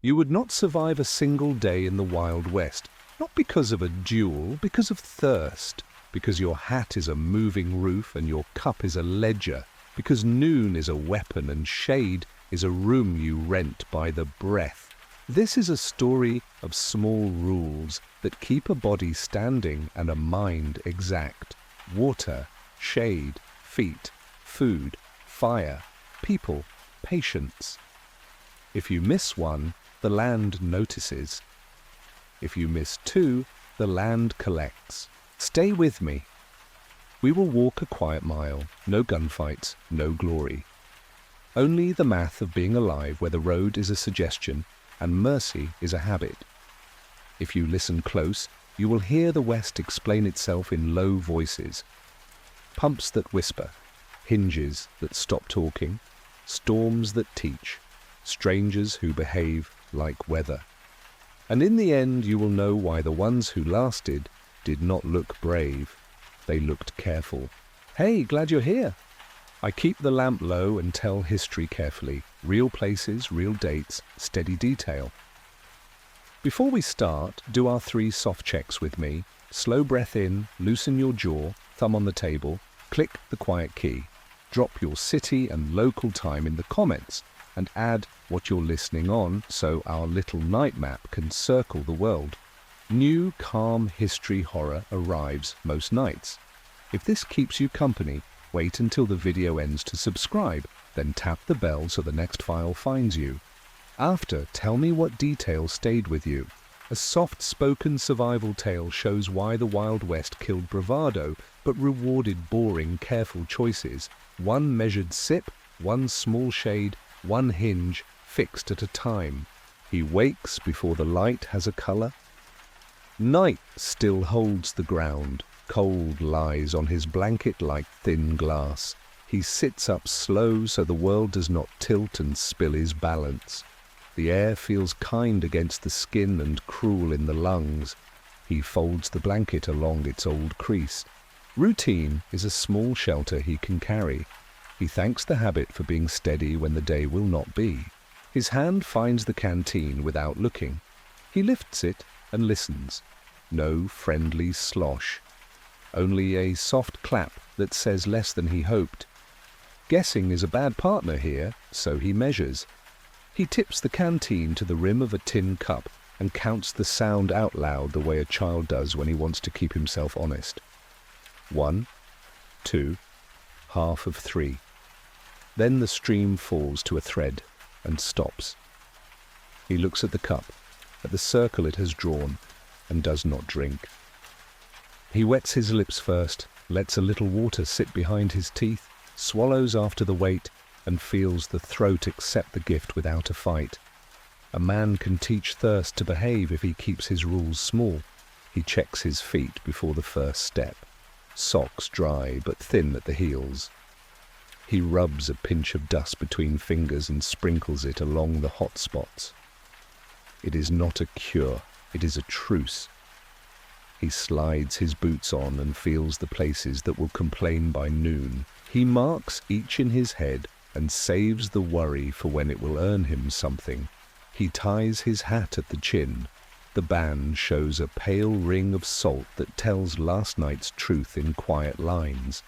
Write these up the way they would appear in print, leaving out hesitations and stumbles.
You would not survive a single day in the Wild West, not because of a duel, because of thirst, because your hat is a moving roof and your cup is a ledger, because noon is a weapon and shade is a room you rent by the breath. This is a story of small rules that keep a body standing and a mind exact. Water, shade, feet, food, fire, people, patience. If you miss one, the land notices. If you miss two, the land collects. Stay with me. We will walk a quiet mile, no gunfights, no glory. Only the math of being alive where the road is a suggestion and mercy is a habit. If you listen close, you will hear the West explain itself in low voices. Pumps that whisper, hinges that stop talking, storms that teach, strangers who behave like weather. And in the end you will know why the ones who lasted did not look brave. They looked careful. Hey, glad you're here. I keep the lamp low and tell history carefully. Real places, real dates, steady detail. Before we start, do our 3 soft checks with me. Slow breath in, loosen your jaw, thumb on the table, click the quiet key. Drop your city and local time in the comments and add what you're listening on so our little night map can circle the world. New, calm history horror arrives most nights. If this keeps you company, wait until the video ends to subscribe, then tap the bell so the next file finds you. After, tell me what detail stayed with you. A soft-spoken survival tale shows why the Wild West killed bravado, but rewarded boring, careful choices. One measured sip, one small shade, one hinge, fixed at a time. He wakes before the light has a color. Night still holds the ground. Cold lies on his blanket like thin glass. He sits up slow so the world does not tilt and spill his balance. The air feels kind against the skin and cruel in the lungs. He folds the blanket along its old crease. Routine is a small shelter he can carry. He thanks the habit for being steady when the day will not be. His hand finds the canteen without looking. He lifts it and listens. No friendly slosh. Only a soft clap that says less than he hoped. Guessing is a bad partner here, so he measures. He tips the canteen to the rim of a tin cup and counts the sound out loud the way a child does when he wants to keep himself honest. 1, 2, half of 3. Then the stream falls to a thread and stops. He looks at the cup, at the circle it has drawn, and does not drink. He wets his lips first, lets a little water sit behind his teeth, swallows after the weight, and feels the throat accept the gift without a fight. A man can teach thirst to behave if he keeps his rules small. He checks his feet before the first step. Socks dry but thin at the heels. He rubs a pinch of dust between fingers and sprinkles it along the hot spots. It is not a cure, it is a truce. He slides his boots on and feels the places that will complain by noon. He marks each in his head and saves the worry for when it will earn him something. He ties his hat at the chin. The band shows a pale ring of salt that tells last night's truth in quiet lines.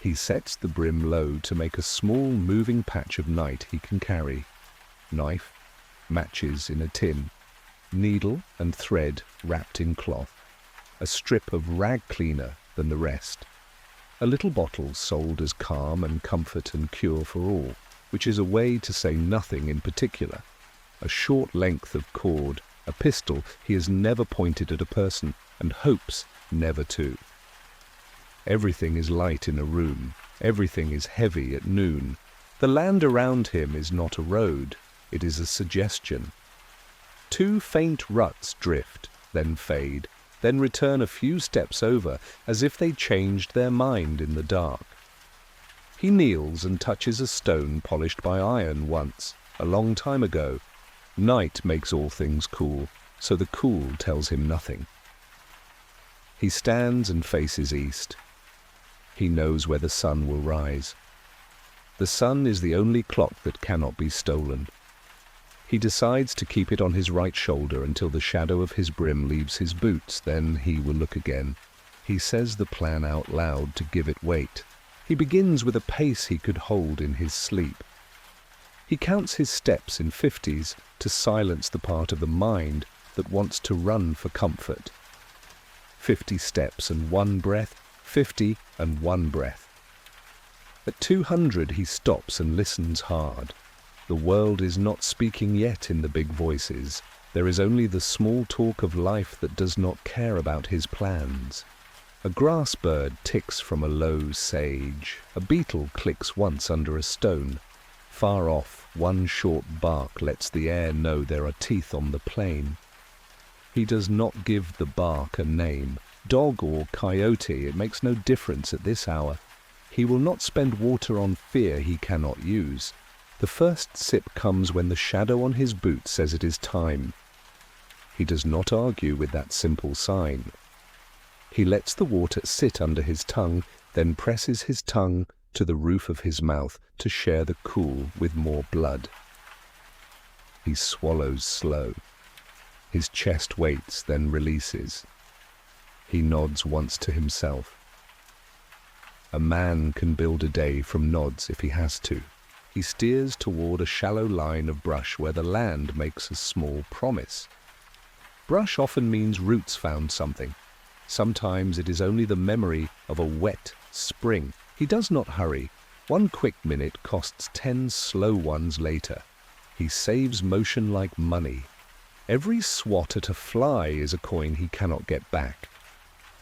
He sets the brim low to make a small moving patch of night he can carry. Knife, matches in a tin, needle and thread wrapped in cloth. A strip of rag cleaner than the rest. A little bottle sold as calm and comfort and cure for all, which is a way to say nothing in particular. A short length of cord, a pistol he has never pointed at a person and hopes never to. Everything is light in a room, everything is heavy at noon. The land around him is not a road, it is a suggestion. 2 faint ruts drift, then fade, then return a few steps over as if they changed their mind in the dark. He kneels and touches a stone polished by iron once, a long time ago. Night makes all things cool, so the cool tells him nothing. He stands and faces east. He knows where the sun will rise. The sun is the only clock that cannot be stolen. He decides to keep it on his right shoulder until the shadow of his brim leaves his boots, then he will look again. He says the plan out loud to give it weight. He begins with a pace he could hold in his sleep. He counts his steps in 50s to silence the part of the mind that wants to run for comfort. 50 steps and 1 breath, 50 and 1 breath. At 200 he stops and listens hard. The world is not speaking yet in the big voices. There is only the small talk of life that does not care about his plans. A grass bird ticks from a low sage. A beetle clicks once under a stone. Far off, one short bark lets the air know there are teeth on the plain. He does not give the bark a name. Dog or coyote, it makes no difference at this hour. He will not spend water on fear he cannot use. The first sip comes when the shadow on his boot says it is time. He does not argue with that simple sign. He lets the water sit under his tongue, then presses his tongue to the roof of his mouth to share the cool with more blood. He swallows slow. His chest waits, then releases. He nods once to himself. A man can build a day from nods if he has to. He steers toward a shallow line of brush where the land makes a small promise. Brush often means roots found something. Sometimes it is only the memory of a wet spring. He does not hurry. 1 quick minute costs 10 slow ones later. He saves motion like money. Every swat at a fly is a coin he cannot get back.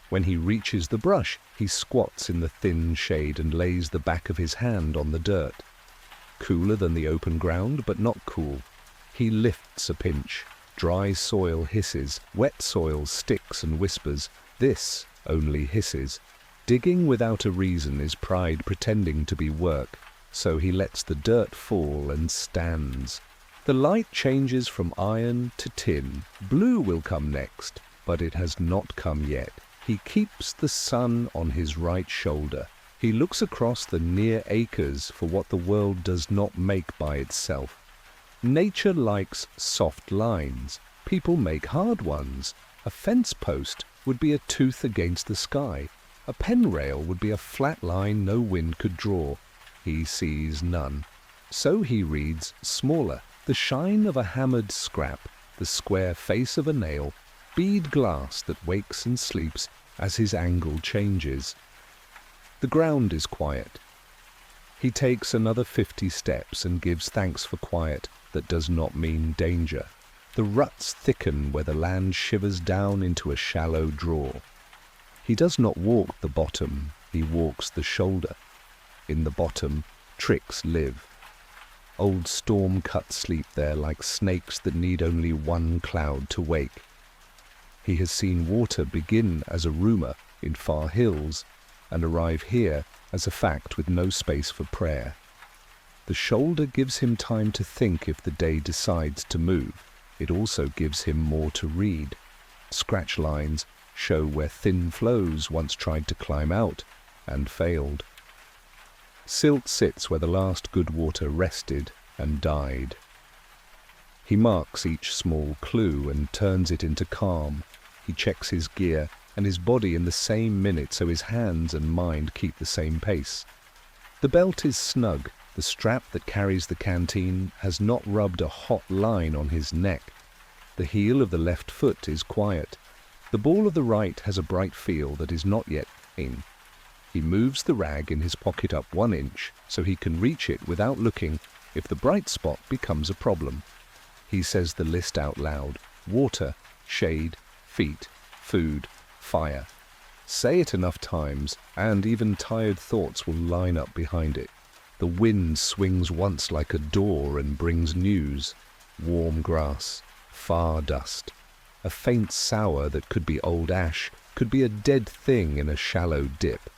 When he reaches the brush, he squats in the thin shade and lays the back of his hand on the dirt. Cooler than the open ground, but not cool. He lifts a pinch. Dry soil hisses, wet soil sticks and whispers. This only hisses. Digging without a reason is pride pretending to be work, so he lets the dirt fall and stands. The light changes from iron to tin. Blue will come next, but it has not come yet. He keeps the sun on his right shoulder. He looks across the near acres for what the world does not make by itself. Nature likes soft lines. People make hard ones. A fence post would be a tooth against the sky. A pen rail would be a flat line no wind could draw. He sees none. So he reads smaller. The shine of a hammered scrap, the square face of a nail, bead glass that wakes and sleeps as his angle changes. The ground is quiet. He takes another 50 steps and gives thanks for quiet that does not mean danger. The ruts thicken where the land shivers down into a shallow draw. He does not walk the bottom, he walks the shoulder. In the bottom, tricks live. Old storm-cuts sleep there like snakes that need only 1 cloud to wake. He has seen water begin as a rumor in far hills and arrive here as a fact with no space for prayer. The shoulder gives him time to think if the day decides to move. It also gives him more to read. Scratch lines show where thin flows once tried to climb out and failed. Silt sits where the last good water rested and died. He marks each small clue and turns it into calm. He checks his gear and his body in the same minute so his hands and mind keep the same pace. The belt is snug. The strap that carries the canteen has not rubbed a hot line on his neck. The heel of the left foot is quiet. The ball of the right has a bright feel that is not yet in. He moves the rag in his pocket up 1 inch so he can reach it without looking if the bright spot becomes a problem. He says the list out loud: water, shade, feet, food, fire. Say it enough times and even tired thoughts will line up behind it. The wind swings once like a door and brings news. Warm grass, far dust. A faint sour that could be old ash, could be a dead thing in a shallow dip.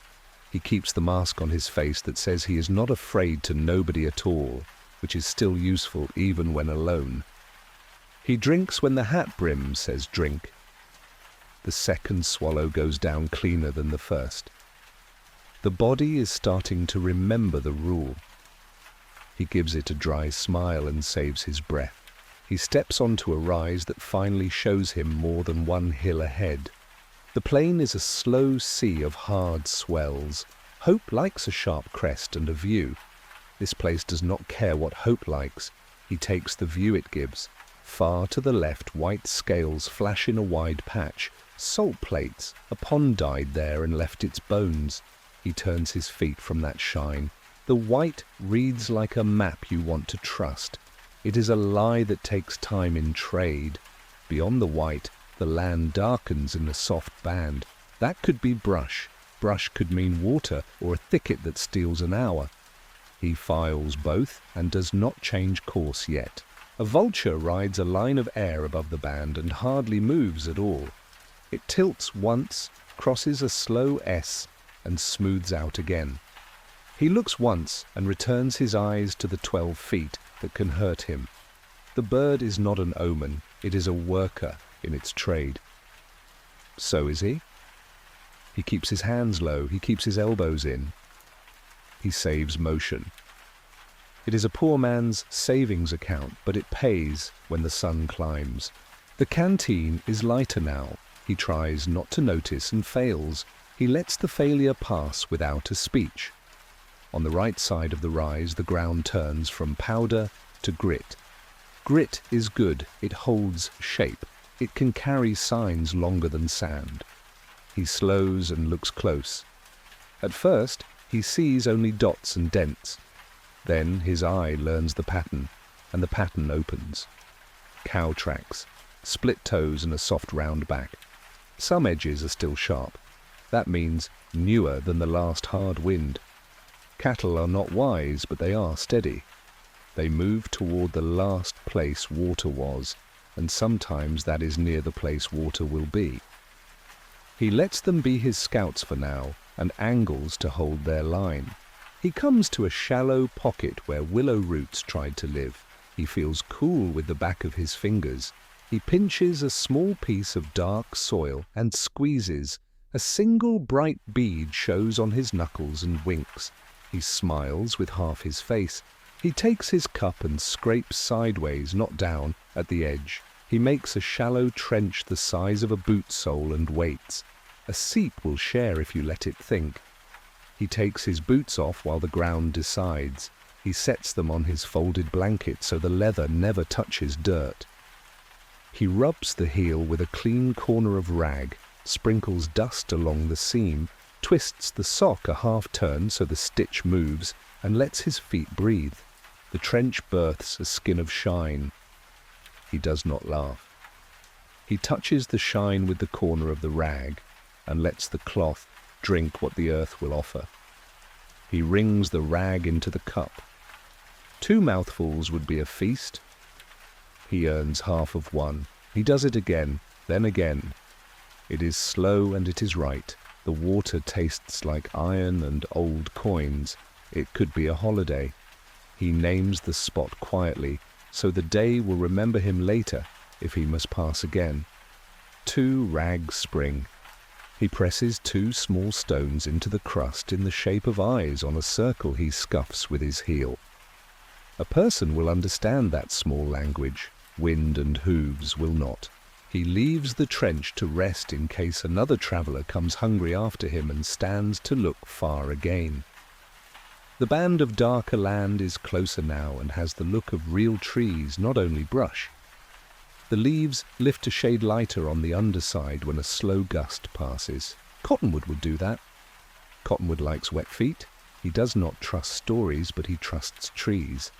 He keeps the mask on his face that says he is not afraid to nobody at all, which is still useful even when alone. He drinks when the hat brim says drink. The second swallow goes down cleaner than the first. The body is starting to remember the rule. He gives it a dry smile and saves his breath. He steps onto a rise that finally shows him more than one hill ahead. The plain is a slow sea of hard swells. Hope likes a sharp crest and a view. This place does not care what Hope likes. He takes the view it gives. Far to the left, white scales flash in a wide patch. Salt plates. A pond died there and left its bones. He turns his feet from that shine. The white reads like a map you want to trust. It is a lie that takes time in trade. Beyond the white, the land darkens in a soft band. That could be brush. Brush could mean water or a thicket that steals an hour. He files both and does not change course yet. A vulture rides a line of air above the band and hardly moves at all. It tilts once, crosses a slow S, and smooths out again. He looks once and returns his eyes to the 12 feet that can hurt him. The bird is not an omen, it is a worker in its trade. So is he. He keeps his hands low, he keeps his elbows in. He saves motion. It is a poor man's savings account, but it pays when the sun climbs. The canteen is lighter now. He tries not to notice and fails. He lets the failure pass without a speech. On the right side of the rise, the ground turns from powder to grit. Grit is good. It holds shape. It can carry signs longer than sand. He slows and looks close. At first, he sees only dots and dents. Then his eye learns the pattern, and the pattern opens. Cow tracks, split toes and a soft round back. Some edges are still sharp. That means newer than the last hard wind. Cattle are not wise, but they are steady. They move toward the last place water was, and sometimes that is near the place water will be. He lets them be his scouts for now, and angles to hold their line. He comes to a shallow pocket where willow roots tried to live. He feels cool with the back of his fingers. He pinches a small piece of dark soil and squeezes. A single bright bead shows on his knuckles and winks. He smiles with half his face. He takes his cup and scrapes sideways, not down, at the edge. He makes a shallow trench the size of a boot sole and waits. A seep will share if you let it think. He takes his boots off while the ground decides. He sets them on his folded blanket so the leather never touches dirt. He rubs the heel with a clean corner of rag, sprinkles dust along the seam, twists the sock a half turn so the stitch moves, and lets his feet breathe. The trench births a skin of shine. He does not laugh. He touches the shine with the corner of the rag and lets the cloth drink what the earth will offer. He wrings the rag into the cup. 2 mouthfuls would be a feast. He earns half of one. He does it again, then again. It is slow and it is right. The water tastes like iron and old coins. It could be a holiday. He names the spot quietly, so the day will remember him later if he must pass again. 2 rags spring. He presses 2 small stones into the crust in the shape of eyes on a circle he scuffs with his heel. A person will understand that small language. Wind and hooves will not. He leaves the trench to rest in case another traveller comes hungry after him and stands to look far again. The band of darker land is closer now and has the look of real trees, not only brush. The leaves lift a shade lighter on the underside when a slow gust passes. Cottonwood would do that. Cottonwood likes wet feet. He does not trust stories, but he trusts trees.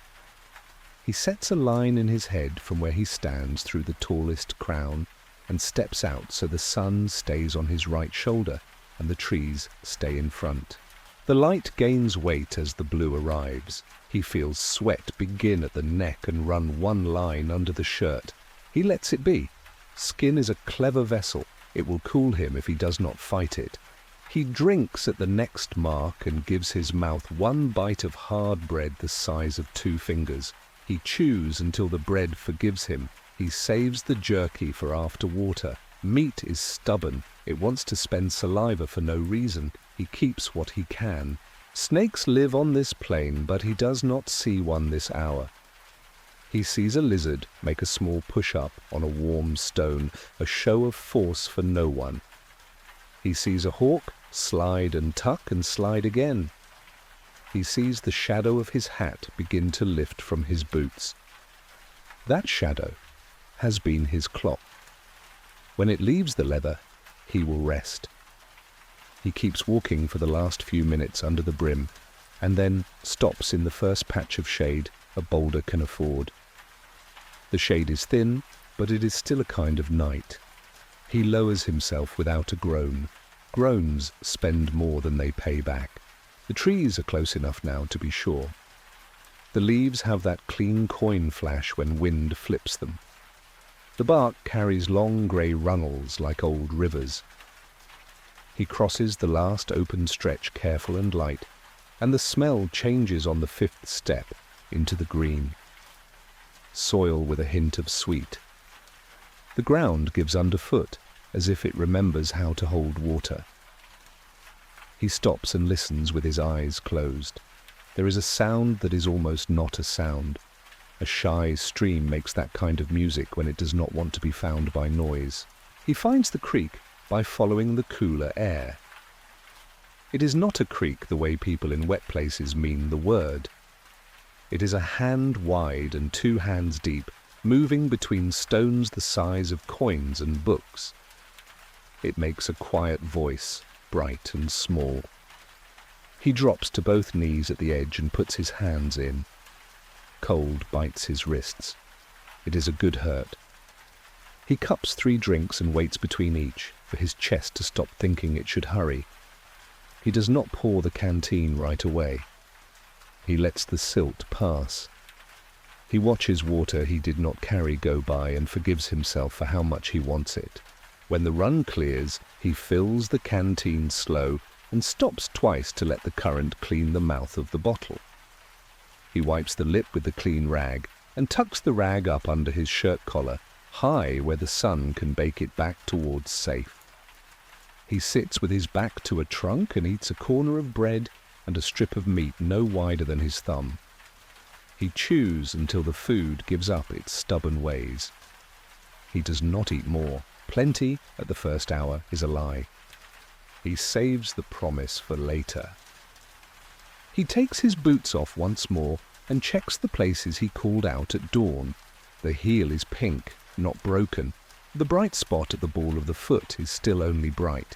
He sets a line in his head from where he stands through the tallest crown and steps out so the sun stays on his right shoulder and the trees stay in front. The light gains weight as the blue arrives. He feels sweat begin at the neck and run one line under the shirt. He lets it be. Skin is a clever vessel. It will cool him if he does not fight it. He drinks at the next mark and gives his mouth one bite of hard bread the size of 2 fingers. He chews until the bread forgives him. He saves the jerky for after water. Meat is stubborn. It wants to spend saliva for no reason. He keeps what he can. Snakes live on this plain, but he does not see one this hour. He sees a lizard make a small push-up on a warm stone, a show of force for no one. He sees a hawk slide and tuck and slide again. He sees the shadow of his hat begin to lift from his boots. That shadow has been his clock. When it leaves the leather, he will rest. He keeps walking for the last few minutes under the brim, and then stops in the first patch of shade a boulder can afford. The shade is thin, but it is still a kind of night. He lowers himself without a groan. Groans spend more than they pay back. The trees are close enough now to be sure. The leaves have that clean coin flash when wind flips them. The bark carries long grey runnels like old rivers. He crosses the last open stretch careful and light, and the smell changes on the fifth step into the green. Soil with a hint of sweet. The ground gives underfoot, as if it remembers how to hold water. He stops and listens with his eyes closed. There is a sound that is almost not a sound. A shy stream makes that kind of music when it does not want to be found by noise. He finds the creek by following the cooler air. It is not a creek the way people in wet places mean the word. It is a hand wide and 2 hands deep, moving between stones the size of coins and books. It makes a quiet voice, bright and small. He drops to both knees at the edge and puts his hands in. Cold bites his wrists. It is a good hurt. He cups 3 drinks and waits between each, for his chest to stop thinking it should hurry. He does not pour the canteen right away. He lets the silt pass. He watches water he did not carry go by and forgives himself for how much he wants it. When the run clears, he fills the canteen slow and stops twice to let the current clean the mouth of the bottle. He wipes the lip with the clean rag and tucks the rag up under his shirt collar, high where the sun can bake it back towards safe. He sits with his back to a trunk and eats a corner of bread and a strip of meat no wider than his thumb. He chews until the food gives up its stubborn ways. He does not eat more. Plenty at the first hour is a lie. He saves the promise for later. He takes his boots off once more and checks the places he called out at dawn. The heel is pink, not broken. The bright spot at the ball of the foot is still only bright.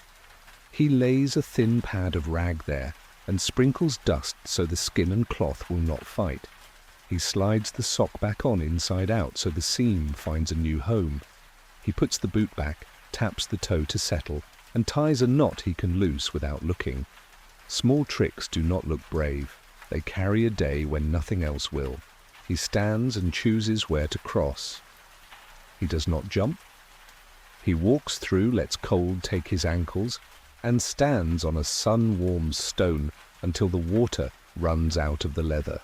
He lays a thin pad of rag there and sprinkles dust so the skin and cloth will not fight. He slides the sock back on inside out so the seam finds a new home. He puts the boot back, taps the toe to settle, and ties a knot he can loose without looking. Small tricks do not look brave. They carry a day when nothing else will. He stands and chooses where to cross. He does not jump. He walks through, lets cold take his ankles, and stands on a sun-warmed stone until the water runs out of the leather.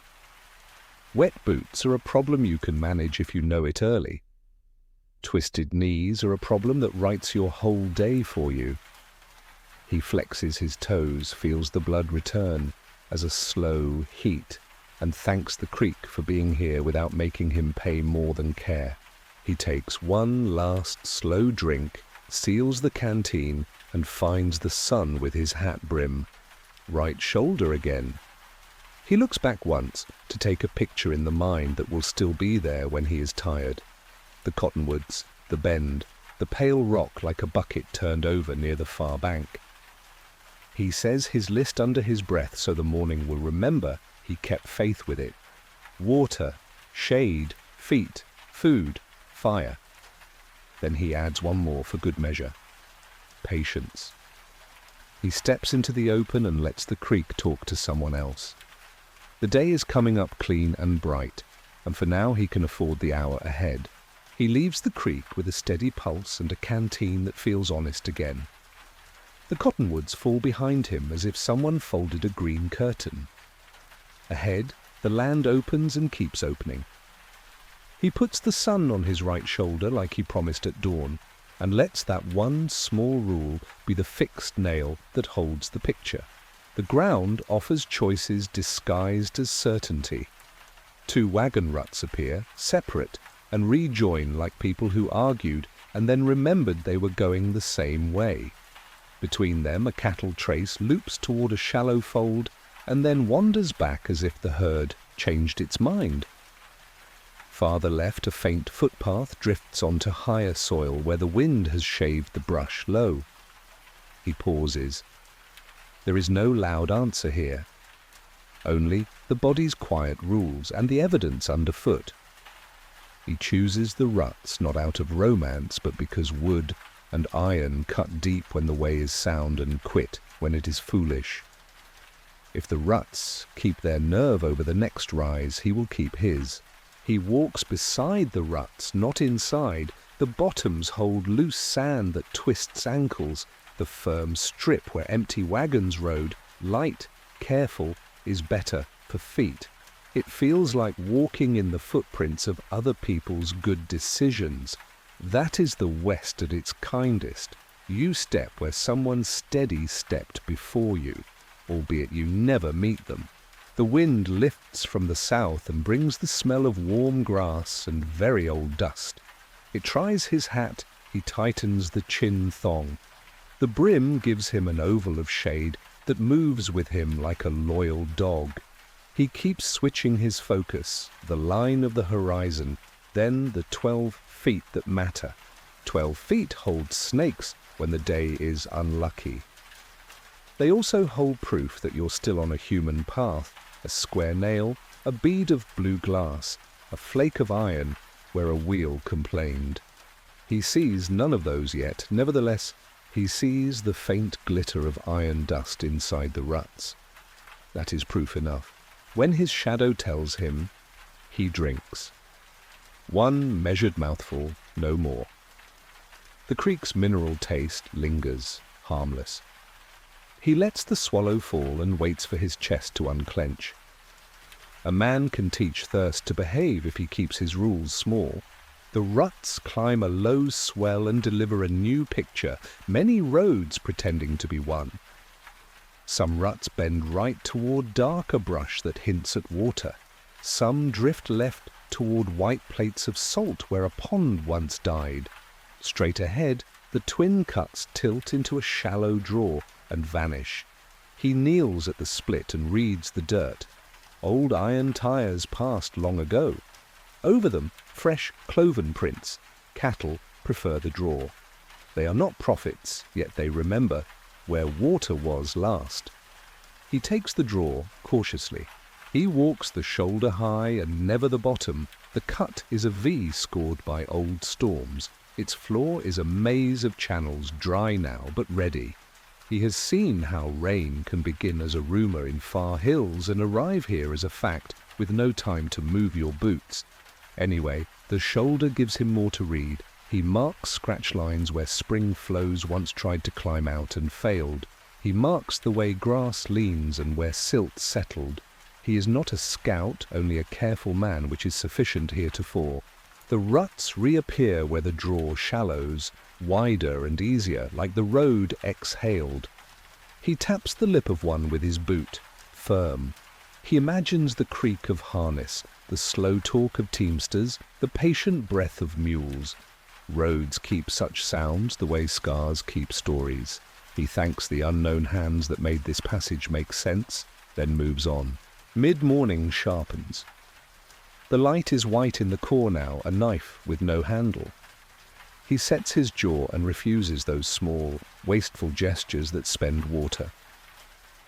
Wet boots are a problem you can manage if you know it early. Twisted knees are a problem that writes your whole day for you. He flexes his toes, feels the blood return as a slow heat, and thanks the creek for being here without making him pay more than care. He takes one last slow drink, seals the canteen, and finds the sun with his hat brim. Right shoulder again. He looks back once to take a picture in the mind that will still be there when he is tired. The cottonwoods, the bend, the pale rock like a bucket turned over near the far bank. He says his list under his breath so the morning will remember he kept faith with it. Water, shade, feet, food, fire. Then he adds one more for good measure. Patience. He steps into the open and lets the creek talk to someone else. The day is coming up clean and bright, and for now he can afford the hour ahead. He leaves the creek with a steady pulse and a canteen that feels honest again. The cottonwoods fall behind him as if someone folded a green curtain. Ahead, the land opens and keeps opening. He puts the sun on his right shoulder like he promised at dawn, and lets that one small rule be the fixed nail that holds the picture. The ground offers choices disguised as certainty. Two wagon ruts appear, separate, and rejoin like people who argued and then remembered they were going the same way. Between them, a cattle trace loops toward a shallow fold and then wanders back as if the herd changed its mind. Farther left, a faint footpath drifts onto higher soil where the wind has shaved the brush low. He pauses. There is no loud answer here. Only the body's quiet rules and the evidence underfoot. He chooses the ruts not out of romance, but because wood and iron cut deep when the way is sound and quit when it is foolish. If the ruts keep their nerve over the next rise, he will keep his. He walks beside the ruts, not inside. The bottoms hold loose sand that twists ankles. The firm strip where empty wagons rode, light, careful, is better for feet. It feels like walking in the footprints of other people's good decisions. That is the West at its kindest. You step where someone steady stepped before you, albeit you never meet them. The wind lifts from the south and brings the smell of warm grass and very old dust. It tries his hat, he tightens the chin thong. The brim gives him an oval of shade that moves with him like a loyal dog. He keeps switching his focus, the line of the horizon, then the 12 feet that matter. 12 feet hold snakes when the day is unlucky. They also hold proof that you're still on a human path, a square nail, a bead of blue glass, a flake of iron where a wheel complained. He sees none of those yet, nevertheless, he sees the faint glitter of iron dust inside the ruts. That is proof enough. When his shadow tells him, he drinks. One measured mouthful, no more. The creek's mineral taste lingers, harmless. He lets the swallow fall and waits for his chest to unclench. A man can teach thirst to behave if he keeps his rules small. The ruts climb a low swell and deliver a new picture, many roads pretending to be one. Some ruts bend right toward darker brush that hints at water. Some drift left toward white plates of salt where a pond once died. Straight ahead, the twin cuts tilt into a shallow draw and vanish. He kneels at the split and reads the dirt. Old iron tires passed long ago. Over them, fresh cloven prints. Cattle prefer the draw. They are not prophets, yet they remember where water was last. He takes the draw cautiously. He walks the shoulder high and never the bottom. The cut is a V scored by old storms. Its floor is a maze of channels, dry now but ready. He has seen how rain can begin as a rumor in far hills and arrive here as a fact with no time to move your boots. Anyway, the shoulder gives him more to read. He marks scratch lines where spring flows once tried to climb out and failed. He marks the way grass leans and where silt settled. He is not a scout, only a careful man, which is sufficient heretofore. The ruts reappear where the draw shallows, wider and easier, like the road exhaled. He taps the lip of one with his boot, firm. He imagines the creak of harness, the slow talk of teamsters, the patient breath of mules. Roads keep such sounds the way scars keep stories. He thanks the unknown hands that made this passage make sense, then moves on. Mid-morning sharpens. The light is white in the core now, a knife with no handle. He sets his jaw and refuses those small, wasteful gestures that spend water.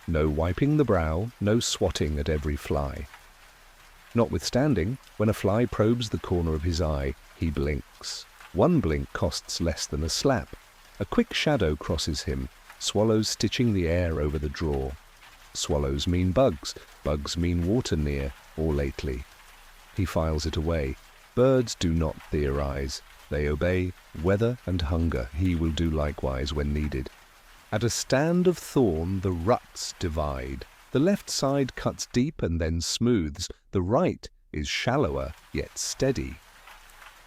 No wiping the brow, no swatting at every fly. Notwithstanding, when a fly probes the corner of his eye, he blinks. One blink costs less than a slap. A quick shadow crosses him, swallows stitching the air over the draw. Swallows mean bugs, bugs mean water near, or lately. He files it away. Birds do not theorize. They obey weather and hunger. He will do likewise when needed. At a stand of thorn, the ruts divide. The left side cuts deep and then smooths. The right is shallower, yet steady.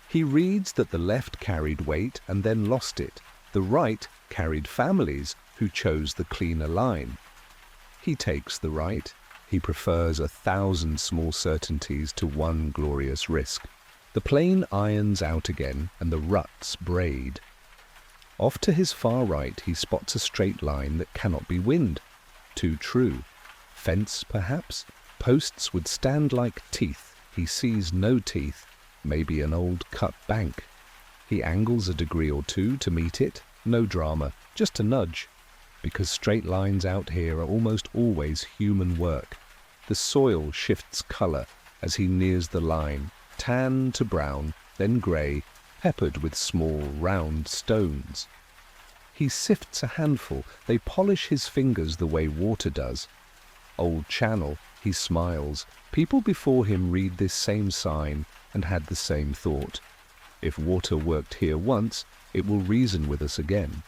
He reads that the left carried weight and then lost it. The right carried families who chose the cleaner line. He takes the right. He prefers 1,000 small certainties to one glorious risk. The plane irons out again, and the ruts braid. Off to his far right he spots a straight line that cannot be wind. Too true. Fence, perhaps? Posts would stand like teeth. He sees no teeth. Maybe an old cut bank. He angles a degree or two to meet it. No drama, just a nudge. Because straight lines out here are almost always human work. The soil shifts colour as he nears the line, tan to brown, then grey, peppered with small, round stones. He sifts a handful. They polish his fingers the way water does. Old channel, he smiles. People before him read this same sign and had the same thought. If water worked here once, it will reason with us again.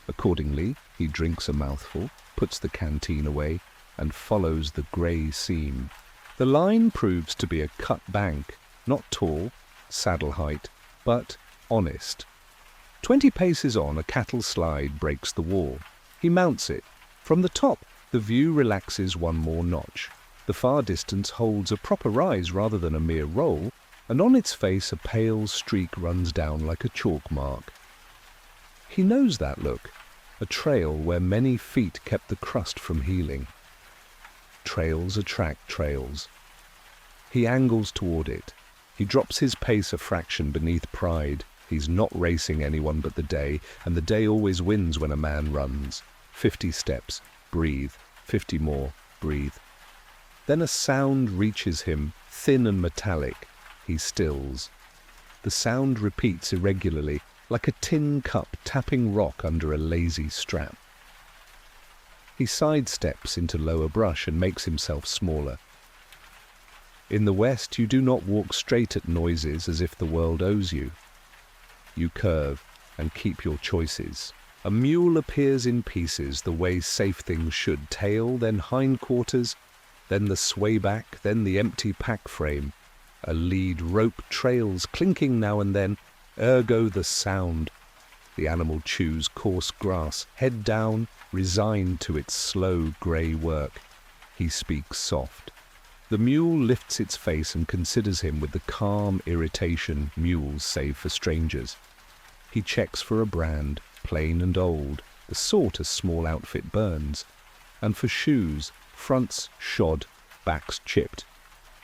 Accordingly, he drinks a mouthful, puts the canteen away, and follows the grey seam. The line proves to be a cut bank, not tall, saddle height, but honest. 20 paces on, a cattle slide breaks the wall. He mounts it. From the top, the view relaxes one more notch. The far distance holds a proper rise rather than a mere roll, and on its face a pale streak runs down like a chalk mark. He knows that look, a trail where many feet kept the crust from healing. Trails attract trails. He angles toward it. He drops his pace a fraction beneath pride. He's not racing anyone but the day, and the day always wins when a man runs. 50 steps, breathe. 50 more, breathe. Then a sound reaches him, thin and metallic. He stills. The sound repeats irregularly, like a tin cup tapping rock under a lazy strap. He sidesteps into lower brush and makes himself smaller. In the West, you do not walk straight at noises as if the world owes you. You curve and keep your choices. A mule appears in pieces the way safe things should, tail, then hindquarters, then the swayback, then the empty pack frame. A lead rope trails, clinking now and then, ergo the sound. The animal chews coarse grass, head down, resigned to its slow grey work. He speaks soft. The mule lifts its face and considers him with the calm irritation mules save for strangers. He checks for a brand, plain and old, the sort a small outfit burns. And for shoes, fronts shod, backs chipped.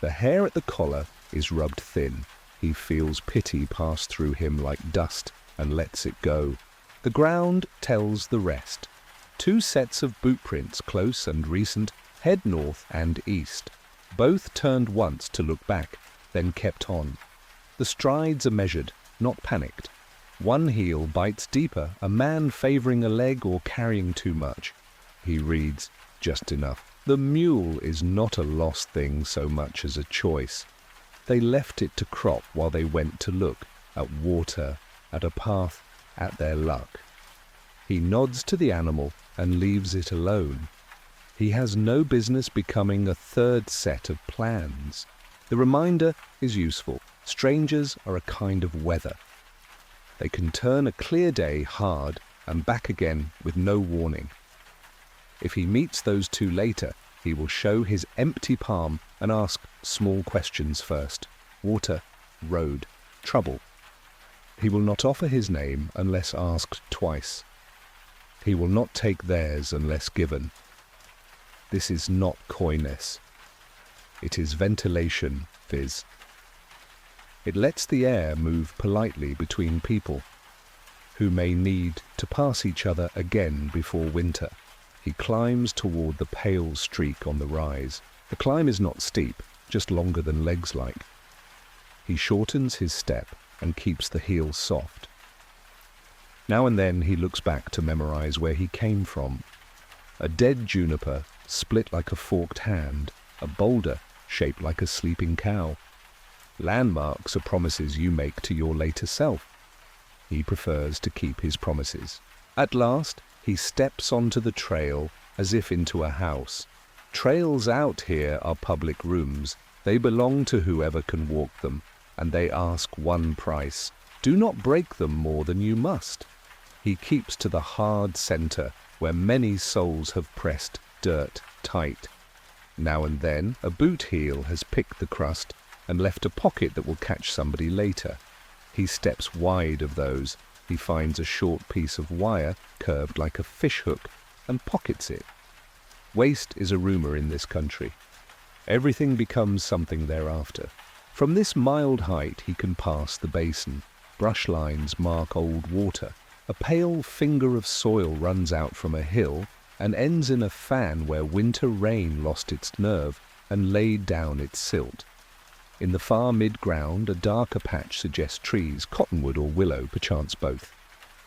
The hair at the collar is rubbed thin. He feels pity pass through him like dust and lets it go. The ground tells the rest. 2 sets of boot prints, close and recent, head north and east. Both turned once to look back, then kept on. The strides are measured, not panicked. One heel bites deeper, a man favouring a leg or carrying too much. He reads, just enough. The mule is not a lost thing so much as a choice. They left it to crop while they went to look, at water, at a path, at their luck. He nods to the animal and leaves it alone. He has no business becoming a third set of plans. The reminder is useful. Strangers are a kind of weather. They can turn a clear day hard and back again with no warning. If he meets those 2 later, he will show his empty palm and ask small questions first. Water, road, trouble. He will not offer his name unless asked twice. He will not take theirs unless given. This is not coyness. It is ventilation, viz. It lets the air move politely between people who may need to pass each other again before winter. He climbs toward the pale streak on the rise. The climb is not steep, just longer than legs like. He shortens his step and keeps the heel soft. Now and then he looks back to memorize where he came from. A dead juniper, split like a forked hand, a boulder shaped like a sleeping cow. Landmarks are promises you make to your later self. He prefers to keep his promises. At last, he steps onto the trail as if into a house. Trails out here are public rooms. They belong to whoever can walk them, and they ask one price. Do not break them more than you must. He keeps to the hard center where many souls have pressed dirt tight. Now and then, a boot heel has picked the crust and left a pocket that will catch somebody later. He steps wide of those. He finds a short piece of wire curved like a fish hook and pockets it. Waste is a rumor in this country. Everything becomes something thereafter. From this mild height he can pass the basin. Brush lines mark old water. A pale finger of soil runs out from a hill and ends in a fan where winter rain lost its nerve and laid down its silt. In the far mid-ground, a darker patch suggests trees, cottonwood or willow, perchance both.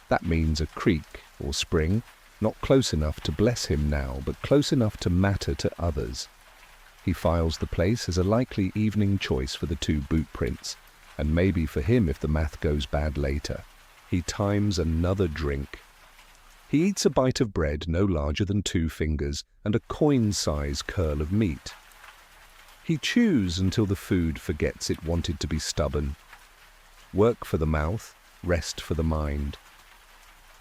That means a creek or spring, not close enough to bless him now, but close enough to matter to others. He files the place as a likely evening choice for the 2 boot prints, and maybe for him if the math goes bad later. He times another drink. He eats a bite of bread no larger than 2 fingers and a coin-size curl of meat. He chews until the food forgets it wanted to be stubborn. Work for the mouth, rest for the mind.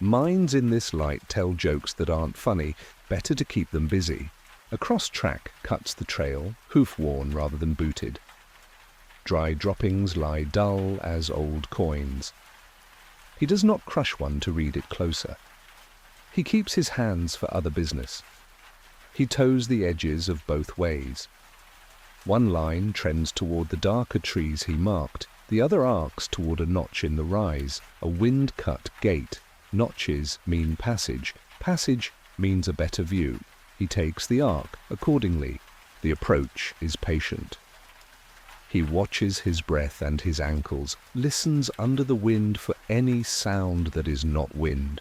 Minds in this light tell jokes that aren't funny, better to keep them busy. A cross-track cuts the trail, hoof-worn rather than booted. Dry droppings lie dull as old coins. He does not crush one to read it closer. He keeps his hands for other business. He toes the edges of both ways. One line trends toward the darker trees he marked, the other arcs toward a notch in the rise, a wind-cut gate. Notches mean passage. Passage means a better view. He takes the arc accordingly. The approach is patient. He watches his breath and his ankles, listens under the wind for any sound that is not wind.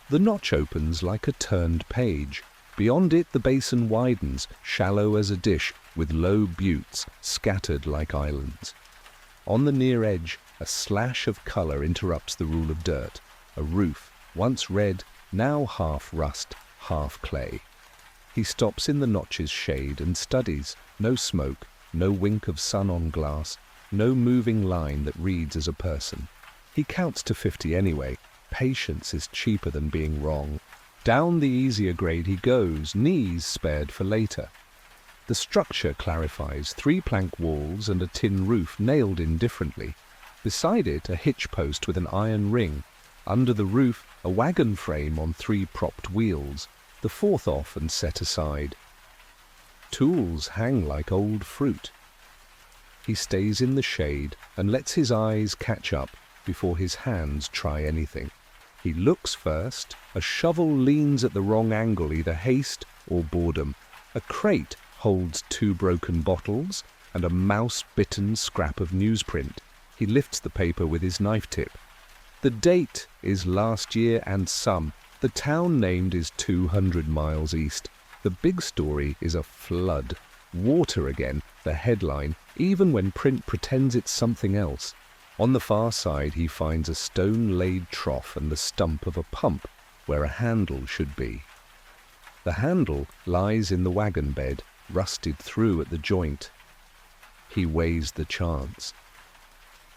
The notch opens like a turned page. Beyond it the basin widens, shallow as a dish, with low buttes scattered like islands. On the near edge, a slash of colour interrupts the rule of dirt. A roof, once red, now half rust, half clay. He stops in the notch's shade and studies. No smoke, no wink of sun on glass, no moving line that reads as a person. He counts to 50 anyway. Patience is cheaper than being wrong. Down the easier grade he goes, knees spared for later. The structure clarifies, 3 plank walls and a tin roof nailed in differently. Beside it, a hitch post with an iron ring. Under the roof, a wagon frame on 3 propped wheels, the 4th off and set aside. Tools hang like old fruit. He stays in the shade and lets his eyes catch up before his hands try anything. He looks first. A shovel leans at the wrong angle, either haste or boredom. A crate holds 2 broken bottles and a mouse-bitten scrap of newsprint. He lifts the paper with his knife tip. The date is last year and some. The town named is 200 miles east. The big story is a flood. Water again, the headline, even when print pretends it's something else. On the far side he finds a stone-laid trough and the stump of a pump where a handle should be. The handle lies in the wagon bed, rusted through at the joint. He weighs the chance.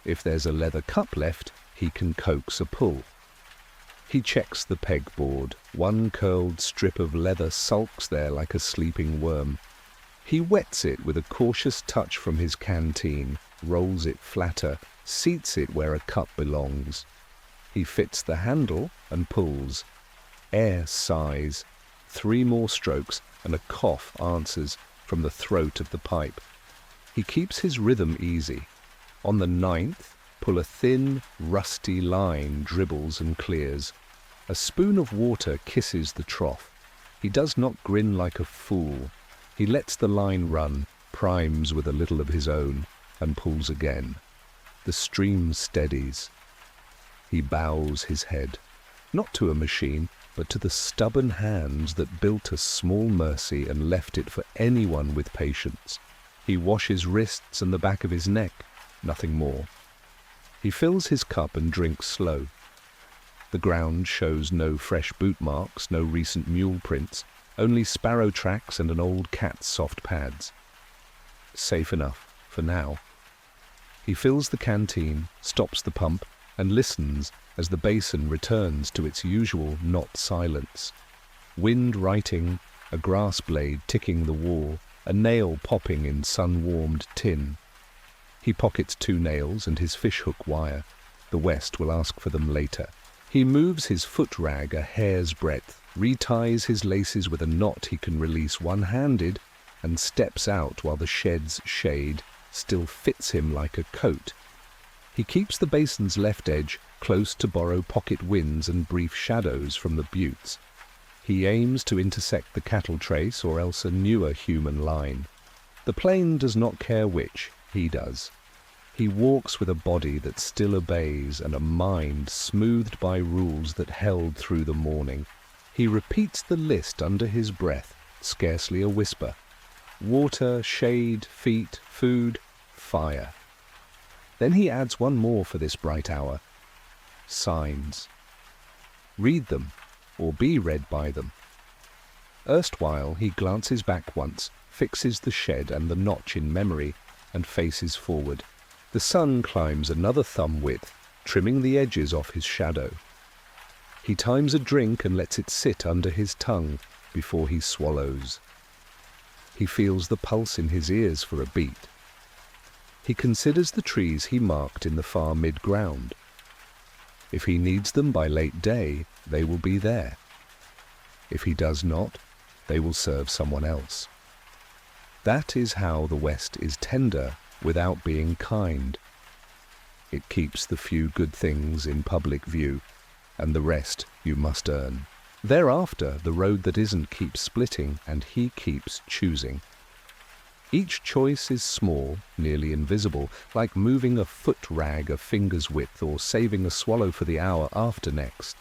If there's a leather cup left, he can coax a pull. He checks the pegboard. 1 curled strip of leather sulks there like a sleeping worm. He wets it with a cautious touch from his canteen, rolls it flatter, seats it where a cup belongs. He fits the handle and pulls. Air sighs. 3 more strokes and a cough answers from the throat of the pipe. He keeps his rhythm easy. On the 9th, pull a thin, rusty line dribbles and clears. A spoon of water kisses the trough. He does not grin like a fool. He lets the line run, primes with a little of his own, and pulls again. The stream steadies. He bows his head, not to a machine, but to the stubborn hands that built a small mercy and left it for anyone with patience. He washes wrists and the back of his neck, nothing more. He fills his cup and drinks slow. The ground shows no fresh boot marks, no recent mule prints, only sparrow tracks and an old cat's soft pads. Safe enough, for now. He fills the canteen, stops the pump, and listens as the basin returns to its usual not silence. Wind writing, a grass blade ticking the wall, a nail popping in sun-warmed tin. He pockets 2 nails and his fishhook wire. The West will ask for them later. He moves his foot rag a hair's breadth, reties his laces with a knot he can release one-handed, and steps out while the shed's shade still fits him like a coat. He keeps the basin's left edge close to borrow pocket winds and brief shadows from the buttes. He aims to intersect the cattle trace or else a newer human line. The plain does not care which, he does. He walks with a body that still obeys and a mind smoothed by rules that held through the morning. He repeats the list under his breath, scarcely a whisper. Water, shade, feet, food, fire. Then he adds one more for this bright hour. Signs. Read them, or be read by them. Erstwhile he glances back once, fixes the shed and the notch in memory, and faces forward. The sun climbs another thumb width, trimming the edges off his shadow. He times a drink and lets it sit under his tongue before he swallows. He feels the pulse in his ears for a beat. He considers the trees he marked in the far mid-ground. If he needs them by late day, they will be there. If he does not, they will serve someone else. That is how the West is tender without being kind. It keeps the few good things in public view, and the rest you must earn. Thereafter, the road that isn't keeps splitting, and he keeps choosing. Each choice is small, nearly invisible, like moving a foot rag a finger's width or saving a swallow for the hour after next.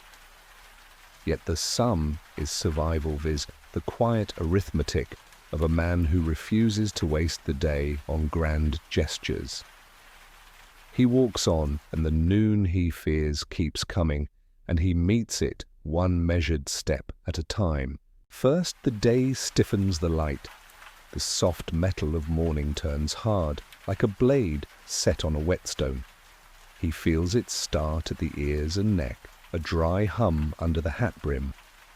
Yet the sum is survival, viz., the quiet arithmetic of a man who refuses to waste the day on grand gestures. He walks on, and the noon he fears keeps coming, and he meets it one measured step at a time. First the day stiffens the light. The soft metal of morning turns hard, like a blade set on a whetstone. He feels it start at the ears and neck, a dry hum under the hat brim,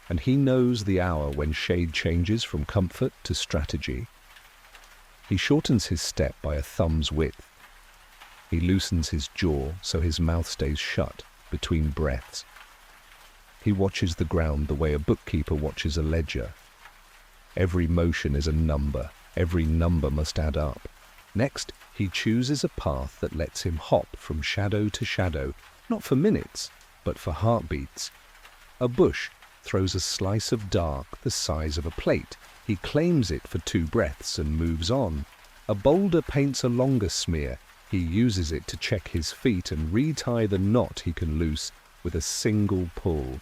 and he knows the hour when shade changes from comfort to strategy. He shortens his step by a thumb's width. He loosens his jaw so his mouth stays shut between breaths. He watches the ground the way a bookkeeper watches a ledger. Every motion is a number. Every number must add up. Next, he chooses a path that lets him hop from shadow to shadow, not for minutes, but for heartbeats. A bush throws a slice of dark the size of a plate. He claims it for 2 breaths and moves on. A boulder paints a longer smear. He uses it to check his feet and retie the knot he can loose with a single pull.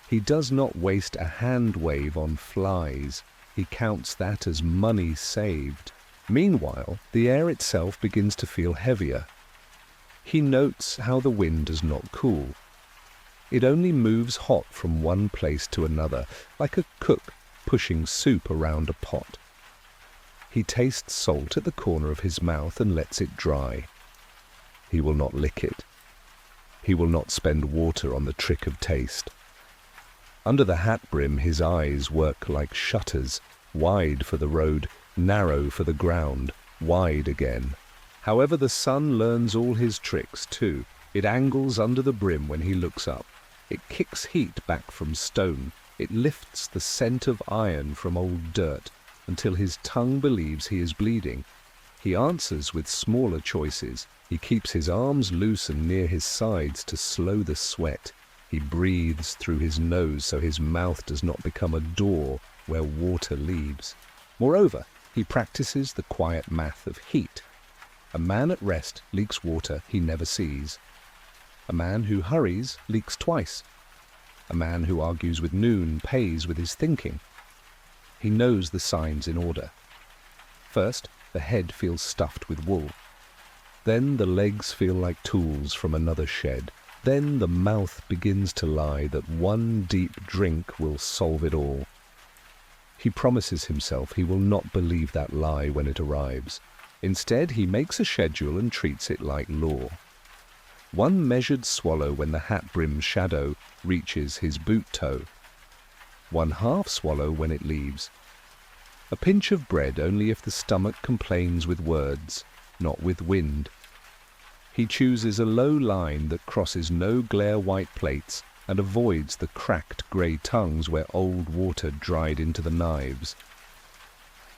He does not waste a hand wave on flies. He counts that as money saved. Meanwhile, the air itself begins to feel heavier. He notes how the wind does not cool. It only moves hot from one place to another, like a cook pushing soup around a pot. He tastes salt at the corner of his mouth and lets it dry. He will not lick it. He will not spend water on the trick of taste. Under the hat brim his eyes work like shutters, wide for the road, narrow for the ground, wide again. However, the sun learns all his tricks too. It angles under the brim when he looks up. It kicks heat back from stone. It lifts the scent of iron from old dirt until his tongue believes he is bleeding. He answers with smaller choices. He keeps his arms loose and near his sides to slow the sweat. He breathes through his nose so his mouth does not become a door where water leaves. Moreover, he practices the quiet math of heat. A man at rest leaks water he never sees. A man who hurries leaks twice. A man who argues with noon pays with his thinking. He knows the signs in order. First, the head feels stuffed with wool. Then the legs feel like tools from another shed. Then the mouth begins to lie that one deep drink will solve it all. He promises himself he will not believe that lie when it arrives. Instead, he makes a schedule and treats it like law. One measured swallow when the hat brim's shadow reaches his boot toe. One half swallow when it leaves. A pinch of bread only if the stomach complains with words, not with wind. He chooses a low line that crosses no glare-white plates and avoids the cracked grey tongues where old water dried into the knives.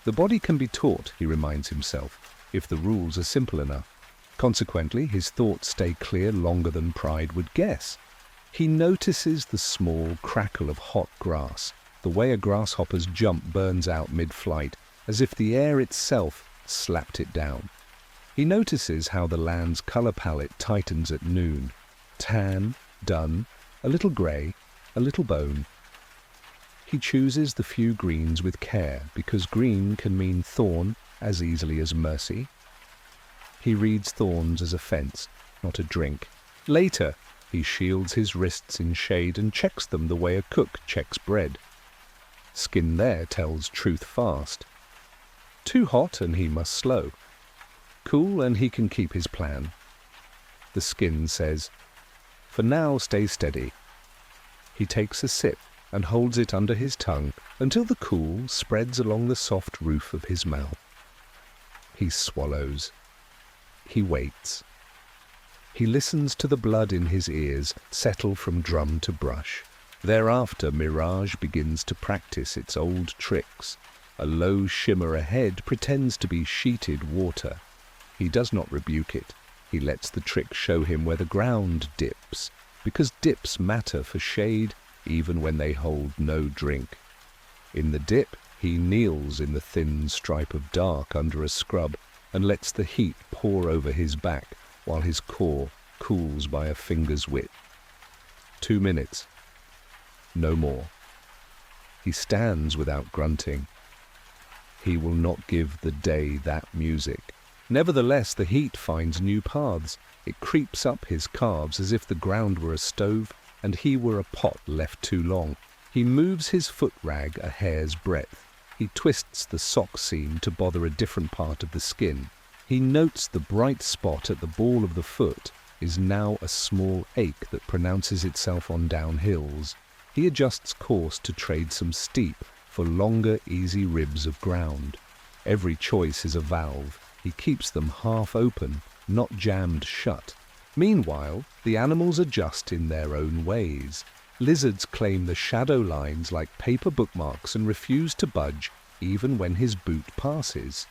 The body can be taught, he reminds himself, if the rules are simple enough. Consequently, his thoughts stay clear longer than pride would guess. He notices the small crackle of hot grass, the way a grasshopper's jump burns out mid-flight, as if the air itself slapped it down. He notices how the land's colour palette tightens at noon. Tan, dun, a little grey, a little bone. He chooses the few greens with care, because green can mean thorn as easily as mercy. He reads thorns as a fence, not a drink. Later, he shields his wrists in shade and checks them the way a cook checks bread. Skin there tells truth fast. Too hot and he must slow. Cool and he can keep his plan. The skin says, "For now stay steady." He takes a sip and holds it under his tongue until the cool spreads along the soft roof of his mouth. He swallows. He waits. He listens to the blood in his ears settle from drum to brush. Thereafter, mirage begins to practice its old tricks. A low shimmer ahead pretends to be sheeted water. He does not rebuke it. He lets the trick show him where the ground dips, because dips matter for shade even when they hold no drink. In the dip, he kneels in the thin stripe of dark under a scrub and lets the heat pour over his back while his core cools by a finger's width. 2 minutes. No more. He stands without grunting. He will not give the day that music. Nevertheless, the heat finds new paths. It creeps up his calves as if the ground were a stove and he were a pot left too long. He moves his foot rag a hair's breadth. He twists the sock seam to bother a different part of the skin. He notes the bright spot at the ball of the foot is now a small ache that pronounces itself on downhills. He adjusts course to trade some steep for longer, easy ribs of ground. Every choice is a valve. He keeps them half open, not jammed shut. Meanwhile, the animals adjust in their own ways. Lizards claim the shadow lines like paper bookmarks and refuse to budge even when his boot passes.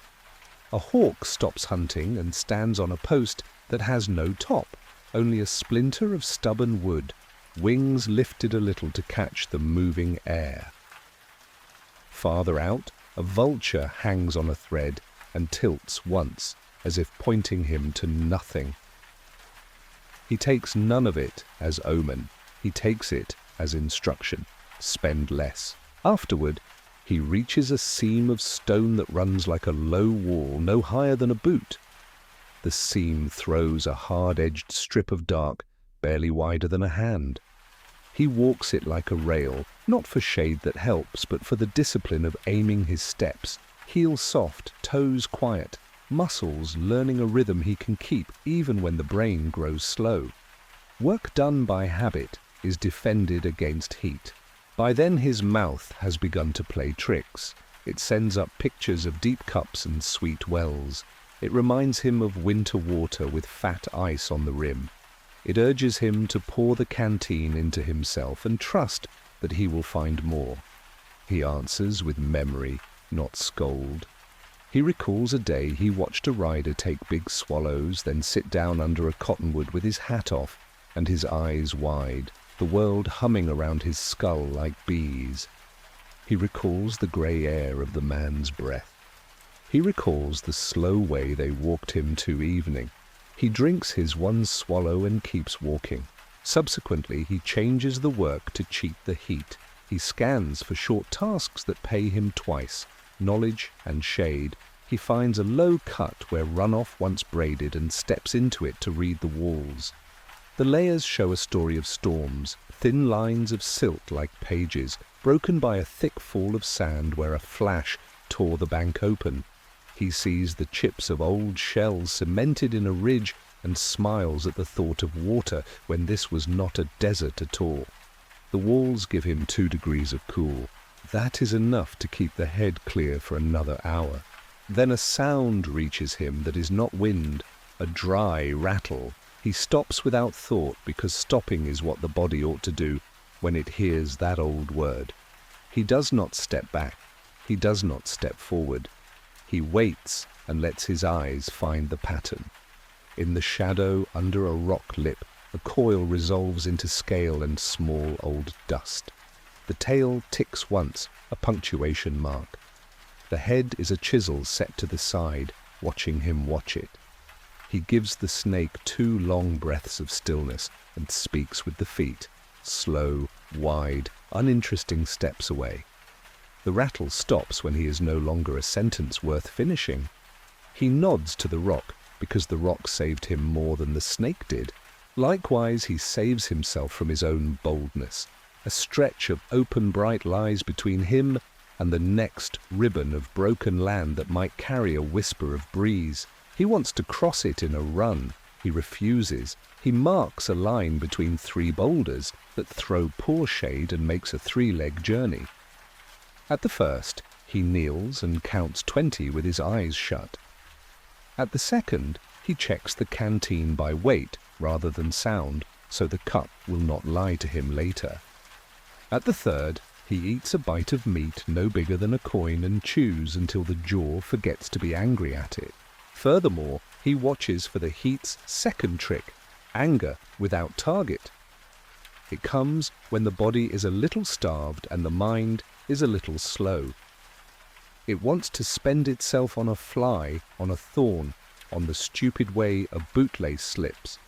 A hawk stops hunting and stands on a post that has no top, only a splinter of stubborn wood, wings lifted a little to catch the moving air. Farther out, a vulture hangs on a thread and tilts once, as if pointing him to nothing. He takes none of it as omen. He takes it as instruction. Spend less. Afterward, he reaches a seam of stone that runs like a low wall, no higher than a boot. The seam throws a hard-edged strip of dark, barely wider than a hand. He walks it like a rail, not for shade that helps, but for the discipline of aiming his steps. Heels soft, toes quiet, muscles learning a rhythm he can keep even when the brain grows slow. Work done by habit is defended against heat. By then his mouth has begun to play tricks. It sends up pictures of deep cups and sweet wells. It reminds him of winter water with fat ice on the rim. It urges him to pour the canteen into himself and trust that he will find more. He answers with memory, not scold. He recalls a day he watched a rider take big swallows, then sit down under a cottonwood with his hat off and his eyes wide, the world humming around his skull like bees. He recalls the grey air of the man's breath. He recalls the slow way they walked him to evening. He drinks his one swallow and keeps walking. Subsequently, he changes the work to cheat the heat. He scans for short tasks that pay him twice. Knowledge and shade. He finds a low cut where runoff once braided and steps into it to read the walls. The layers show a story of storms, thin lines of silt like pages, broken by a thick fall of sand where a flash tore the bank open. He sees the chips of old shells cemented in a ridge and smiles at the thought of water when this was not a desert at all. The walls give him 2 degrees of cool. That is enough to keep the head clear for another hour. Then a sound reaches him that is not wind, a dry rattle. He stops without thought, because stopping is what the body ought to do when it hears that old word. He does not step back. He does not step forward. He waits and lets his eyes find the pattern. In the shadow under a rock lip, a coil resolves into scale and small old dust. The tail ticks once, a punctuation mark. The head is a chisel set to the side, watching him watch it. He gives the snake 2 long breaths of stillness and speaks with the feet, slow, wide, uninteresting steps away. The rattle stops when he is no longer a sentence worth finishing. He nods to the rock, because the rock saved him more than the snake did. Likewise, he saves himself from his own boldness. A stretch of open bright lies between him and the next ribbon of broken land that might carry a whisper of breeze. He wants to cross it in a run. He refuses. He marks a line between 3 boulders that throw poor shade and makes a 3-leg journey. At the first, he kneels and counts 20 with his eyes shut. At the second, he checks the canteen by weight rather than sound, so the cup will not lie to him later. At the third, he eats a bite of meat no bigger than a coin and chews until the jaw forgets to be angry at it. Furthermore, he watches for the heat's second trick, anger without target. It comes when the body is a little starved and the mind is a little slow. It wants to spend itself on a fly, on a thorn, on the stupid way a bootlace slips.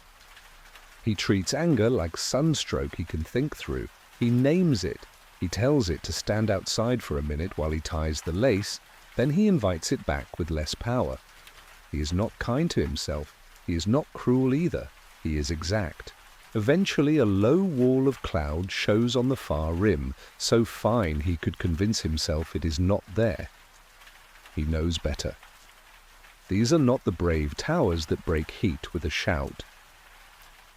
He treats anger like sunstroke he can think through. He names it. He tells it to stand outside for a minute while he ties the lace, then he invites it back with less power. He is not kind to himself. He is not cruel either. He is exact. Eventually a low wall of cloud shows on the far rim, so fine he could convince himself it is not there. He knows better. These are not the brave towers that break heat with a shout.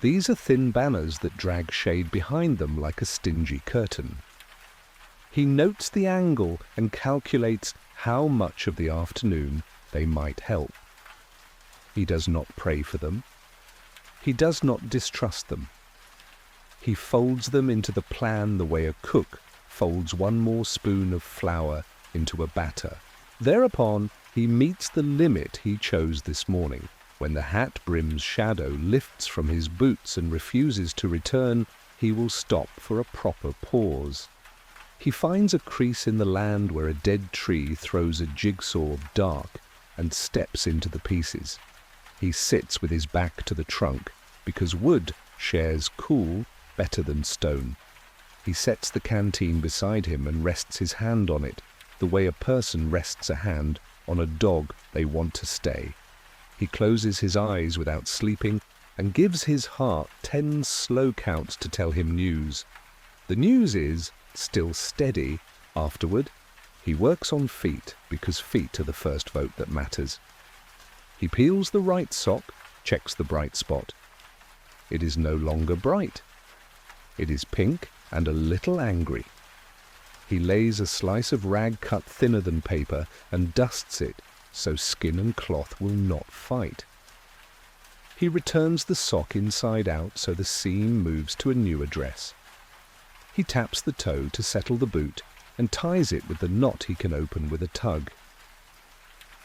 These are thin banners that drag shade behind them like a stingy curtain. He notes the angle and calculates how much of the afternoon they might help. He does not pray for them. He does not distrust them. He folds them into the plan the way a cook folds 1 more spoon of flour into a batter. Thereupon, he meets the limit he chose this morning. When the hat brim's shadow lifts from his boots and refuses to return, he will stop for a proper pause. He finds a crease in the land where a dead tree throws a jigsaw of dark and steps into the pieces. He sits with his back to the trunk, because wood shares cool better than stone. He sets the canteen beside him and rests his hand on it, the way a person rests a hand on a dog they want to stay. He closes his eyes without sleeping and gives his heart 10 slow counts to tell him news. The news is still steady. Afterward, he works on feet, because feet are the first vote that matters. He peels the right sock, checks the bright spot. It is no longer bright. It is pink and a little angry. He lays a slice of rag cut thinner than paper and dusts it, so skin and cloth will not fight. He returns the sock inside out so the seam moves to a new address. He taps the toe to settle the boot and ties it with the knot he can open with a tug.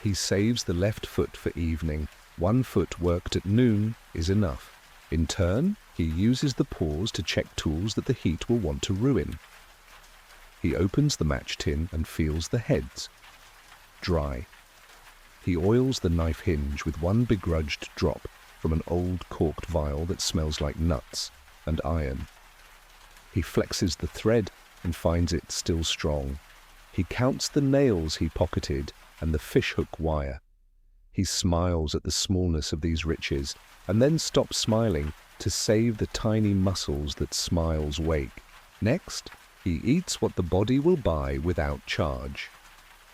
He saves the left foot for evening. 1 foot worked at noon is enough. In turn, he uses the paws to check tools that the heat will want to ruin. He opens the match tin and feels the heads. Dry. He oils the knife hinge with 1 begrudged drop from an old corked vial that smells like nuts and iron. He flexes the thread and finds it still strong. He counts the nails he pocketed and the fishhook wire. He smiles at the smallness of these riches and then stops smiling to save the tiny muscles that smiles wake. Next, he eats what the body will buy without charge.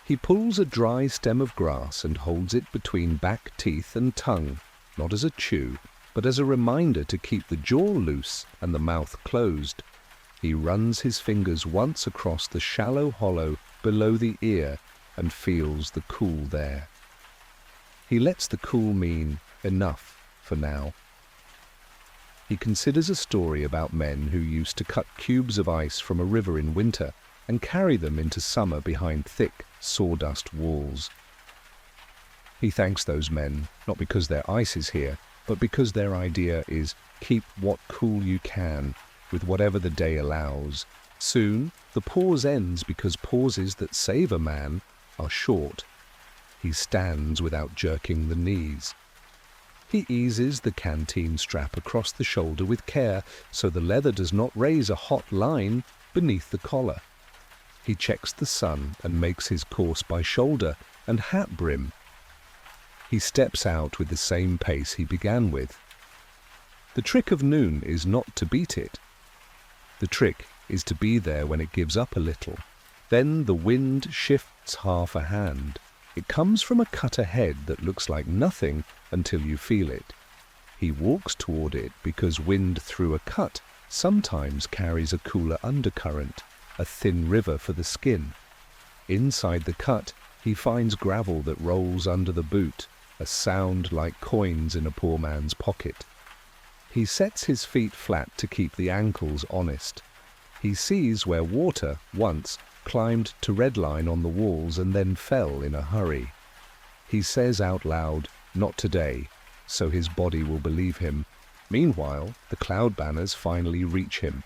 He pulls a dry stem of grass and holds it between back teeth and tongue, not as a chew, but as a reminder to keep the jaw loose and the mouth closed. He runs his fingers once across the shallow hollow below the ear and feels the cool there. He lets the cool mean enough for now. He considers a story about men who used to cut cubes of ice from a river in winter and carry them into summer behind thick sawdust walls. He thanks those men, not because their ice is here, but because their idea is keep what cool you can, with whatever the day allows. Soon, the pause ends because pauses that save a man are short. He stands without jerking the knees. He eases the canteen strap across the shoulder with care so the leather does not raise a hot line beneath the collar. He checks the sun and makes his course by shoulder and hat brim. He steps out with the same pace he began with. The trick of noon is not to beat it. The trick is to be there when it gives up a little. Then the wind shifts half a hand. It comes from a cut ahead that looks like nothing until you feel it. He walks toward it because wind through a cut sometimes carries a cooler undercurrent, a thin river for the skin. Inside the cut, he finds gravel that rolls under the boot, a sound like coins in a poor man's pocket. He sets his feet flat to keep the ankles honest. He sees where water, once, climbed to redline on the walls and then fell in a hurry. He says out loud, "Not today," so his body will believe him. Meanwhile, the cloud banners finally reach him.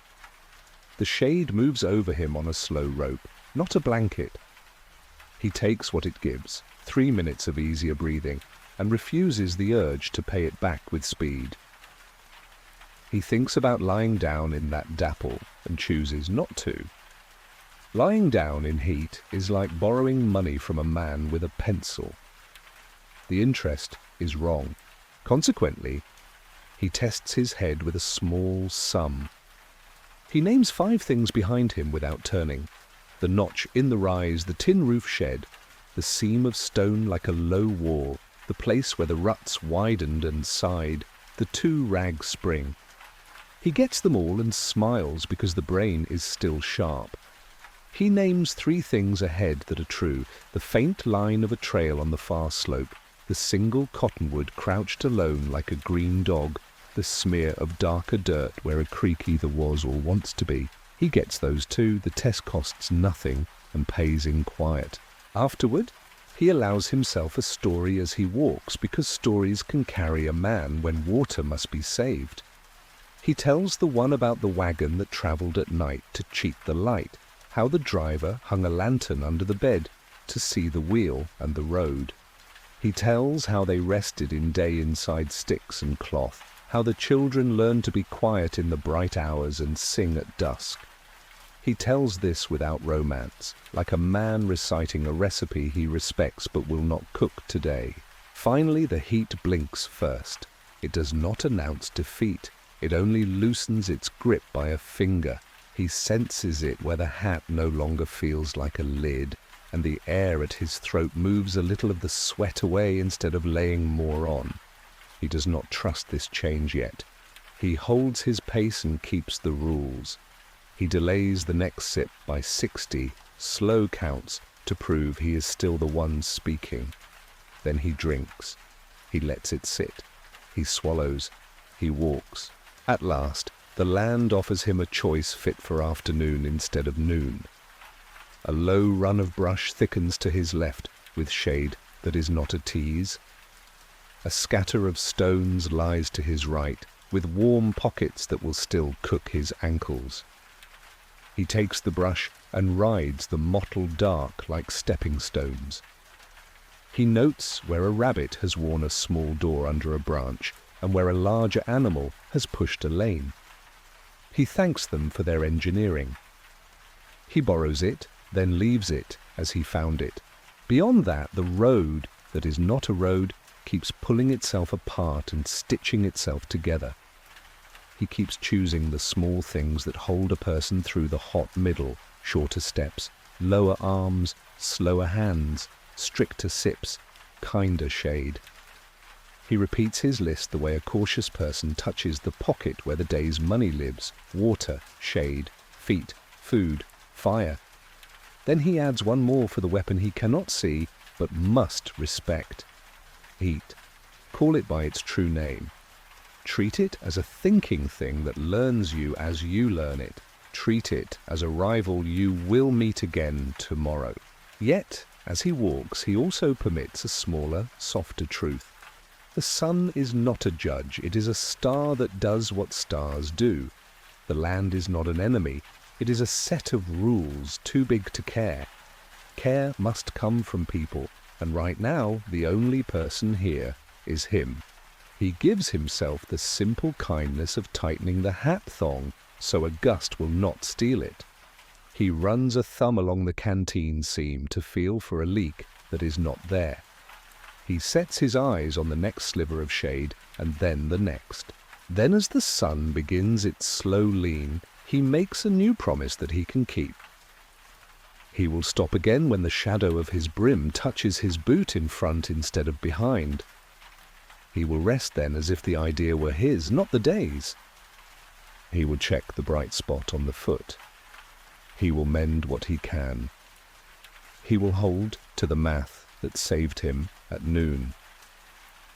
The shade moves over him on a slow rope, not a blanket. He takes what it gives, 3 minutes of easier breathing, and refuses the urge to pay it back with speed. He thinks about lying down in that dapple and chooses not to. Lying down in heat is like borrowing money from a man with a pencil. The interest is wrong. Consequently, he tests his head with a small sum. He names 5 things behind him without turning. The notch in the rise, the tin roof shed, the seam of stone like a low wall, the place where the ruts widened and sighed, the 2-rag spring. He gets them all and smiles because the brain is still sharp. He names 3 things ahead that are true: the faint line of a trail on the far slope, the single cottonwood crouched alone like a green dog, the smear of darker dirt where a creek either was or wants to be. He gets those too. The test costs nothing and pays in quiet. Afterward, he allows himself a story as he walks because stories can carry a man when water must be saved. He tells the one about the wagon that travelled at night to cheat the light, how the driver hung a lantern under the bed to see the wheel and the road. He tells how they rested in day inside sticks and cloth, how the children learned to be quiet in the bright hours and sing at dusk. He tells this without romance, like a man reciting a recipe he respects but will not cook today. Finally, the heat blinks first. It does not announce defeat. It only loosens its grip by a finger. He senses it where the hat no longer feels like a lid, and the air at his throat moves a little of the sweat away instead of laying more on. He does not trust this change yet. He holds his pace and keeps the rules. He delays the next sip by 60 slow counts to prove he is still the one speaking. Then he drinks. He lets it sit. He swallows. He walks. At last, the land offers him a choice fit for afternoon instead of noon. A low run of brush thickens to his left with shade that is not a tease. A scatter of stones lies to his right with warm pockets that will still cook his ankles. He takes the brush and rides the mottled dark like stepping stones. He notes where a rabbit has worn a small door under a branch and where a larger animal has pushed a lane. He thanks them for their engineering. He borrows it, then leaves it as he found it. Beyond that, the road that is not a road keeps pulling itself apart and stitching itself together. He keeps choosing the small things that hold a person through the hot middle, shorter steps, lower arms, slower hands, stricter sips, kinder shade. He repeats his list the way a cautious person touches the pocket where the day's money lives: water, shade, feet, food, fire. Then he adds one more for the weapon he cannot see but must respect. Heat. Call it by its true name. Treat it as a thinking thing that learns you as you learn it. Treat it as a rival you will meet again tomorrow. Yet, as he walks, he also permits a smaller, softer truth. The sun is not a judge, it is a star that does what stars do. The land is not an enemy, it is a set of rules too big to care. Care must come from people, and right now the only person here is him. He gives himself the simple kindness of tightening the hat thong so a gust will not steal it. He runs a thumb along the canteen seam to feel for a leak that is not there. He sets his eyes on the next sliver of shade and then the next. Then as the sun begins its slow lean, he makes a new promise that he can keep. He will stop again when the shadow of his brim touches his boot in front instead of behind. He will rest then as if the idea were his, not the day's. He will check the bright spot on the foot. He will mend what he can. He will hold to the math that saved him at noon.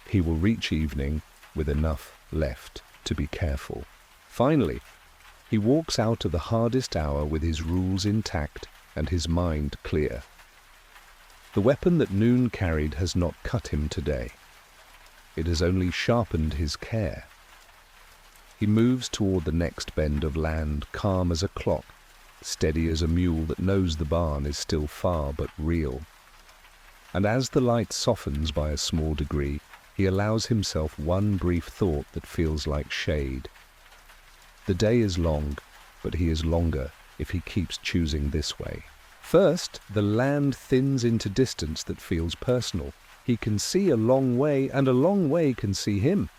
He will reach evening with enough left to be careful. Finally, he walks out of the hardest hour with his rules intact and his mind clear. The weapon that noon carried has not cut him today. It has only sharpened his care. He moves toward the next bend of land, calm as a clock, steady as a mule that knows the barn is still far but real. And as the light softens by a small degree, he allows himself one brief thought that feels like shade. The day is long, but he is longer if he keeps choosing this way. First, the land thins into distance that feels personal. He can see a long way, and a long way can see him.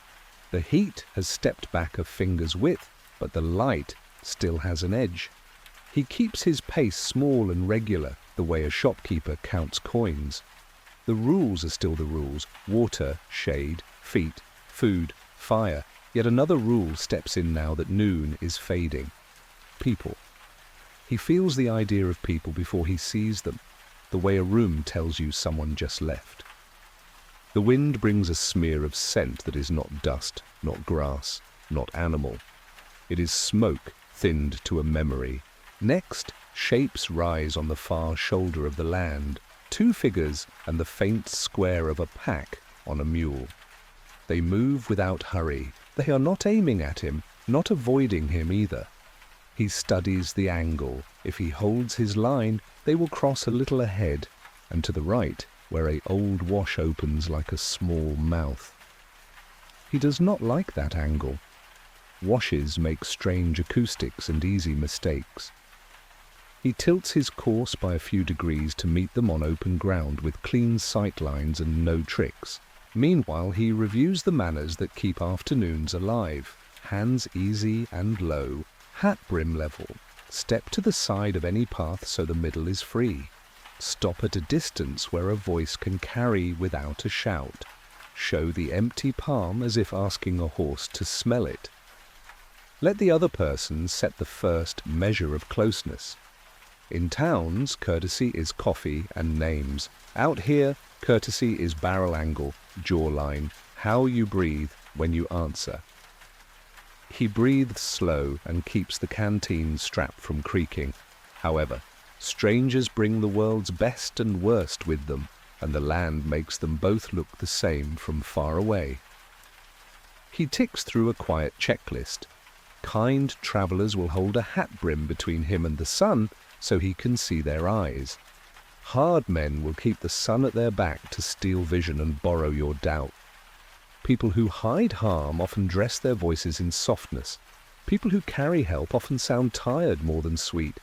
The heat has stepped back a finger's width, but the light still has an edge. He keeps his pace small and regular, the way a shopkeeper counts coins. The rules are still the rules: water, shade, feet, food, fire. Yet another rule steps in now that noon is fading. People. He feels the idea of people before he sees them, the way a room tells you someone just left. The wind brings a smear of scent that is not dust, not grass, not animal. It is smoke thinned to a memory. Next, shapes rise on the far shoulder of the land, 2 figures and the faint square of a pack on a mule. They move without hurry. They are not aiming at him, not avoiding him either. He studies the angle. If he holds his line, they will cross a little ahead, and to the right, where an old wash opens like a small mouth. He does not like that angle. Washes make strange acoustics and easy mistakes. He tilts his course by a few degrees to meet them on open ground with clean sight lines and no tricks. Meanwhile, he reviews the manners that keep afternoons alive. Hands easy and low, hat brim level. Step to the side of any path so the middle is free. Stop at a distance where a voice can carry without a shout. Show the empty palm as if asking a horse to smell it. Let the other person set the first measure of closeness. In towns, courtesy is coffee and names. Out here, courtesy is barrel angle, jawline, how you breathe when you answer. He breathes slow and keeps the canteen strap from creaking. However, strangers bring the world's best and worst with them, and the land makes them both look the same from far away. He ticks through a quiet checklist. Kind travellers will hold a hat brim between him and the sun so he can see their eyes. Hard men will keep the sun at their back to steal vision and borrow your doubt. People who hide harm often dress their voices in softness. People who carry help often sound tired more than sweet.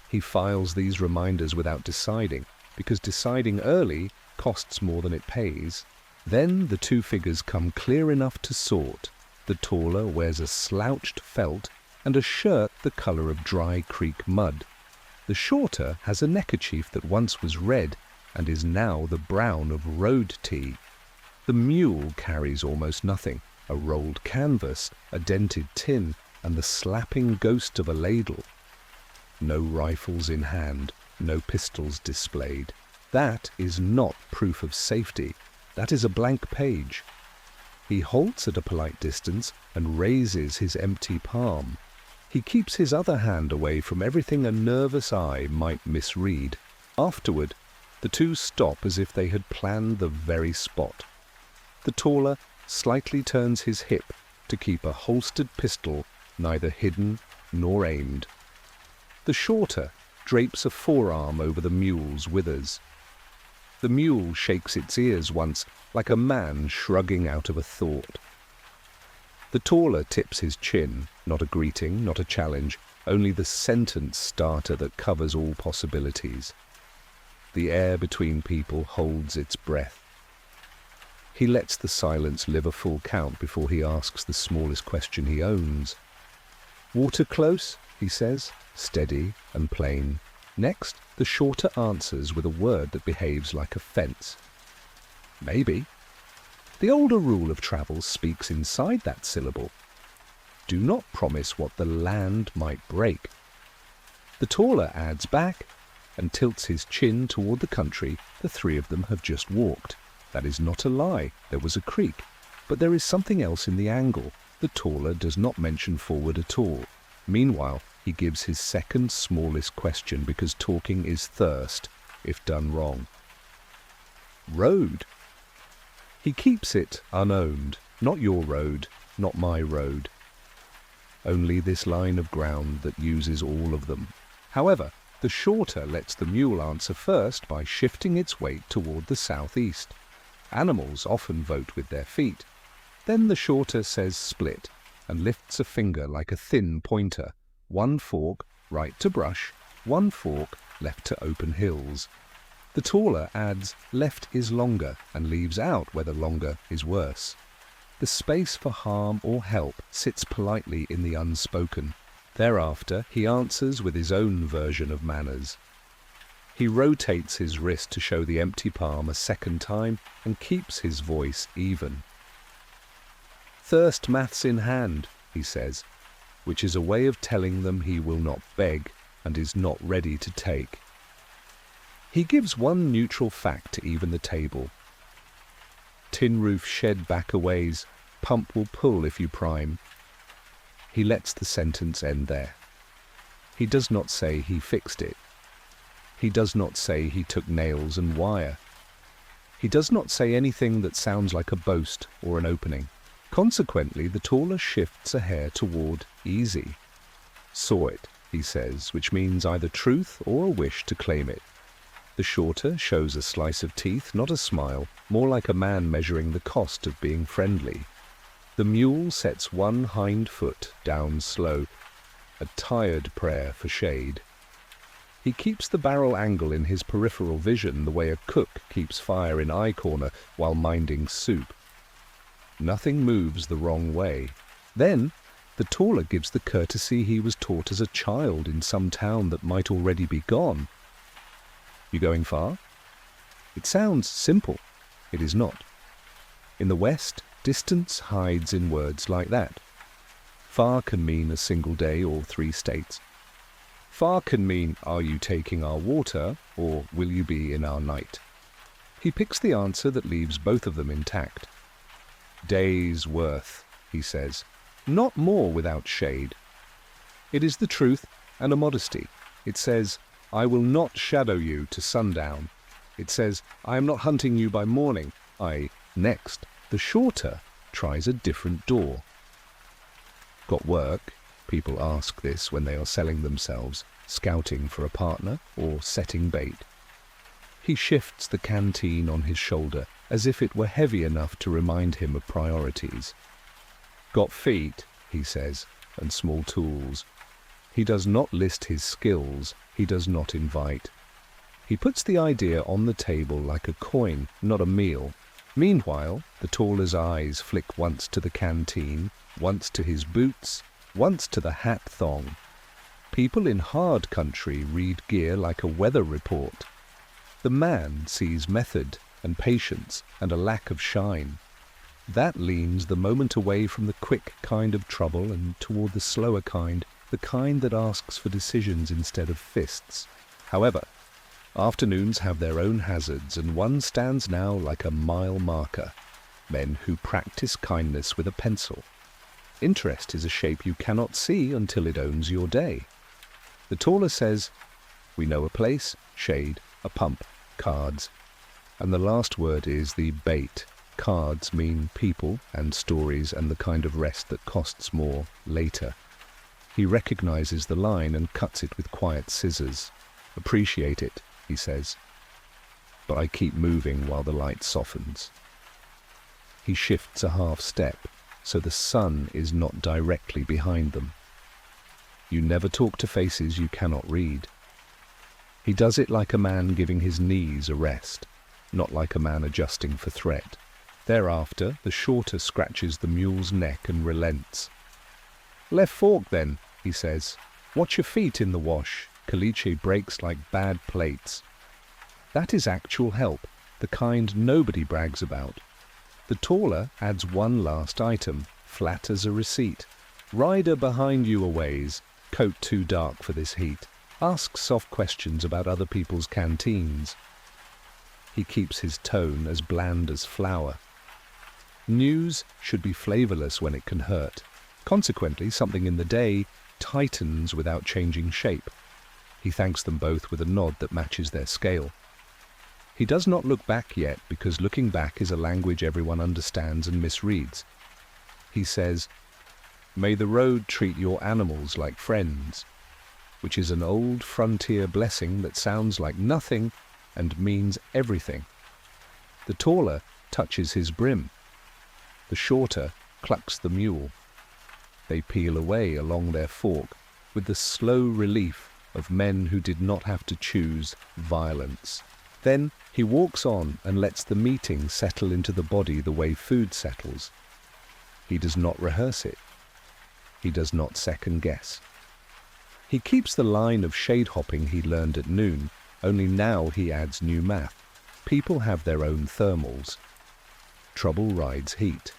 He files these reminders without deciding, because deciding early costs more than it pays. Then the 2 figures come clear enough to sort. The taller wears a slouched felt and a shirt the colour of dry creek mud. The shorter has a neckerchief that once was red and is now the brown of road tea. The mule carries almost nothing: a rolled canvas, a dented tin, and the slapping ghost of a ladle. no rifles in hand, no pistols displayed. That is not proof of safety. That is a blank page. He halts at a polite distance and raises his empty palm. He keeps his other hand away from everything a nervous eye might misread. Afterward, the two stop as if they had planned the very spot. The taller slightly turns his hip to keep a holstered pistol neither hidden nor aimed. The shorter drapes a forearm over the mule's withers. The mule shakes its ears once, like a man shrugging out of a thought. The taller tips his chin, not a greeting, not a challenge, only the sentence starter that covers all possibilities. The air between people holds its breath. He lets the silence live a full count before he asks the smallest question he owns. "Water close?" he says, steady and plain. Next, the shorter answers with a word that behaves like a fence. "Maybe." The older rule of travel speaks inside that syllable. Do not promise what the land might break. The taller adds back and tilts his chin toward the country the three of them have just walked. That is not a lie. There was a creek. But there is something else in the angle. The taller does not mention forward at all. Meanwhile, he gives his second smallest question because talking is thirst, if done wrong. "Road?" He keeps it unowned. Not your road, not my road. Only this line of ground that uses all of them. However, the shorter lets the mule answer first by shifting its weight toward the southeast. Animals often vote with their feet. Then the shorter says split and lifts a finger like a thin pointer. One fork right to brush, one fork left to open hills. The taller adds left is longer and leaves out whether longer is worse. The space for harm or help sits politely in the unspoken. Thereafter he answers with his own version of manners. He rotates his wrist to show the empty palm a second time and keeps his voice even. "Thirst maths in hand," he says, which is a way of telling them he will not beg and is not ready to take. He gives one neutral fact to even the table. Tin roof shed back a ways, pump will pull if you prime. He lets the sentence end there. He does not say he fixed it. He does not say he took nails and wire. He does not say anything that sounds like a boast or an opening. Consequently, the taller shifts a hair toward easy. "Saw it," he says, which means either truth or a wish to claim it. The shorter shows a slice of teeth, not a smile, more like a man measuring the cost of being friendly. The mule sets one hind foot down slow, a tired prayer for shade. He keeps the barrel angle in his peripheral vision the way a cook keeps fire in eye corner while minding soup. Nothing moves the wrong way. Then, the taller gives the courtesy he was taught as a child in some town that might already be gone. "You going far?" It sounds simple. It is not. In the West, distance hides in words like that. Far can mean a single day or 3 states. Far can mean, "Are you taking our water?" or "Will you be in our night?" He picks the answer that leaves both of them intact. "Day's worth," he says, "not more without shade." It is the truth and a modesty. It says, "I will not shadow you to sundown." It says, "I am not hunting you by morning." Next, the shorter tries a different door. "Got work?" People ask this when they are selling themselves, scouting for a partner, or setting bait. He shifts the canteen on his shoulder as if it were heavy enough to remind him of priorities. "Got feet?" he says, "and small tools." He does not list his skills. He does not invite. He puts the idea on the table like a coin, not a meal. Meanwhile, the taller's eyes flick once to the canteen, once to his boots, once to the hat thong. People in hard country read gear like a weather report. The man sees method and patience and a lack of shine. That leans the moment away from the quick kind of trouble and toward the slower kind, the the kind that asks for decisions instead of fists. However, afternoons have their own hazards, and one stands now like a mile marker. Men who practice kindness with a pencil. Interest is a shape you cannot see until it owns your day. The taller says, "We know a place, shade, a pump, cards." And the last word is the bait. Cards mean people and stories and the kind of rest that costs more later. He recognizes the line and cuts it with quiet scissors. "Appreciate it," he says. But I keep moving while the light softens. He shifts a half step, so the sun is not directly behind them. You never talk to faces you cannot read. He does it like a man giving his knees a rest, not like a man adjusting for threat. Thereafter, the shorter scratches the mule's neck and relents. "Left fork, then," he says. "Watch your feet in the wash. Caliche breaks like bad plates." That is actual help, the kind nobody brags about. The taller adds one last item, flat as a receipt. "Rider behind you a ways, coat too dark for this heat. Ask soft questions about other people's canteens." He keeps his tone as bland as flour. News should be flavorless when it can hurt. Consequently, something in the day tightens without changing shape. He thanks them both with a nod that matches their scale. He does not look back yet, because looking back is a language everyone understands and misreads. He says, "May the road treat your animals like friends," which is an old frontier blessing that sounds like nothing and means everything. The taller touches his brim. The shorter clucks the mule. They peel away along their fork with the slow relief of men who did not have to choose violence. Then he walks on and lets the meeting settle into the body the way food settles. He does not rehearse it. He does not second guess. He keeps the line of shade hopping he learned at noon, only now he adds new math. People have their own thermals. Trouble rides heat.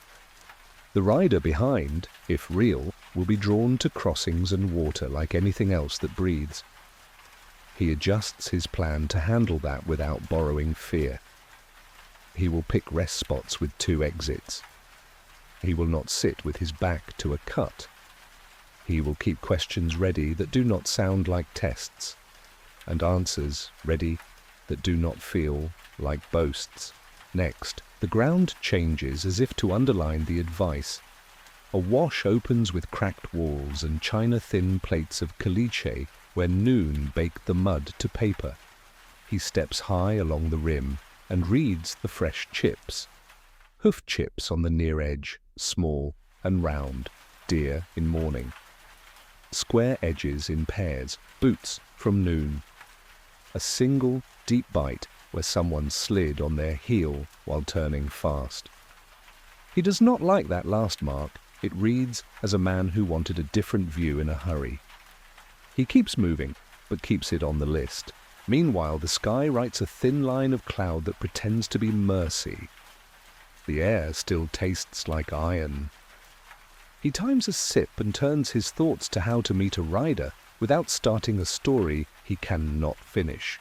The rider behind, if real, will be drawn to crossings and water like anything else that breathes. He adjusts his plan to handle that without borrowing fear. He will pick rest spots with 2 exits. He will not sit with his back to a cut. He will keep questions ready that do not sound like tests, and answers ready that do not feel like boasts. Next, the ground changes as if to underline the advice. A wash opens with cracked walls and china-thin plates of caliche where noon baked the mud to paper. He steps high along the rim and reads the fresh chips. Hoof chips on the near edge, small and round, deer in morning. Square edges in pairs, boots from noon. A single deep bite where someone slid on their heel while turning fast. He does not like that last mark. It reads as a man who wanted a different view in a hurry. He keeps moving, but keeps it on the list. Meanwhile, the sky writes a thin line of cloud that pretends to be mercy. The air still tastes like iron. He times a sip and turns his thoughts to how to meet a rider without starting a story he cannot finish.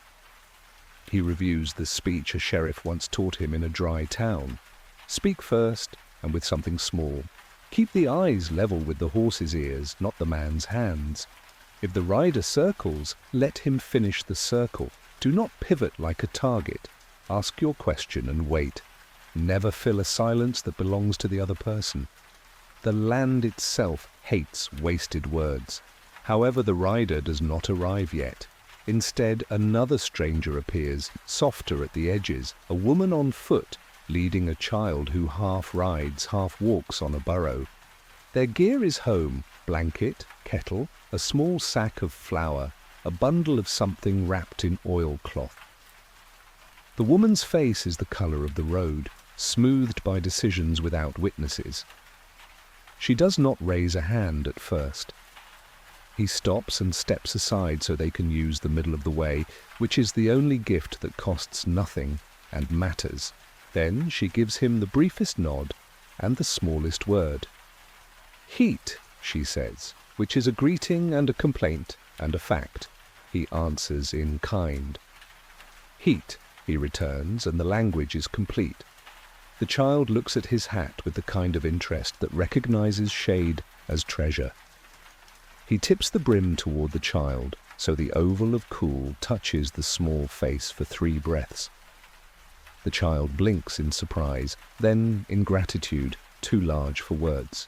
He reviews the speech a sheriff once taught him in a dry town. Speak first, and with something small. Keep the eyes level with the horse's ears, not the man's hands. If the rider circles, let him finish the circle. Do not pivot like a target. Ask your question and wait. Never fill a silence that belongs to the other person. The land itself hates wasted words. However, the rider does not arrive yet. Instead, another stranger appears, softer at the edges, a woman on foot, leading a child who half rides, half walks on a burro. Their gear is home: blanket, kettle, a small sack of flour, a bundle of something wrapped in oilcloth. The woman's face is the color of the road, smoothed by decisions without witnesses. She does not raise a hand at first. He stops and steps aside so they can use the middle of the way, which is the only gift that costs nothing and matters. Then she gives him the briefest nod and the smallest word. "Heat," she says. which is a greeting and a complaint and a fact. He answers in kind. Heat, he returns, and the language is complete. The child looks at his hat with the kind of interest that recognizes shade as treasure. He tips the brim toward the child, so the oval of cool touches the small face for 3 breaths. The child blinks in surprise, then in gratitude, too large for words.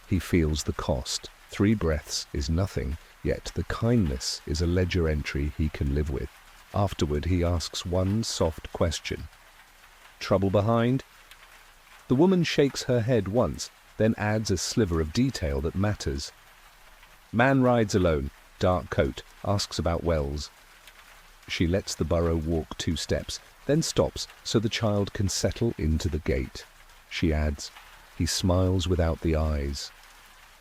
He feels the cost. 3 breaths is nothing, yet the kindness is a ledger entry he can live with. Afterward, he asks one soft question. Trouble behind? The woman shakes her head once, then adds a sliver of detail that matters. Man rides alone, dark coat, asks about wells. She lets the burro walk 2 steps, then stops so the child can settle into the gait. She adds, he smiles without the eyes.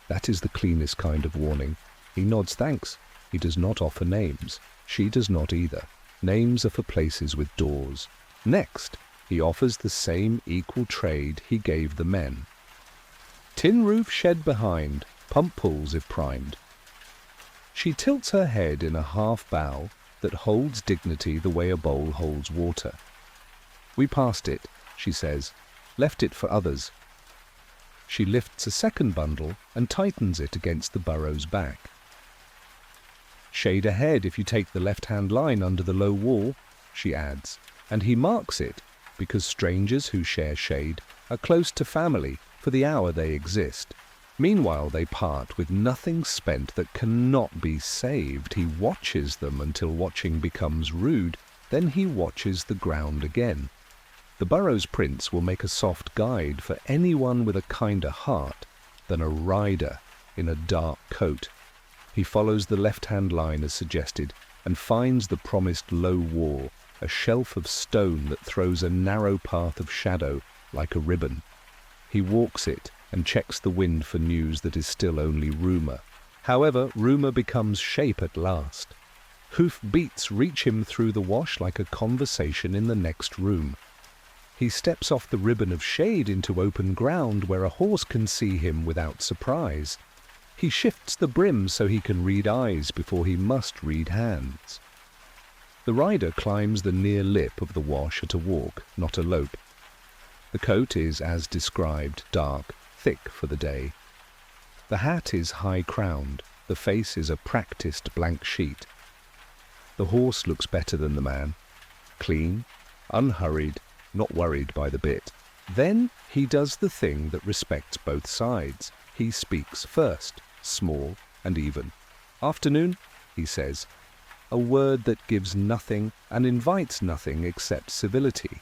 That is the cleanest kind of warning. He nods thanks. He does not offer names. She does not either. Names are for places with doors. Next, he offers the same equal trade he gave the men. Tin roof shed behind, pump pulls if primed. She tilts her head in a half bow that holds dignity the way a bowl holds water. We passed it, she says, left it for others. She lifts a second bundle and tightens it against the burro's back. Shade ahead if you take the left-hand line under the low wall, she adds, and he marks it because strangers who share shade are close to family for the hour they exist. Meanwhile, they part with nothing spent that cannot be saved. He watches them until watching becomes rude, then he watches the ground again. The burro's prints will make a soft guide for anyone with a kinder heart than a rider in a dark coat. He follows the left-hand line as suggested and finds the promised low wall, a shelf of stone that throws a narrow path of shadow like a ribbon. He walks it and checks the wind for news that is still only rumor. However, rumor becomes shape at last. Hoof beats reach him through the wash like a conversation in the next room. He steps off the ribbon of shade into open ground where a horse can see him without surprise. He shifts the brim so he can read eyes before he must read hands. The rider climbs the near lip of the wash at a walk, not a lope. The coat is, as described, dark, thick for the day. The hat is high-crowned, the face is a practiced blank sheet. The horse looks better than the man, clean, unhurried, not worried by the bit. Then he does the thing that respects both sides. He speaks first, small and even. Afternoon, he says, a word that gives nothing and invites nothing except civility.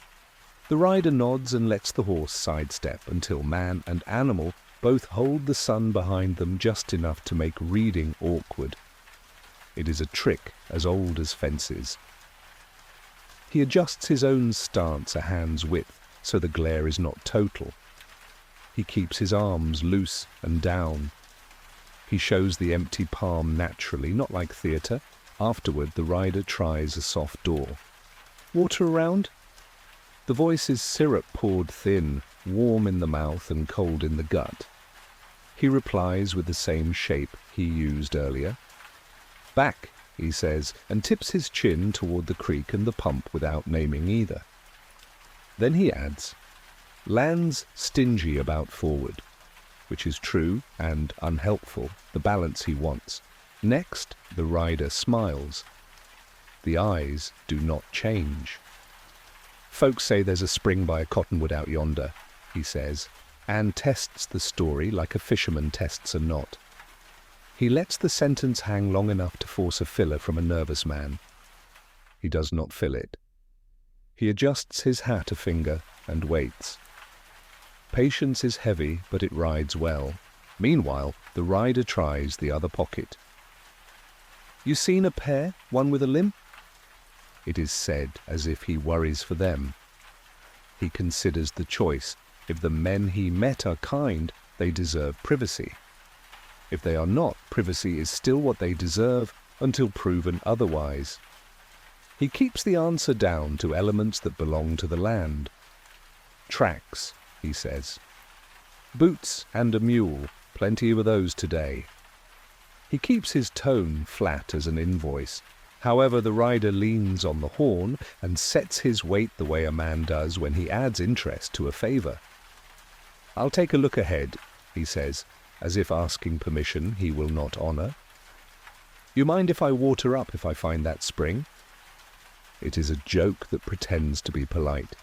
The rider nods and lets the horse sidestep until man and animal both hold the sun behind them just enough to make reading awkward. It is a trick as old as fences. He adjusts his own stance a hand's width so the glare is not total. He keeps his arms loose and down. He shows the empty palm naturally, not like theatre. Afterward, the rider tries a soft door. Water around? The voice is syrup poured thin, warm in the mouth and cold in the gut. He replies with the same shape he used earlier. Back, he says, and tips his chin toward the creek and the pump without naming either. Then he adds, land's stingy about forward, which is true and unhelpful, the balance he wants. Next, the rider smiles. The eyes do not change. Folks say there's a spring by a cottonwood out yonder, he says, and tests the story like a fisherman tests a knot. He lets the sentence hang long enough to force a filler from a nervous man. He does not fill it. He adjusts his hat a finger and waits. Patience is heavy, but it rides well. Meanwhile, the rider tries the other pocket. You seen a pair, one with a limp? It is said as if he worries for them. He considers the choice. If the men he met are kind, they deserve privacy. If they are not, privacy is still what they deserve until proven otherwise. He keeps the answer down to elements that belong to the land. Tracks, he says. Boots and a mule, plenty of those today. He keeps his tone flat as an invoice. However, the rider leans on the horn and sets his weight the way a man does when he adds interest to a favor. "I'll take a look ahead," he says, as if asking permission he will not honor. "You mind if I water up if I find that spring?" It is a joke that pretends to be polite.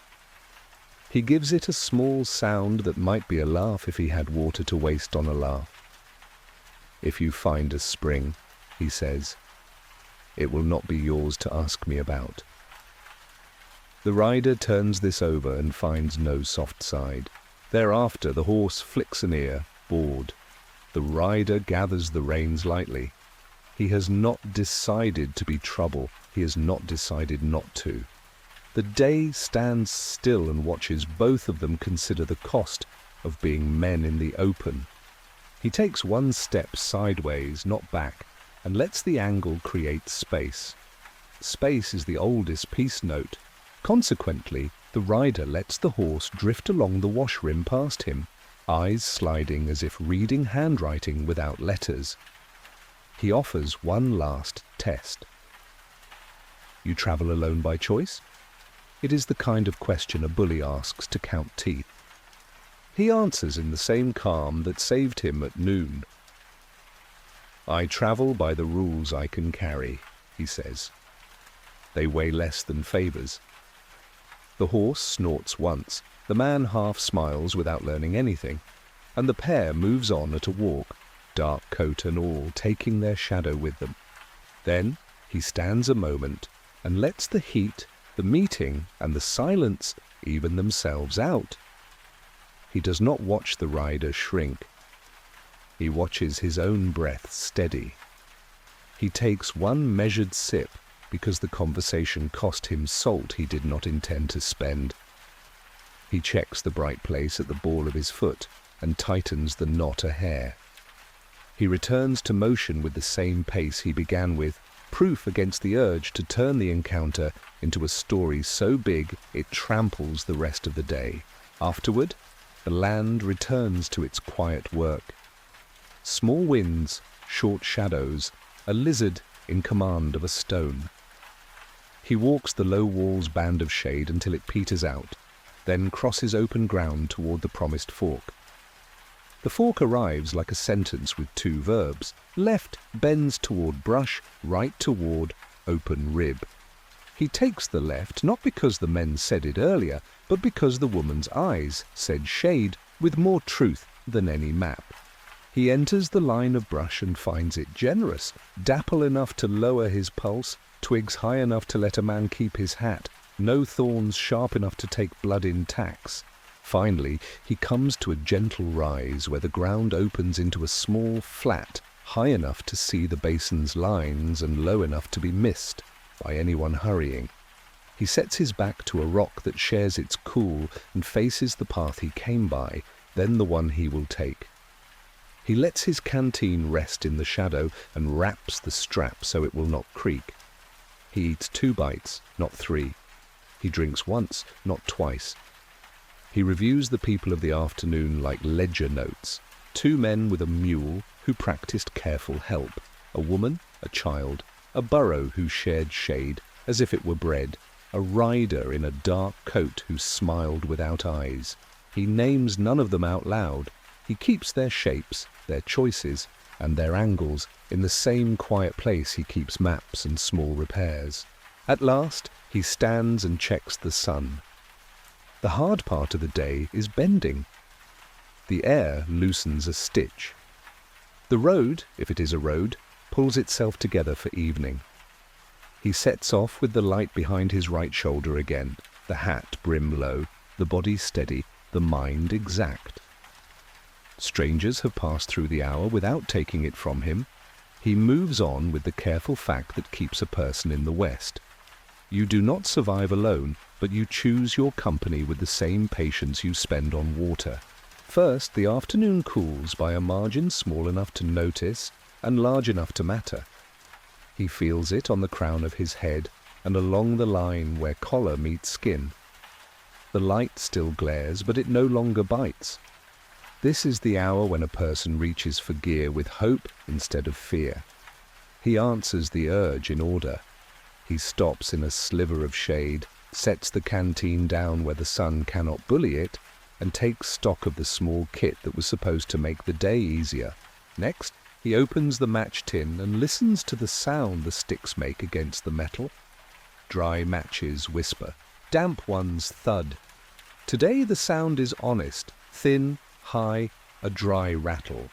He gives it a small sound that might be a laugh if he had water to waste on a laugh. "If you find a spring," he says, "it will not be yours to ask me about." The rider turns this over and finds no soft side. Thereafter the horse flicks an ear, bored. The rider gathers the reins lightly. He has not decided to be trouble. He has not decided not to. The day stands still and watches both of them consider the cost of being men in the open. He takes one step sideways, not back, and lets the angle create space. Space is the oldest peace note. Consequently, the rider lets the horse drift along the wash rim past him, eyes sliding as if reading handwriting without letters. He offers one last test. "You travel alone by choice?" It is the kind of question a bully asks to count teeth. He answers in the same calm that saved him at noon. "I travel by the rules I can carry," he says. They weigh less than favors. The horse snorts once, the man half smiles without learning anything, and the pair moves on at a walk, dark coat and all taking their shadow with them. Then he stands a moment and lets the heat, the meeting, and the silence even themselves out. He does not watch the rider shrink. He watches his own breath steady. He takes one measured sip because the conversation cost him salt he did not intend to spend. He checks the bright place at the ball of his foot and tightens the knot a hair. He returns to motion with the same pace he began with, proof against the urge to turn the encounter into a story so big it tramples the rest of the day. Afterward, the land returns to its quiet work. Small winds, short shadows, a lizard in command of a stone. He walks the low wall's band of shade until it peters out, then crosses open ground toward the promised fork. The fork arrives like a sentence with two verbs. Left bends toward brush, right toward open rib. He takes the left not because the men said it earlier, but because the woman's eyes said shade with more truth than any map. He enters the line of brush and finds it generous, dapple enough to lower his pulse, twigs high enough to let a man keep his hat, no thorns sharp enough to take blood in tacks. Finally, he comes to a gentle rise where the ground opens into a small flat, high enough to see the basin's lines and low enough to be missed by anyone hurrying. He sets his back to a rock that shares its cool and faces the path he came by, then the one he will take. He lets his canteen rest in the shadow and wraps the strap so it will not creak. He eats 2 bites, not 3. He drinks once, not twice. He reviews the people of the afternoon like ledger notes. 2 men with a mule who practiced careful help, a woman, a child, a burro who shared shade as if it were bread, a rider in a dark coat who smiled without eyes. He names none of them out loud. He keeps their shapes, their choices, and their angles in the same quiet place he keeps maps and small repairs. At last, he stands and checks the sun. The hard part of the day is bending. The air loosens a stitch. The road, if it is a road, pulls itself together for evening. He sets off with the light behind his right shoulder again, the hat brim low, the body steady, the mind exact. Strangers have passed through the hour without taking it from him. He moves on with the careful fact that keeps a person in the West. You do not survive alone, but you choose your company with the same patience you spend on water. First, the afternoon cools by a margin small enough to notice and large enough to matter. He feels it on the crown of his head and along the line where collar meets skin. The light still glares, but it no longer bites. This is the hour when a person reaches for gear with hope instead of fear. He answers the urge in order. He stops in a sliver of shade, sets the canteen down where the sun cannot bully it, and takes stock of the small kit that was supposed to make the day easier. Next, he opens the match tin and listens to the sound the sticks make against the metal. Dry matches whisper, damp ones thud. Today the sound is honest, thin, high, a dry rattle.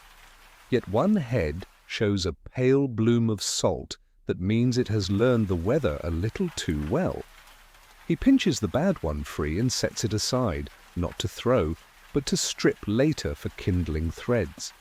Yet one head shows a pale bloom of salt that means it has learned the weather a little too well. He pinches the bad one free and sets it aside, not to throw, but to strip later for kindling threads.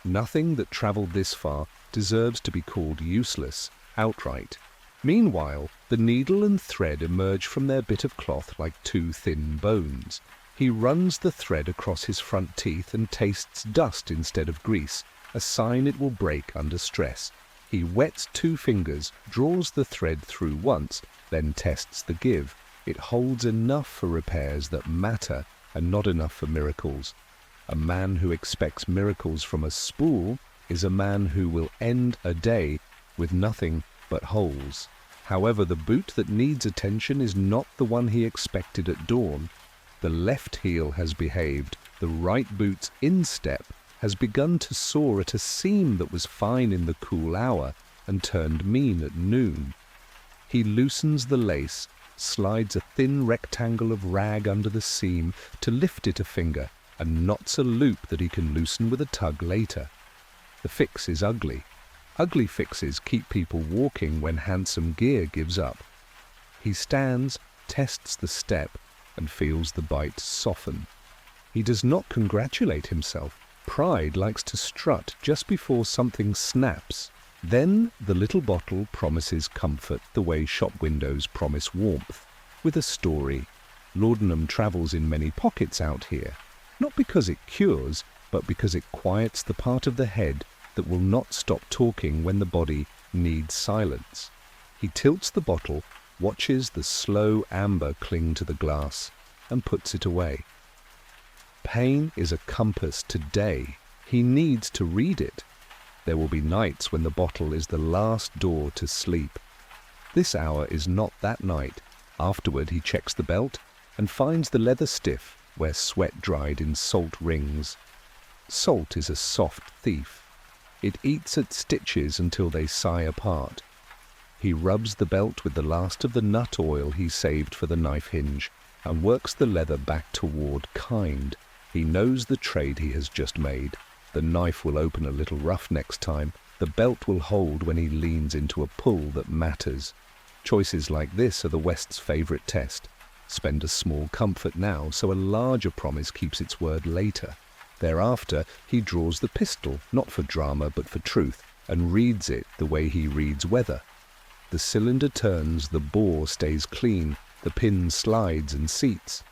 Nothing that travelled this far deserves to be called useless, outright. Meanwhile, the needle and thread emerge from their bit of cloth like two thin bones. He runs the thread across his front teeth and tastes dust instead of grease, a sign it will break under stress. He wets two fingers, draws the thread through once, then tests the give. It holds enough for repairs that matter and not enough for miracles. A man who expects miracles from a spool is a man who will end a day with nothing but holes. However, the boot that needs attention is not the one he expected at dawn. The left heel has behaved. The right boot's instep has begun to soar at a seam that was fine in the cool hour and turned mean at noon. He loosens the lace, slides a thin rectangle of rag under the seam to lift it a finger, and knots a loop that he can loosen with a tug later. The fix is ugly. Ugly fixes keep people walking when handsome gear gives up. He stands, tests the step, and feels the bite soften. He does not congratulate himself. Pride likes to strut just before something snaps. Then the little bottle promises comfort the way shop windows promise warmth, with a story. Laudanum travels in many pockets out here, not because it cures, but because it quiets the part of the head that will not stop talking when the body needs silence. He tilts the bottle, watches the slow amber cling to the glass, and puts it away. Pain is a compass today. He needs to read it. There will be nights when the bottle is the last door to sleep. This hour is not that night. Afterward he checks the belt and finds the leather stiff where sweat dried in salt rings. Salt is a soft thief. It eats at stitches until they sigh apart. He rubs the belt with the last of the nut oil he saved for the knife hinge and works the leather back toward kind. He knows the trade he has just made. The knife will open a little rough next time. The belt will hold when he leans into a pull that matters. Choices like this are the West's favourite test. Spend a small comfort now so a larger promise keeps its word later. Thereafter, he draws the pistol, not for drama but for truth, and reads it the way he reads weather. The cylinder turns, the bore stays clean, the pin slides and seats.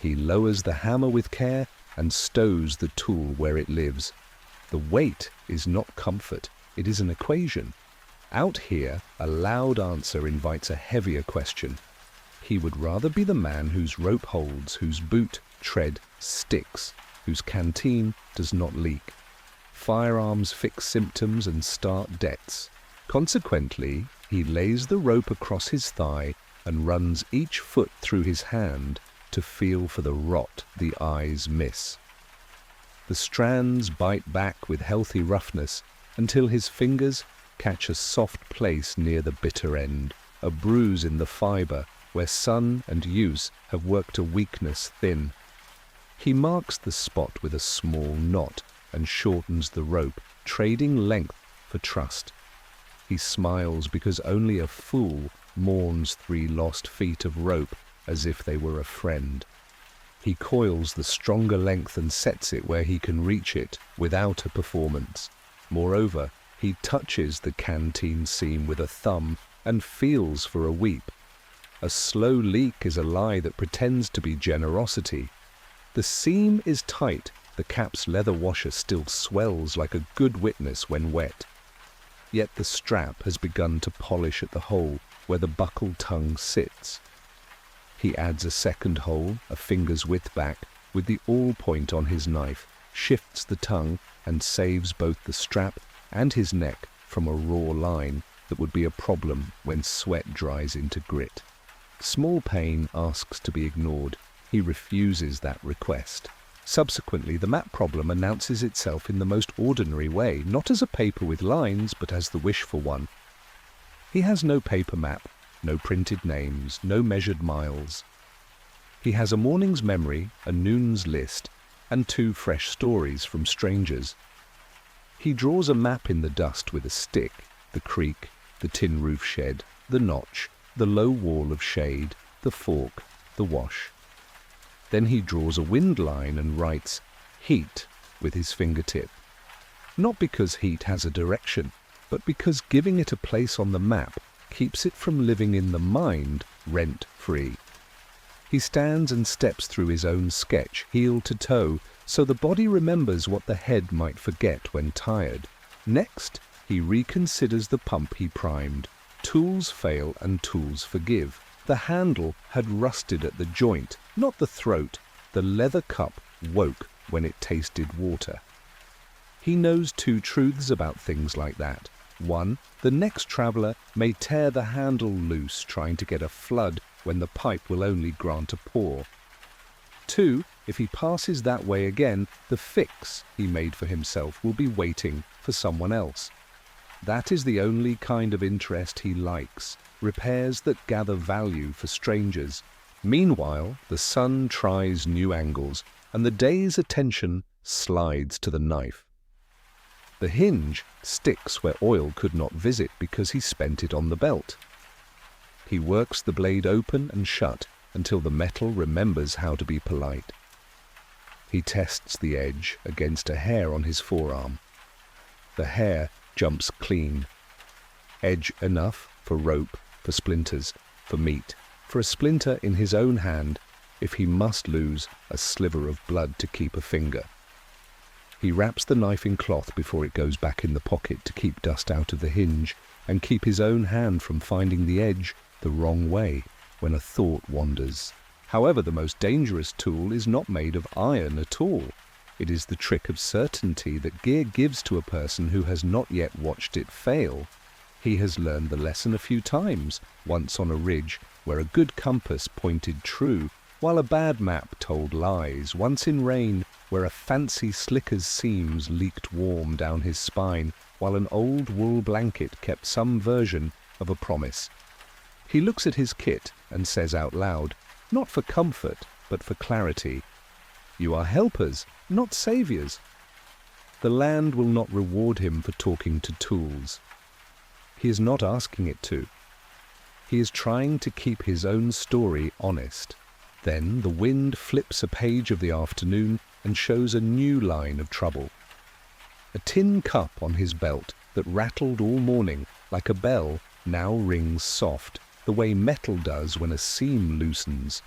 He lowers the hammer with care and stows the tool where it lives. The weight is not comfort, it is an equation. Out here, a loud answer invites a heavier question. He would rather be the man whose rope holds, whose boot, tread, sticks, whose canteen does not leak. Firearms fix symptoms and start debts. Consequently, he lays the rope across his thigh and runs each foot through his hand to feel for the rot the eyes miss. The strands bite back with healthy roughness until his fingers catch a soft place near the bitter end, a bruise in the fibre where sun and use have worked a weakness thin. He marks the spot with a small knot and shortens the rope, trading length for trust. He smiles because only a fool mourns 3 lost feet of rope as if they were a friend. He coils the stronger length and sets it where he can reach it without a performance. Moreover, he touches the canteen seam with a thumb and feels for a weep. A slow leak is a lie that pretends to be generosity. The seam is tight, the cap's leather washer still swells like a good witness when wet. Yet the strap has begun to polish at the hole where the buckled tongue sits. He adds a second hole, a finger's width back, with the awl point on his knife, shifts the tongue, and saves both the strap and his neck from a raw line that would be a problem when sweat dries into grit. Small pain asks to be ignored. He refuses that request. Subsequently, the map problem announces itself in the most ordinary way, not as a paper with lines, but as the wish for one. He has no paper map, no printed names, no measured miles. He has a morning's memory, a noon's list, and 2 fresh stories from strangers. He draws a map in the dust with a stick, the creek, the tin roof shed, the notch, the low wall of shade, the fork, the wash. Then he draws a wind line and writes heat with his fingertip. Not because heat has a direction, but because giving it a place on the map keeps it from living in the mind rent-free. He stands and steps through his own sketch, heel to toe, so the body remembers what the head might forget when tired. Next, he reconsiders the pump he primed. Tools fail and tools forgive. The handle had rusted at the joint, not the throat. The leather cup woke when it tasted water. He knows 2 truths about things like that. 1, the next traveller may tear the handle loose trying to get a flood when the pipe will only grant a pour. 2, if he passes that way again, the fix he made for himself will be waiting for someone else. That is the only kind of interest he likes, repairs that gather value for strangers. Meanwhile, the sun tries new angles, and the day's attention slides to the knife. The hinge sticks where oil could not visit because he spent it on the belt. He works the blade open and shut until the metal remembers how to be polite. He tests the edge against a hair on his forearm. The hair jumps clean. Edge enough for rope, for splinters, for meat, for a splinter in his own hand if he must lose a sliver of blood to keep a finger. He wraps the knife in cloth before it goes back in the pocket to keep dust out of the hinge and keep his own hand from finding the edge the wrong way when a thought wanders. However, the most dangerous tool is not made of iron at all. It is the trick of certainty that gear gives to a person who has not yet watched it fail. He has learned the lesson a few times, once on a ridge where a good compass pointed true, while a bad map told lies, once in rain where a fancy slicker's seams leaked warm down his spine, while an old wool blanket kept some version of a promise. He looks at his kit and says out loud, not for comfort, but for clarity, "You are helpers, not saviours." The land will not reward him for talking to tools. He is not asking it to. He is trying to keep his own story honest. Then the wind flips a page of the afternoon and shows a new line of trouble. A tin cup on his belt that rattled all morning like a bell now rings soft, the way metal does when a seam loosens.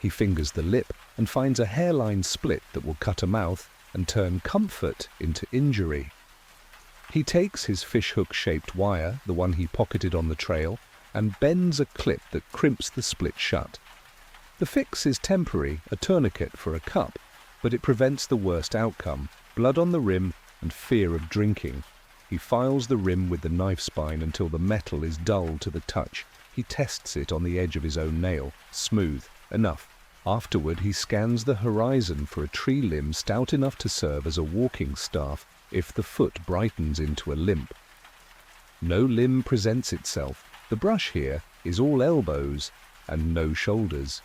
He fingers the lip and finds a hairline split that will cut a mouth and turn comfort into injury. He takes his fishhook-shaped wire, the one he pocketed on the trail, and bends a clip that crimps the split shut. The fix is temporary, a tourniquet for a cup, but it prevents the worst outcome, blood on the rim and fear of drinking. He files the rim with the knife spine until the metal is dull to the touch. He tests it on the edge of his own nail. Smooth. Enough. Afterward, he scans the horizon for a tree limb stout enough to serve as a walking staff if the foot brightens into a limp. No limb presents itself. The brush here is all elbows and no shoulders.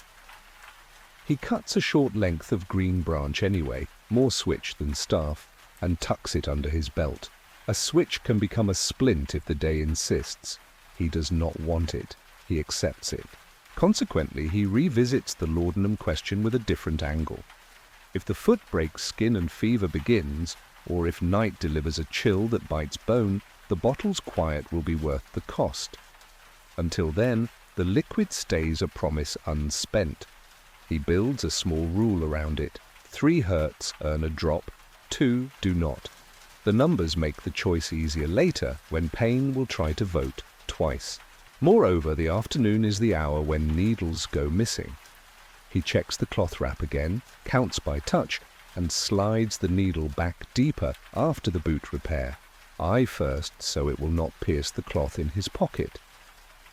He cuts a short length of green branch anyway, more switch than staff, and tucks it under his belt. A switch can become a splint if the day insists. He does not want it. He accepts it. Consequently, he revisits the laudanum question with a different angle. If the foot breaks skin and fever begins, or if night delivers a chill that bites bone, the bottle's quiet will be worth the cost. Until then, the liquid stays a promise unspent. He builds a small rule around it. 3 hurts earn a drop, 2 do not. The numbers make the choice easier later when pain will try to vote twice. Moreover, the afternoon is the hour when needles go missing. He checks the cloth wrap again, counts by touch, and slides the needle back deeper after the boot repair, eye first so it will not pierce the cloth in his pocket.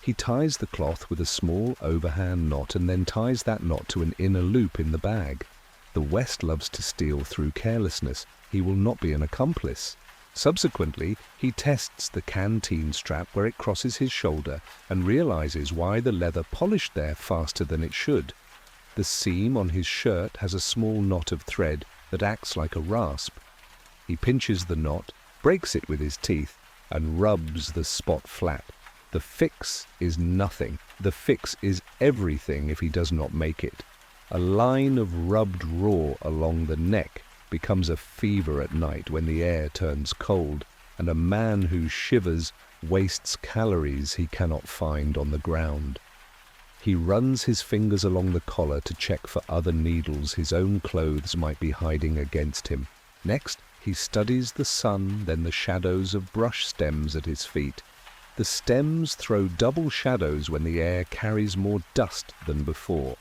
He ties the cloth with a small overhand knot and then ties that knot to an inner loop in the bag. The West loves to steal through carelessness. He will not be an accomplice. Subsequently, he tests the canteen strap where it crosses his shoulder and realizes why the leather polished there faster than it should. The seam on his shirt has a small knot of thread that acts like a rasp. He pinches the knot, breaks it with his teeth, and rubs the spot flat. The fix is nothing. The fix is everything if he does not make it. A line of rubbed raw along the neck becomes a fever at night when the air turns cold, and a man who shivers wastes calories he cannot find on the ground. He runs his fingers along the collar to check for other needles his own clothes might be hiding against him. Next, he studies the sun, then the shadows of brush stems at his feet. The stems throw double shadows when the air carries more dust than before.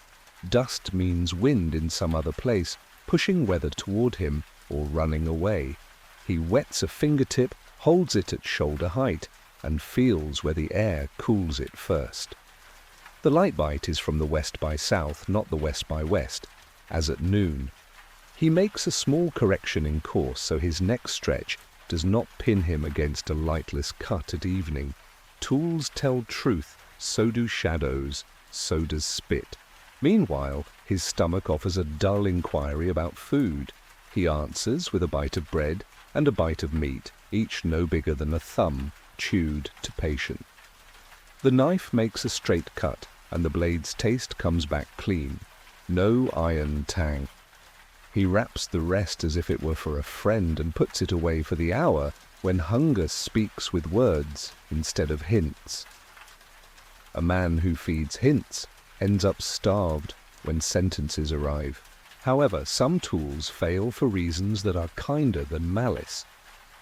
Dust means wind in some other place, pushing weather toward him or running away. He wets a fingertip, holds it at shoulder height, and feels where the air cools it first. The light bite is from the west by south, not the west by west, as at noon. He makes a small correction in course so his next stretch does not pin him against a lightless cut at evening. Tools tell truth, so do shadows, so does spit. Meanwhile, his stomach offers a dull inquiry about food. He answers with a bite of bread and a bite of meat, each no bigger than a thumb, chewed to patience. The knife makes a straight cut, and the blade's taste comes back clean. No iron tang. He wraps the rest as if it were for a friend and puts it away for the hour when hunger speaks with words instead of hints. A man who feeds hints ends up starved when sentences arrive. However, some tools fail for reasons that are kinder than malice.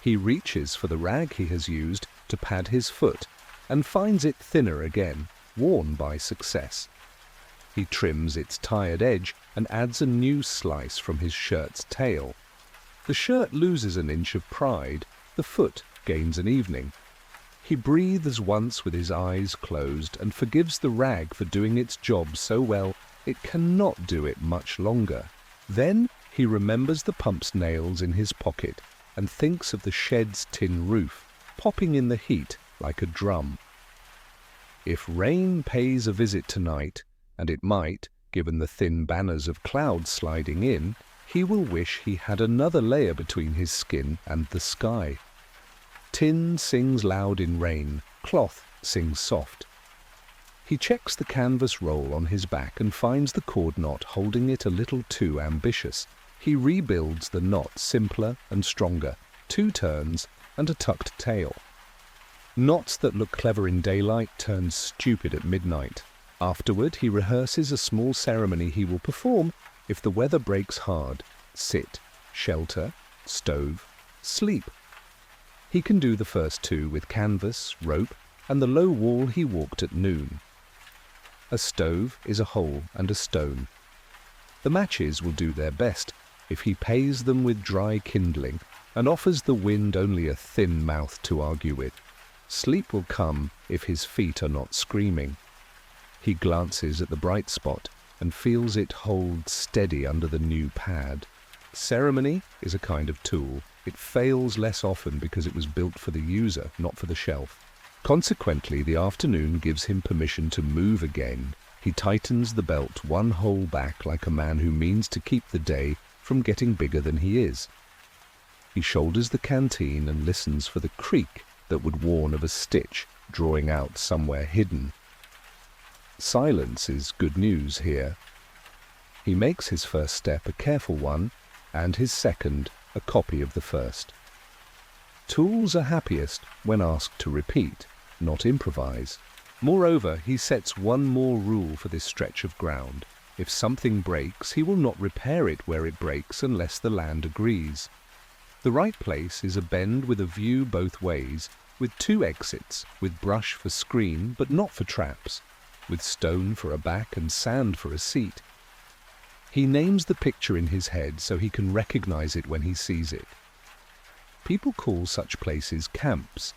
He reaches for the rag he has used to pad his foot and finds it thinner again, worn by success. He trims its tired edge and adds a new slice from his shirt's tail. The shirt loses an inch of pride, the foot gains an evening. He breathes once with his eyes closed and forgives the rag for doing its job so well it cannot do it much longer. Then he remembers the pump's nails in his pocket and thinks of the shed's tin roof, popping in the heat like a drum. If rain pays a visit tonight, and it might, given the thin banners of clouds sliding in, he will wish he had another layer between his skin and the sky. Tin sings loud in rain, cloth sings soft. He checks the canvas roll on his back and finds the cord knot holding it a little too ambitious. He rebuilds the knot simpler and stronger, 2 turns and a tucked tail. Knots that look clever in daylight turn stupid at midnight. Afterward, he rehearses a small ceremony he will perform if the weather breaks hard: sit, shelter, stove, sleep. He can do the first 2 with canvas, rope, and the low wall he walked at noon. A stove is a hole and a stone. The matches will do their best if he pays them with dry kindling and offers the wind only a thin mouth to argue with. Sleep will come if his feet are not screaming. He glances at the bright spot and feels it hold steady under the new pad. Ceremony is a kind of tool. It fails less often because it was built for the user, not for the shelf. Consequently, the afternoon gives him permission to move again. He tightens the belt 1 hole back like a man who means to keep the day from getting bigger than he is. He shoulders the canteen and listens for the creak that would warn of a stitch drawing out somewhere hidden. Silence is good news here. He makes his first step a careful one, and his second a copy of the first. Tools are happiest when asked to repeat, not improvise. Moreover, he sets one more rule for this stretch of ground. If something breaks, he will not repair it where it breaks unless the land agrees. The right place is a bend with a view both ways, with 2 exits, with brush for screen but not for traps, with stone for a back and sand for a seat. He names the picture in his head so he can recognize it when he sees it. People call such places camps.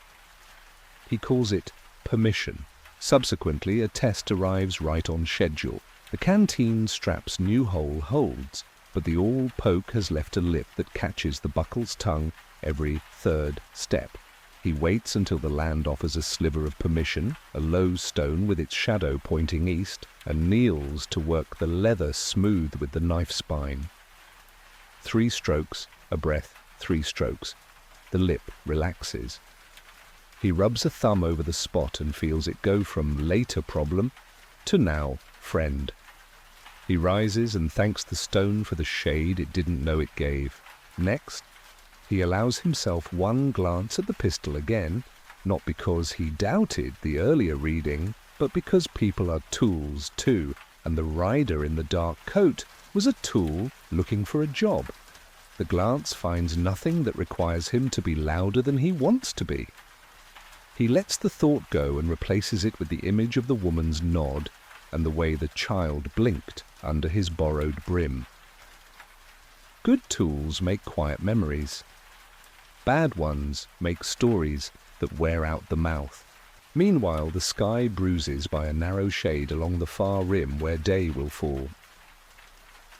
He calls it permission. Subsequently, a test arrives right on schedule. The canteen strap's new hole holds, but the awl poke has left a lip that catches the buckle's tongue every third step. He waits until the land offers a sliver of permission, a low stone with its shadow pointing east, and kneels to work the leather smooth with the knife spine. 3 strokes, a breath, 3 strokes. The lip relaxes. He rubs a thumb over the spot and feels it go from later problem to now friend. He rises and thanks the stone for the shade it didn't know it gave. Next, he allows himself one glance at the pistol again, not because he doubted the earlier reading, but because people are tools too, and the rider in the dark coat was a tool looking for a job. The glance finds nothing that requires him to be louder than he wants to be. He lets the thought go and replaces it with the image of the woman's nod and the way the child blinked under his borrowed brim. Good tools make quiet memories. Bad ones make stories that wear out the mouth. Meanwhile, the sky bruises by a narrow shade along the far rim where day will fall.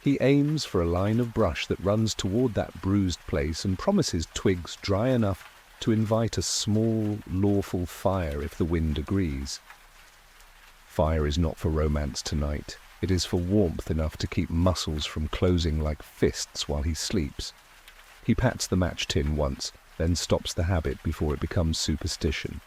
He aims for a line of brush that runs toward that bruised place and promises twigs dry enough to invite a small, lawful fire if the wind agrees. Fire is not for romance tonight. It is for warmth enough to keep muscles from closing like fists while he sleeps. He pats the match tin once, then stops the habit before it becomes superstition.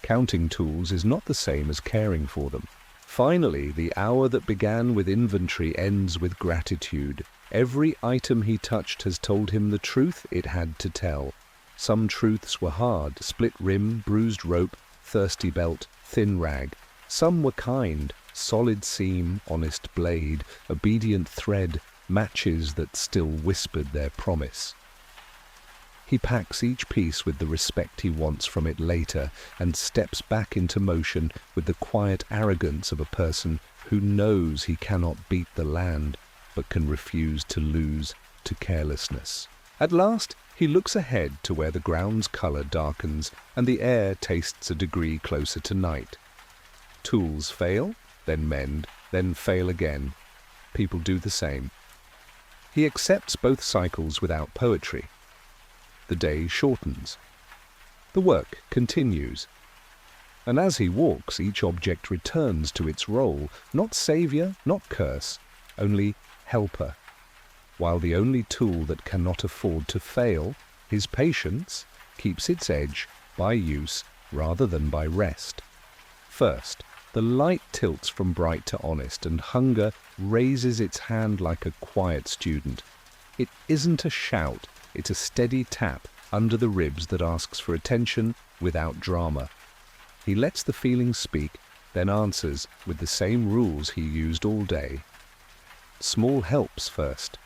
Counting tools is not the same as caring for them. Finally, the hour that began with inventory ends with gratitude. Every item he touched has told him the truth it had to tell. Some truths were hard: split rim, bruised rope, thirsty belt, thin rag. Some were kind: solid seam, honest blade, obedient thread, matches that still whispered their promise. He packs each piece with the respect he wants from it later and steps back into motion with the quiet arrogance of a person who knows he cannot beat the land but can refuse to lose to carelessness. At last, he looks ahead to where the ground's color darkens and the air tastes a degree closer to night. Tools fail, then mend, then fail again. People do the same. He accepts both cycles without poetry. The day shortens. The work continues. And as he walks, each object returns to its role, not savior, not curse, only helper. While the only tool that cannot afford to fail, his patience, keeps its edge by use rather than by rest. First, the light tilts from bright to honest, and hunger raises its hand like a quiet student. It isn't a shout, it's a steady tap under the ribs that asks for attention without drama. He lets the feeling speak, then answers with the same rules he used all day. Small helps first.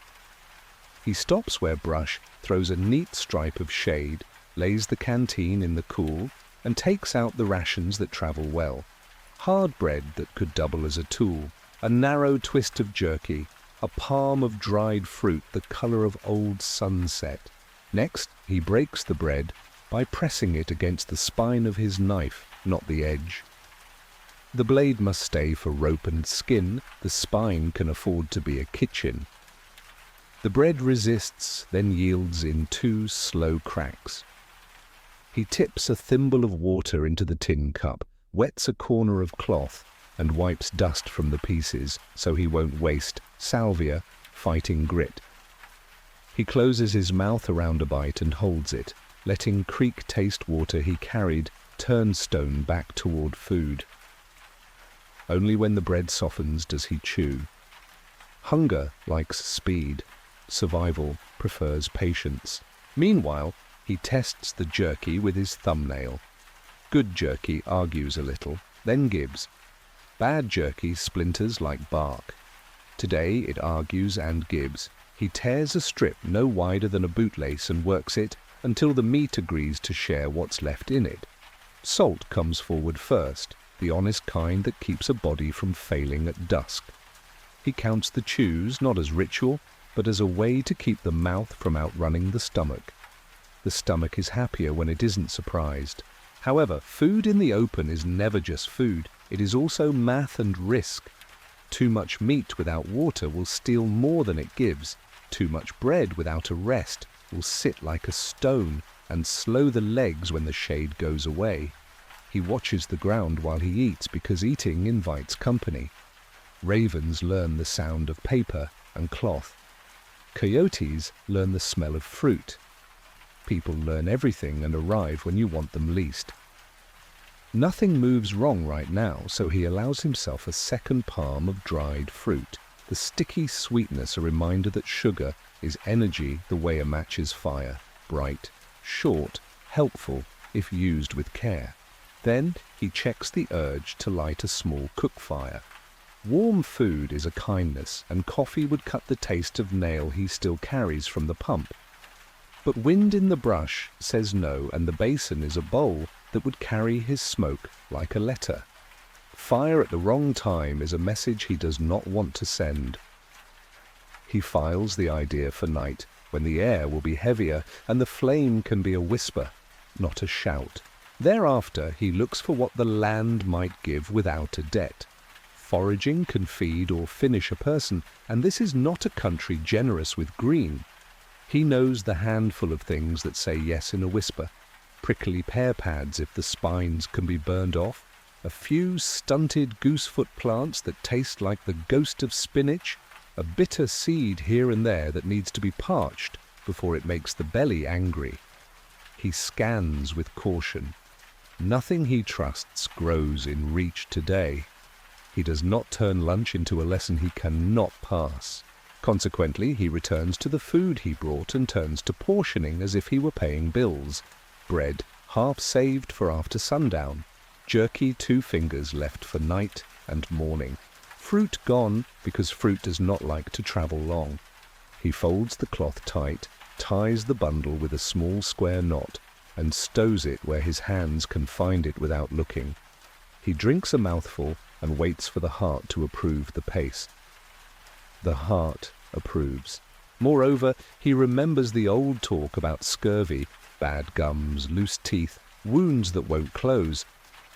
He stops where brush throws a neat stripe of shade, lays the canteen in the cool, and takes out the rations that travel well. Hard bread that could double as a tool, a narrow twist of jerky, a palm of dried fruit the color of old sunset. Next, he breaks the bread by pressing it against the spine of his knife, not the edge. The blade must stay for rope and skin. The spine can afford to be a kitchen. The bread resists, then yields in 2 slow cracks. He tips a thimble of water into the tin cup, wets a corner of cloth, and wipes dust from the pieces so he won't waste salvia, fighting grit. He closes his mouth around a bite and holds it, letting creek taste water he carried turn stone back toward food. Only when the bread softens does he chew. Hunger likes speed. Survival prefers patience. Meanwhile, he tests the jerky with his thumbnail. Good jerky argues a little, then gives. Bad jerky splinters like bark. Today it argues and gives. He tears a strip no wider than a bootlace and works it until the meat agrees to share what's left in it. Salt comes forward first, the honest kind that keeps a body from failing at dusk. He counts the chews not as ritual, but as a way to keep the mouth from outrunning the stomach. The stomach is happier when it isn't surprised. However, food in the open is never just food. It is also math and risk. Too much meat without water will steal more than it gives. Too much bread without a rest will sit like a stone and slow the legs when the shade goes away. He watches the ground while he eats because eating invites company. Ravens learn the sound of paper and cloth. Coyotes learn the smell of fruit. People learn everything and arrive when you want them least. Nothing moves wrong right now, so he allows himself a second palm of dried fruit. The sticky sweetness a reminder that sugar is energy the way a match is fire, bright, short, helpful if used with care. Then he checks the urge to light a small cook fire. Warm food is a kindness, and coffee would cut the taste of nail he still carries from the pump. But wind in the brush says no, and the basin is a bowl that would carry his smoke like a letter. Fire at the wrong time is a message he does not want to send. He files the idea for night, when the air will be heavier and the flame can be a whisper, not a shout. Thereafter he looks for what the land might give without a debt. Foraging can feed or finish a person, and this is not a country generous with green. He knows the handful of things that say yes in a whisper. Prickly pear pads if the spines can be burned off, a few stunted goosefoot plants that taste like the ghost of spinach, a bitter seed here and there that needs to be parched before it makes the belly angry. He scans with caution. Nothing he trusts grows in reach today. He does not turn lunch into a lesson he cannot pass. Consequently, he returns to the food he brought and turns to portioning as if he were paying bills. Bread, half saved for after sundown. Jerky 2 fingers left for night and morning. Fruit gone because fruit does not like to travel long. He folds the cloth tight, ties the bundle with a small square knot, and stows it where his hands can find it without looking. He drinks a mouthful and waits for the heart to approve the pace. The heart approves. Moreover, he remembers the old talk about scurvy, bad gums, loose teeth, wounds that won't close,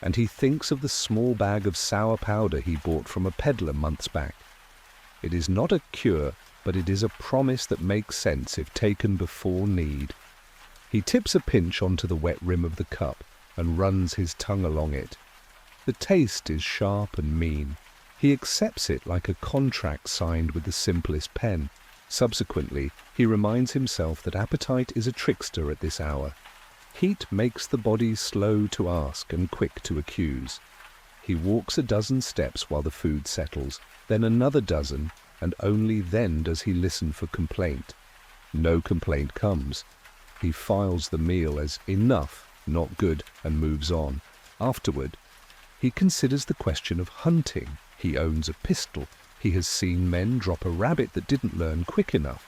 and he thinks of the small bag of sour powder he bought from a peddler months back. It is not a cure, but it is a promise that makes sense if taken before need. He tips a pinch onto the wet rim of the cup and runs his tongue along it. The taste is sharp and mean. He accepts it like a contract signed with the simplest pen. Subsequently, he reminds himself that appetite is a trickster at this hour. Heat makes the body slow to ask and quick to accuse. He walks a dozen steps while the food settles, then another dozen, and only then does he listen for complaint. No complaint comes. He files the meal as enough, not good, and moves on. Afterward, he considers the question of hunting. He owns a pistol. He has seen men drop a rabbit that didn't learn quick enough.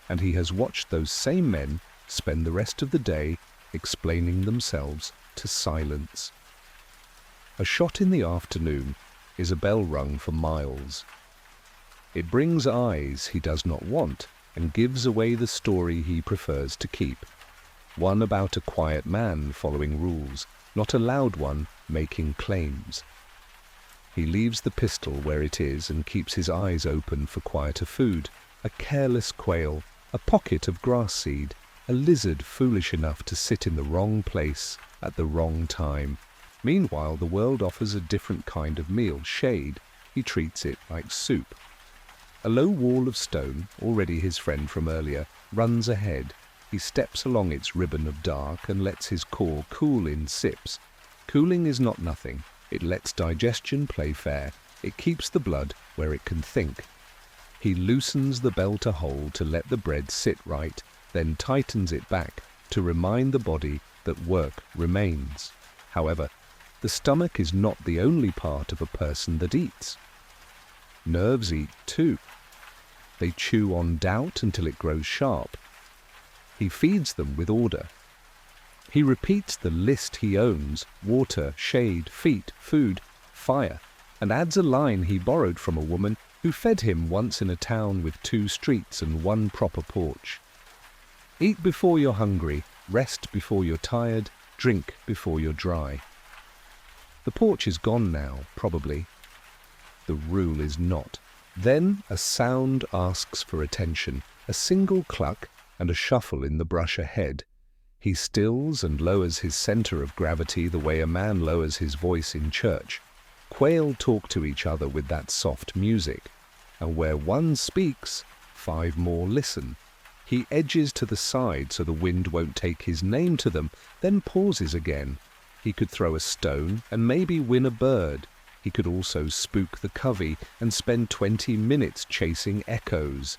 And he has watched those same men spend the rest of the day explaining themselves to silence. A shot in the afternoon is a bell rung for miles. It brings eyes he does not want and gives away the story he prefers to keep. One about a quiet man following rules, not a loud one making claims. He leaves the pistol where it is and keeps his eyes open for quieter food. A careless quail, a pocket of grass seed, a lizard foolish enough to sit in the wrong place at the wrong time. Meanwhile, the world offers a different kind of meal, shade. He treats it like soup. A low wall of stone, already his friend from earlier, runs ahead. He steps along its ribbon of dark and lets his core cool in sips. Cooling is not nothing. It lets digestion play fair. It keeps the blood where it can think. He loosens the bell to hold to let the bread sit right, then tightens it back to remind the body that work remains. However, the stomach is not the only part of a person that eats. Nerves eat too. They chew on doubt until it grows sharp. He feeds them with order. He repeats the list he owns: water, shade, feet, food, fire, and adds a line he borrowed from a woman who fed him once in a town with 2 streets and 1 proper porch. Eat before you're hungry, rest before you're tired, drink before you're dry. The porch is gone now, probably. The rule is not. Then a sound asks for attention, a single cluck and a shuffle in the brush ahead. He stills and lowers his center of gravity the way a man lowers his voice in church. Quail talk to each other with that soft music, and where 1 speaks, 5 more listen. He edges to the side so the wind won't take his name to them, then pauses again. He could throw a stone and maybe win a bird. He could also spook the covey and spend 20 minutes chasing echoes.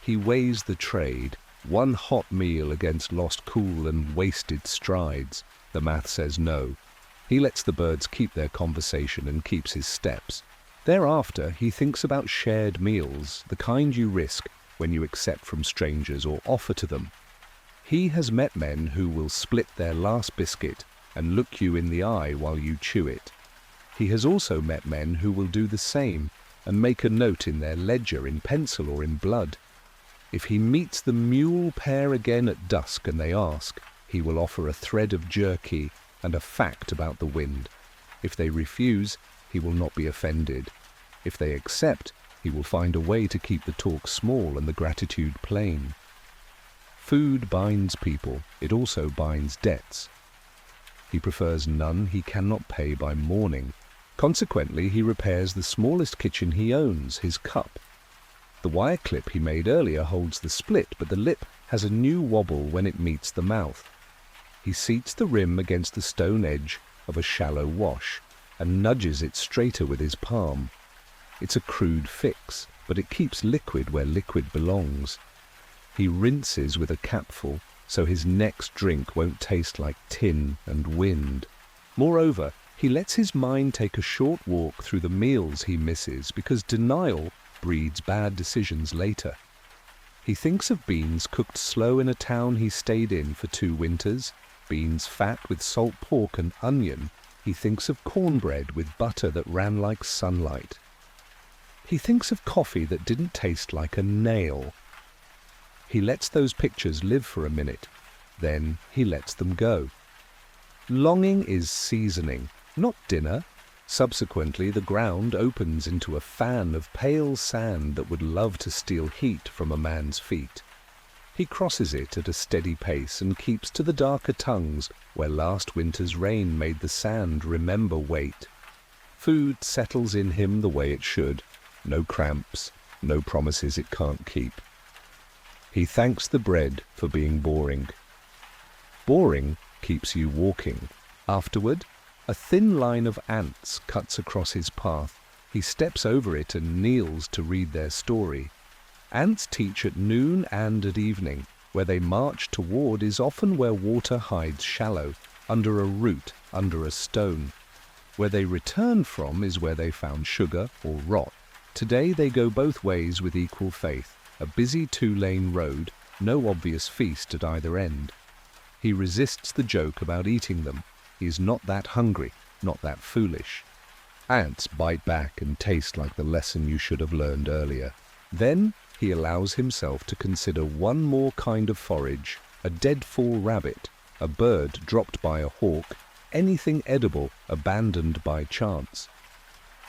He weighs the trade, 1 hot meal against lost cool and wasted strides. The math says no. He lets the birds keep their conversation and keeps his steps. Thereafter, he thinks about shared meals, the kind you risk when you accept from strangers or offer to them. He has met men who will split their last biscuit and look you in the eye while you chew it. He has also met men who will do the same and make a note in their ledger in pencil or in blood. If he meets the mule pair again at dusk and they ask, he will offer a thread of jerky and a fact about the wind. If they refuse, he will not be offended. If they accept, he will find a way to keep the talk small and the gratitude plain. Food binds people, it also binds debts. He prefers none he cannot pay by morning. Consequently, he repairs the smallest kitchen he owns, his cup. The wire clip he made earlier holds the split, but the lip has a new wobble when it meets the mouth. He seats the rim against the stone edge of a shallow wash and nudges it straighter with his palm. It's a crude fix, but it keeps liquid where liquid belongs. He rinses with a capful, so his next drink won't taste like tin and wind. Moreover, he lets his mind take a short walk through the meals he misses because denial breeds bad decisions later. He thinks of beans cooked slow in a town he stayed in for 2 winters, beans fat with salt pork and onion. He thinks of cornbread with butter that ran like sunlight. He thinks of coffee that didn't taste like a nail. He lets those pictures live for a minute, then he lets them go. Longing is seasoning, not dinner. Subsequently, the ground opens into a fan of pale sand that would love to steal heat from a man's feet. He crosses it at a steady pace and keeps to the darker tongues where last winter's rain made the sand remember weight. Food settles in him the way it should. No cramps, no promises it can't keep. He thanks the bread for being boring. Boring keeps you walking. Afterward, a thin line of ants cuts across his path. He steps over it and kneels to read their story. Ants teach at noon and at evening. Where they march toward is often where water hides shallow, under a root, under a stone. Where they return from is where they found sugar or rot. Today they go both ways with equal faith. A busy 2-lane road, no obvious feast at either end. He resists the joke about eating them. He is not that hungry, not that foolish. Ants bite back and taste like the lesson you should have learned earlier. Then he allows himself to consider one more kind of forage, a dead-fall rabbit, a bird dropped by a hawk, anything edible abandoned by chance.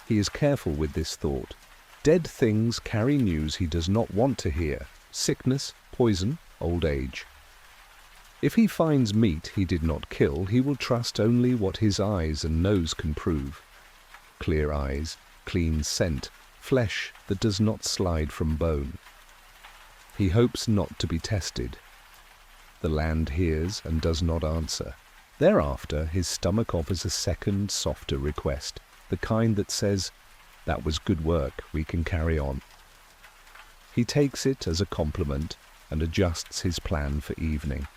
He is careful with this thought. Dead things carry news he does not want to hear: sickness, poison, old age. If he finds meat he did not kill, he will trust only what his eyes and nose can prove. Clear eyes, clean scent, flesh that does not slide from bone. He hopes not to be tested. The land hears and does not answer. Thereafter his stomach offers a second, softer request, the kind that says, "That was good work, we can carry on." He takes it as a compliment and adjusts his plan for evening.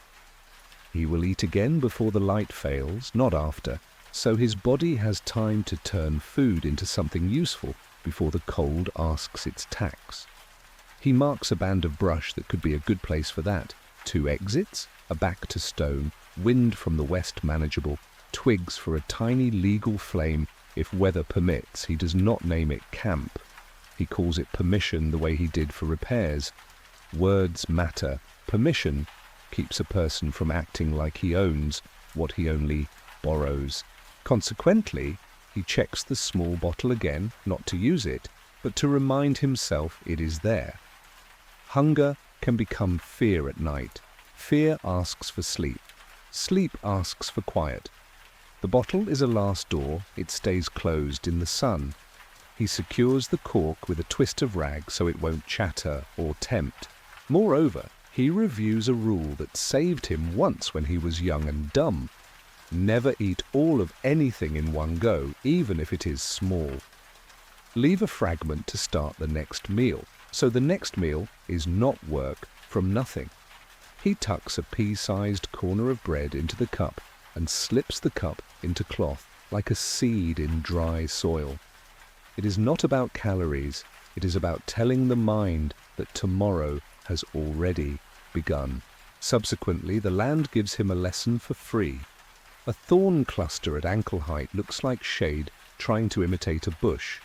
He will eat again before the light fails, not after, so his body has time to turn food into something useful before the cold asks its tax. He marks a band of brush that could be a good place for that. 2 exits, a back to stone, wind from the west manageable, twigs for a tiny legal flame. If weather permits, he does not name it camp. He calls it permission the way he did for repairs. Words matter. Permission keeps a person from acting like he owns what he only borrows. Consequently, he checks the small bottle again, not to use it, but to remind himself it is there. Hunger can become fear at night. Fear asks for sleep. Sleep asks for quiet. The bottle is a last door. It stays closed in the sun. He secures the cork with a twist of rag so it won't chatter or tempt. Moreover, he reviews a rule that saved him once when he was young and dumb. Never eat all of anything in one go, even if it is small. Leave a fragment to start the next meal, so the next meal is not work from nothing. He tucks a pea-sized corner of bread into the cup and slips the cup into cloth like a seed in dry soil. It is not about calories, it is about telling the mind that tomorrow has already begun. Subsequently, the land gives him a lesson for free. A thorn cluster at ankle height looks like shade trying to imitate a bush.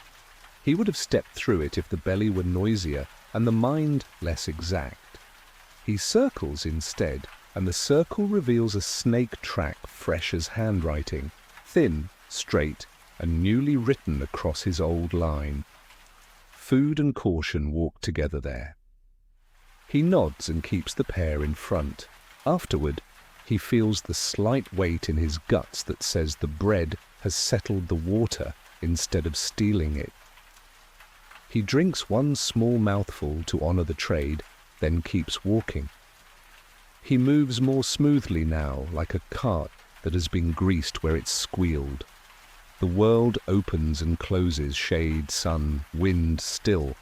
He would have stepped through it if the belly were noisier and the mind less exact. He circles instead, and the circle reveals a snake track fresh as handwriting, thin, straight, and newly written across his old line. Food and caution walk together there. He nods and keeps the pair in front. Afterward, he feels the slight weight in his guts that says the bread has settled the water instead of stealing it. He drinks one small mouthful to honor the trade, then keeps walking. He moves more smoothly now, like a cart that has been greased where it's squealed. The world opens and closes, shade, sun, wind still,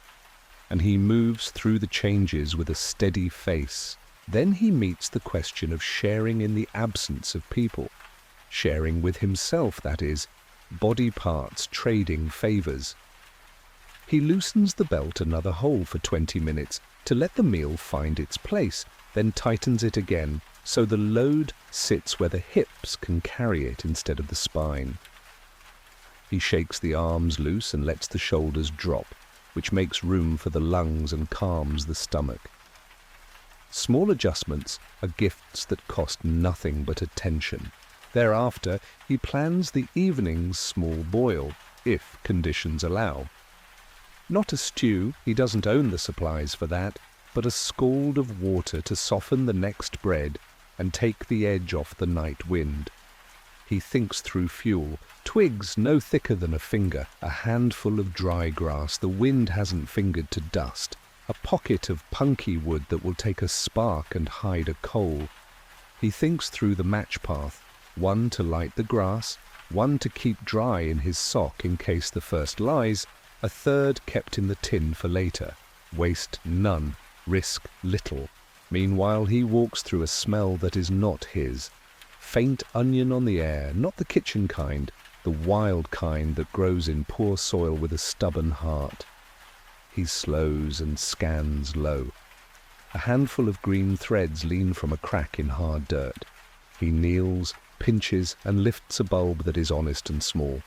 and he moves through the changes with a steady face. Then he meets the question of sharing in the absence of people. Sharing with himself, that is, body parts trading favors. He loosens the belt another hole for 20 minutes to let the meal find its place, then tightens it again so the load sits where the hips can carry it instead of the spine. He shakes the arms loose and lets the shoulders drop, which makes room for the lungs and calms the stomach. Small adjustments are gifts that cost nothing but attention. Thereafter, he plans the evening's small boil, if conditions allow. Not a stew, he doesn't own the supplies for that, but a scald of water to soften the next bread and take the edge off the night wind. He thinks through fuel, twigs no thicker than a finger, a handful of dry grass the wind hasn't fingered to dust, a pocket of punky wood that will take a spark and hide a coal. He thinks through the match path, one to light the grass, one to keep dry in his sock in case the first lies, a third kept in the tin for later. Waste none, risk little. Meanwhile he walks through a smell that is not his. Faint onion on the air, not the kitchen kind, the wild kind that grows in poor soil with a stubborn heart. He slows and scans low. A handful of green threads lean from a crack in hard dirt. He kneels, pinches, and lifts a bulb that is honest and small.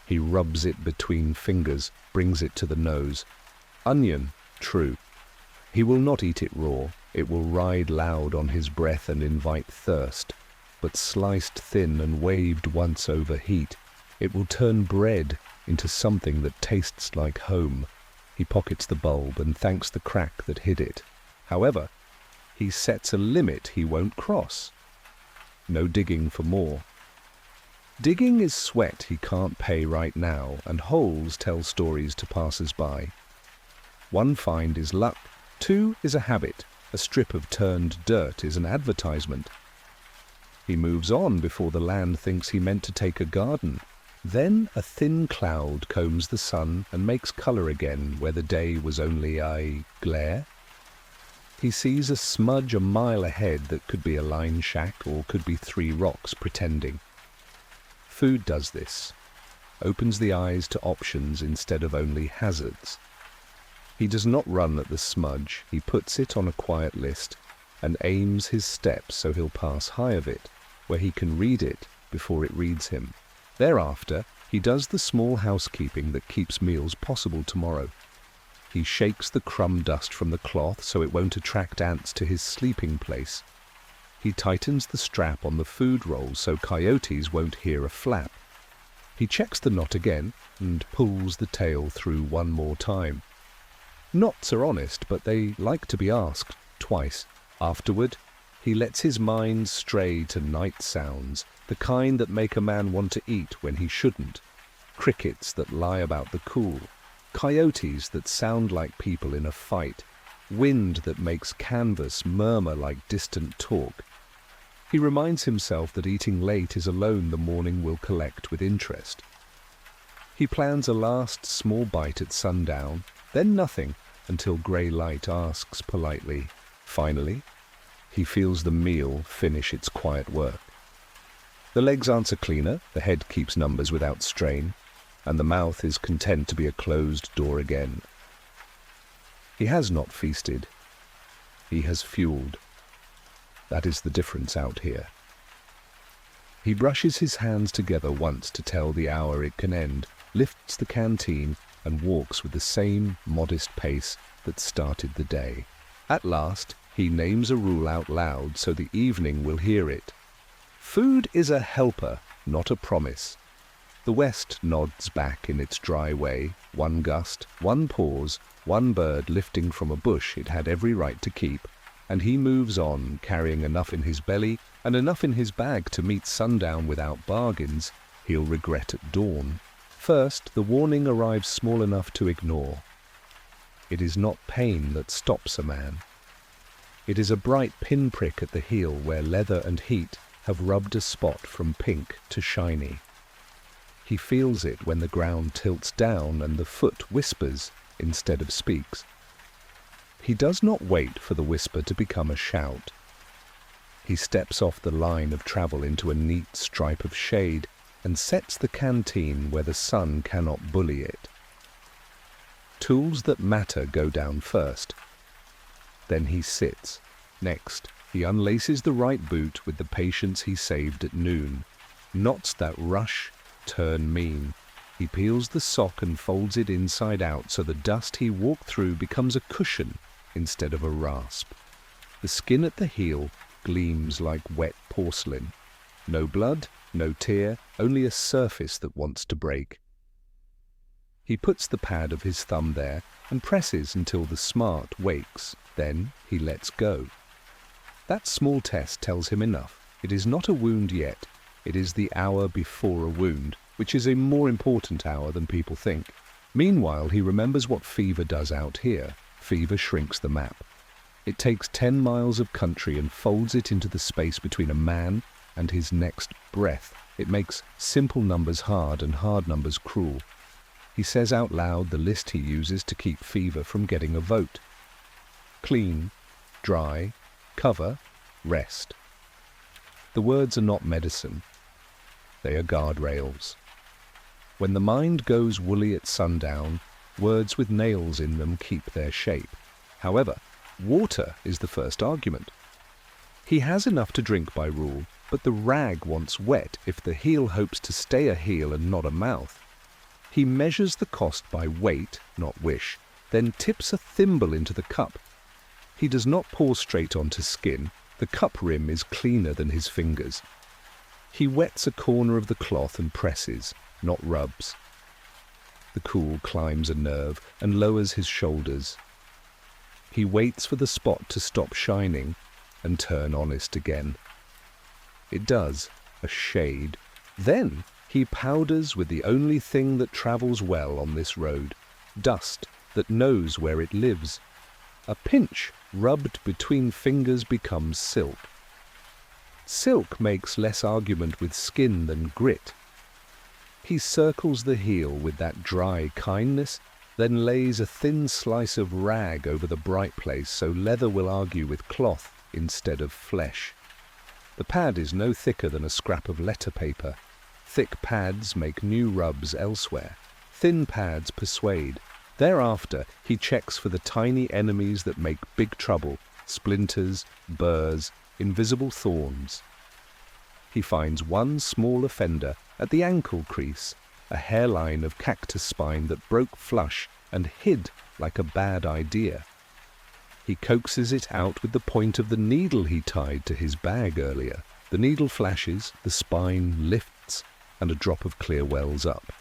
He rubs it between fingers, brings it to the nose. Onion, true. He will not eat it raw. It will ride loud on his breath and invite thirst. But sliced thin and waved once over heat, it will turn bread into something that tastes like home. He pockets the bulb and thanks the crack that hid it. However, he sets a limit he won't cross. No digging for more. Digging is sweat he can't pay right now, and holes tell stories to passers-by. One find is luck, two is a habit, a strip of turned dirt is an advertisement. He moves on before the land thinks he meant to take a garden. Then a thin cloud combs the sun and makes colour again where the day was only a glare. He sees a smudge a mile ahead that could be a line shack or could be 3 rocks pretending. Food does this, opens the eyes to options instead of only hazards. He does not run at the smudge, he puts it on a quiet list and aims his steps so he'll pass high of it, where he can read it before it reads him. Thereafter, he does the small housekeeping that keeps meals possible tomorrow. He shakes the crumb dust from the cloth so it won't attract ants to his sleeping place. He tightens the strap on the food roll so coyotes won't hear a flap. He checks the knot again and pulls the tail through one more time. Knots are honest, but they like to be asked twice. Afterward, he lets his mind stray to night sounds, the kind that make a man want to eat when he shouldn't. Crickets that lie about the cool. Coyotes that sound like people in a fight. Wind that makes canvas murmur like distant talk. He reminds himself that eating late is a loan the morning will collect with interest. He plans a last small bite at sundown, then nothing until grey light asks politely. Finally, he feels the meal finish its quiet work. The legs answer cleaner, the head keeps numbers without strain, and the mouth is content to be a closed door again. He has not feasted. He has fueled. That is the difference out here. He brushes his hands together once to tell the hour it can end, lifts the canteen, and walks with the same modest pace that started the day. At last, he names a rule out loud so the evening will hear it. Food is a helper, not a promise. The West nods back in its dry way, one gust, one pause, one bird lifting from a bush it had every right to keep, and he moves on, carrying enough in his belly and enough in his bag to meet sundown without bargains he'll regret at dawn. First, the warning arrives small enough to ignore. It is not pain that stops a man. It is a bright pinprick at the heel where leather and heat have rubbed a spot from pink to shiny. He feels it when the ground tilts down and the foot whispers instead of speaks. He does not wait for the whisper to become a shout. He steps off the line of travel into a neat stripe of shade and sets the canteen where the sun cannot bully it. Tools that matter go down first. Then he sits. Next, he unlaces the right boot with the patience he saved at noon. Knots that rush turn mean. He peels the sock and folds it inside out so the dust he walked through becomes a cushion instead of a rasp. The skin at the heel gleams like wet porcelain. No blood, no tear, only a surface that wants to break. He puts the pad of his thumb there and presses until the smart wakes. Then he lets go. That small test tells him enough. It is not a wound yet. It is the hour before a wound, which is a more important hour than people think. Meanwhile, he remembers what fever does out here. Fever shrinks the map. It takes 10 miles of country and folds it into the space between a man and his next breath. It makes simple numbers hard and hard numbers cruel. He says out loud the list he uses to keep fever from getting a vote. Clean, dry, cover, rest. The words are not medicine. They are guardrails. When the mind goes woolly at sundown, words with nails in them keep their shape. However, water is the first argument. He has enough to drink by rule, but the rag wants wet if the heel hopes to stay a heel and not a mouth. He measures the cost by weight, not wish, then tips a thimble into the cup. He does not pour straight onto skin. The cup rim is cleaner than his fingers. He wets a corner of the cloth and presses, not rubs. The cool climbs a nerve and lowers his shoulders. He waits for the spot to stop shining and turn honest again. It does, a shade. Then he powders with the only thing that travels well on this road, dust that knows where it lives. A pinch rubbed between fingers becomes silk. Silk makes less argument with skin than grit. He circles the heel with that dry kindness, then lays a thin slice of rag over the bright place so leather will argue with cloth instead of flesh. The pad is no thicker than a scrap of letter paper. Thick pads make new rubs elsewhere. Thin pads persuade. Thereafter, he checks for the tiny enemies that make big trouble, splinters, burrs, invisible thorns. He finds one small offender at the ankle crease, a hairline of cactus spine that broke flush and hid like a bad idea. He coaxes it out with the point of the needle he tied to his bag earlier. The needle flashes, the spine lifts, and a drop of clear wells up.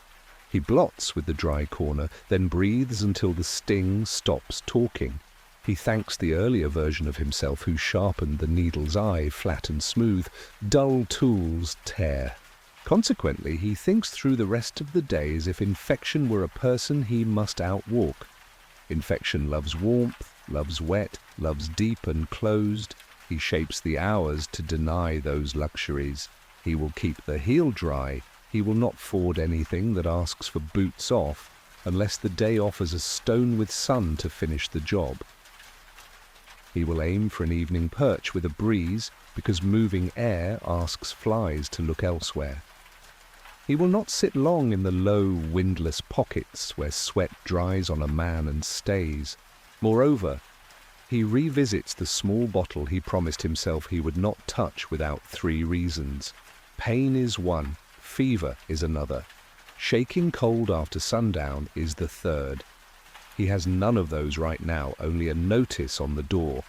He blots with the dry corner, then breathes until the sting stops talking. He thanks the earlier version of himself who sharpened the needle's eye flat and smooth. Dull tools tear. Consequently, he thinks through the rest of the day as if infection were a person he must outwalk. Infection loves warmth, loves wet, loves deep and closed. He shapes the hours to deny those luxuries. He will keep the heel dry. He will not ford anything that asks for boots off unless the day offers a stone with sun to finish the job. He will aim for an evening perch with a breeze because moving air asks flies to look elsewhere. He will not sit long in the low, windless pockets where sweat dries on a man and stays. Moreover, he revisits the small bottle he promised himself he would not touch without 3 reasons. Pain is one, fever is another. Shaking cold after sundown is the third. He has none of those right now, only a notice on the door.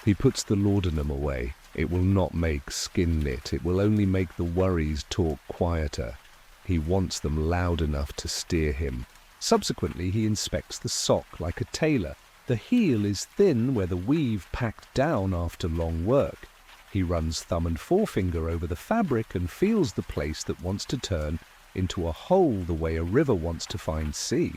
He puts the laudanum away. It will not make skin knit. It will only make the worries talk quieter. He wants them loud enough to steer him. Subsequently, he inspects the sock like a tailor. The heel is thin where the weave packed down after long work. He runs thumb and forefinger over the fabric and feels the place that wants to turn into a hole the way a river wants to find sea.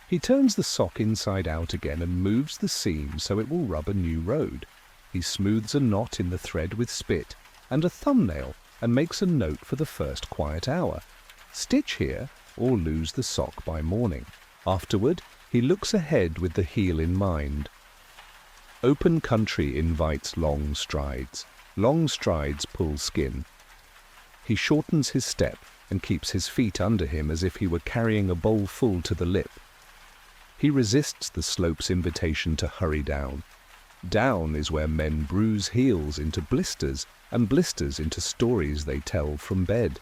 He turns the sock inside out again and moves the seam so it will rub a new road. He smooths a knot in the thread with spit and a thumbnail and makes a note for the first quiet hour. Stitch here or lose the sock by morning. Afterward, he looks ahead with the heel in mind. Open country invites long strides. Long strides pull skin. He shortens his step and keeps his feet under him as if he were carrying a bowl full to the lip. He resists the slope's invitation to hurry down. Down is where men bruise heels into blisters and blisters into stories they tell from bed.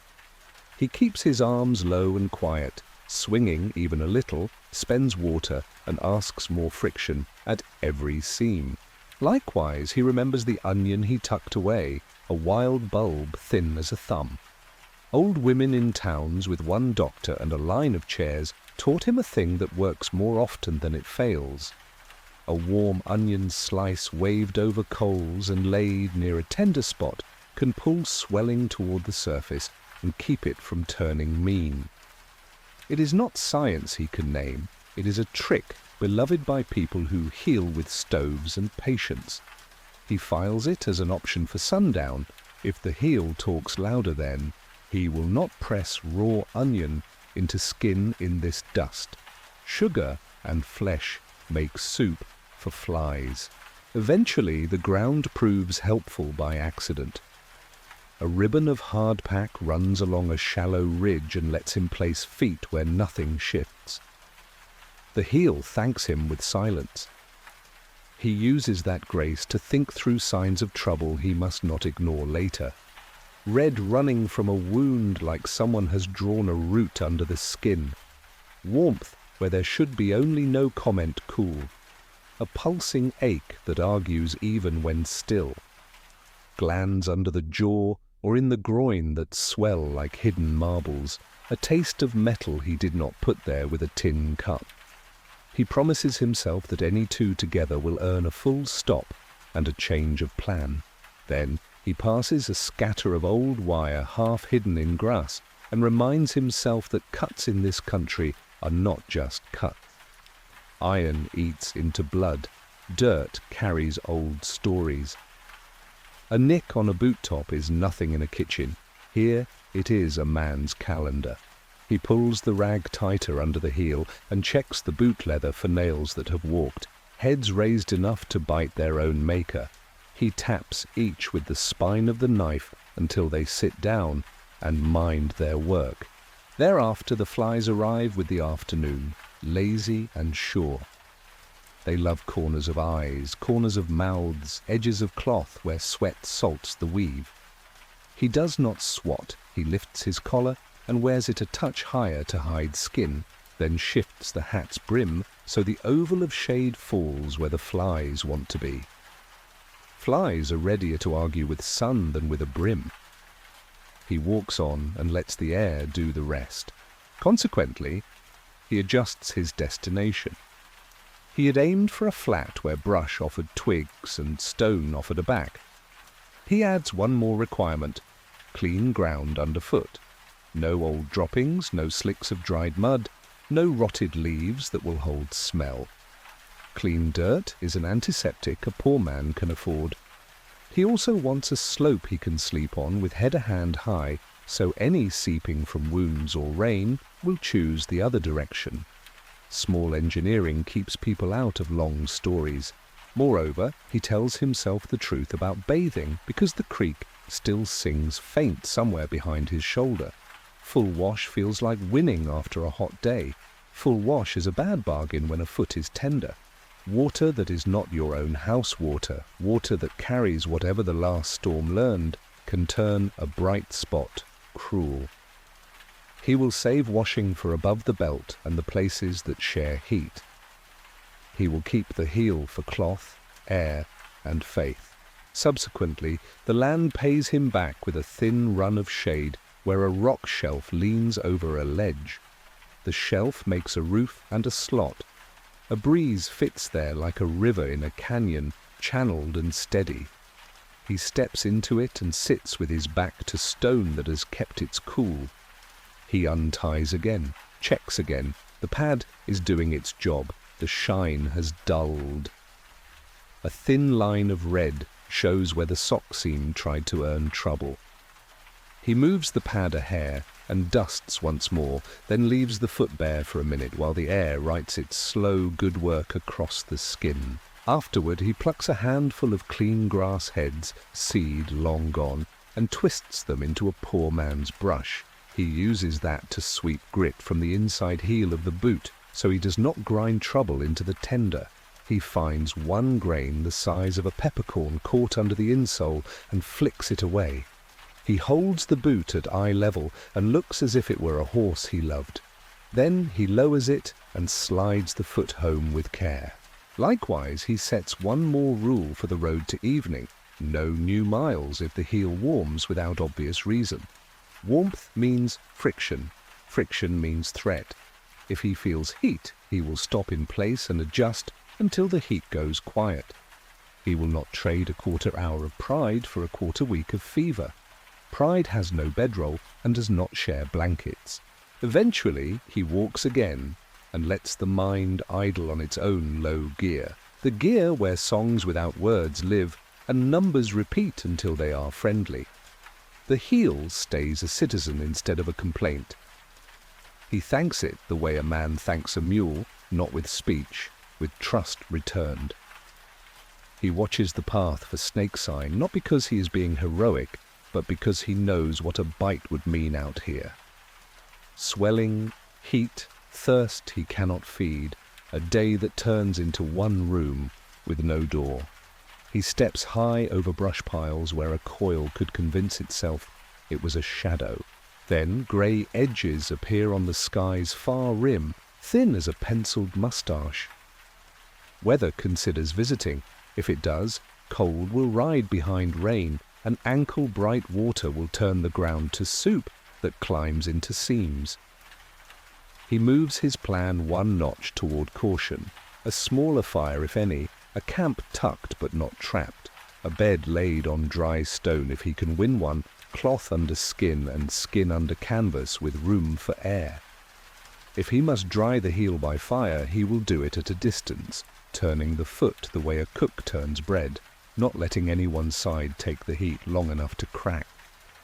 He keeps his arms low and quiet, swinging even a little, spends water and asks more friction at every seam. Likewise, he remembers the onion he tucked away, a wild bulb thin as a thumb. Old women in towns with one doctor and a line of chairs taught him a thing that works more often than it fails. A warm onion slice waved over coals and laid near a tender spot can pull swelling toward the surface and keep it from turning mean. It is not science he can name, it is a trick beloved by people who heal with stoves and patience. He files it as an option for sundown. If the heel talks louder then, he will not press raw onion into skin in this dust. Sugar and flesh make soup for flies. Eventually, the ground proves helpful by accident. A ribbon of hardpack runs along a shallow ridge and lets him place feet where nothing shifts. The heel thanks him with silence. He uses that grace to think through signs of trouble he must not ignore later. Red running from a wound like someone has drawn a root under the skin. Warmth where there should be only no comment cool. A pulsing ache that argues even when still. Glands under the jaw or in the groin that swell like hidden marbles. A taste of metal he did not put there with a tin cup. He promises himself that any two together will earn a full stop and a change of plan. Then he passes a scatter of old wire half hidden in grass and reminds himself that cuts in this country are not just cuts. Iron eats into blood. Dirt carries old stories. A nick on a boot top is nothing in a kitchen. Here it is a man's calendar. He pulls the rag tighter under the heel and checks the boot leather for nails that have walked, heads raised enough to bite their own maker. He taps each with the spine of the knife until they sit down and mind their work. Thereafter the flies arrive with the afternoon, lazy and sure. They love corners of eyes, corners of mouths, edges of cloth where sweat salts the weave. He does not swat. He lifts his collar and wears it a touch higher to hide skin. then shifts the hat's brim so the oval of shade falls where the flies want to be. Flies are readier to argue with sun than with a brim. He walks on and lets the air do the rest. Consequently, he adjusts his destination. He had aimed for a flat where brush offered twigs and stone offered a back. He adds one more requirement: clean ground underfoot. No old droppings, no slicks of dried mud, no rotted leaves that will hold smell. Clean dirt is an antiseptic a poor man can afford. He also wants a slope he can sleep on with head a hand high, so any seeping from wounds or rain will choose the other direction. Small engineering keeps people out of long stories. Moreover, he tells himself the truth about bathing because the creek still sings faint somewhere behind his shoulder. Full wash feels like winning after a hot day. Full wash is a bad bargain when a foot is tender. Water that is not your own house water, water that carries whatever the last storm learned, can turn a bright spot cruel. He will save washing for above the belt and the places that share heat. He will keep the heel for cloth, air, and faith. Subsequently, the land pays him back with a thin run of shade where a rock shelf leans over a ledge. The shelf makes a roof and a slot. A breeze fits there like a river in a canyon, channeled and steady. He steps into it and sits with his back to stone that has kept its cool. He unties again, checks again. The pad is doing its job. The shine has dulled. A thin line of red shows where the sock seam tried to earn trouble. He moves the pad a hair and dusts once more, then leaves the foot bare for a minute while the air writes its slow good work across the skin. Afterward he plucks a handful of clean grass heads, seed long gone, and twists them into a poor man's brush. He uses that to sweep grit from the inside heel of the boot, so he does not grind trouble into the tender. He finds one grain the size of a peppercorn caught under the insole and flicks it away. He holds the boot at eye level and looks as if it were a horse he loved. Then he lowers it and slides the foot home with care. Likewise, he sets one more rule for the road to evening: no new miles if the heel warms without obvious reason. Warmth means friction. Friction means threat. If he feels heat, he will stop in place and adjust until the heat goes quiet. He will not trade a quarter hour of pride for a quarter week of fever. Pride has no bedroll and does not share blankets. Eventually, he walks again and lets the mind idle on its own low gear, the gear where songs without words live and numbers repeat until they are friendly. The heel stays a citizen instead of a complaint. He thanks it the way a man thanks a mule, not with speech, with trust returned. He watches the path for snake sign, not because he is being heroic, but because he knows what a bite would mean out here. Swelling, heat, thirst he cannot feed, a day that turns into one room with no door. He steps high over brush piles where a coil could convince itself it was a shadow. Then grey edges appear on the sky's far rim, thin as a penciled moustache. Weather considers visiting. If it does, cold will ride behind rain, and ankle-bright water will turn the ground to soup that climbs into seams. He moves his plan one notch toward caution. A smaller fire, if any, a camp tucked but not trapped, a bed laid on dry stone if he can win one, cloth under skin and skin under canvas with room for air. If he must dry the heel by fire, he will do it at a distance, turning the foot the way a cook turns bread, not letting any one side take the heat long enough to crack.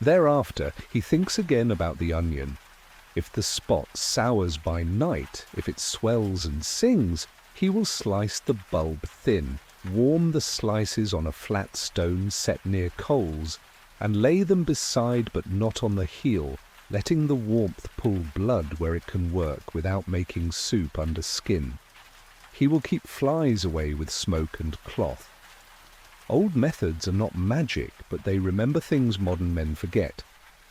Thereafter, he thinks again about the onion. If the spot sours by night, if it swells and sings, he will slice the bulb thin, warm the slices on a flat stone set near coals, and lay them beside but not on the heel, letting the warmth pull blood where it can work without making soup under skin. He will keep flies away with smoke and cloth. Old methods are not magic, but they remember things modern men forget,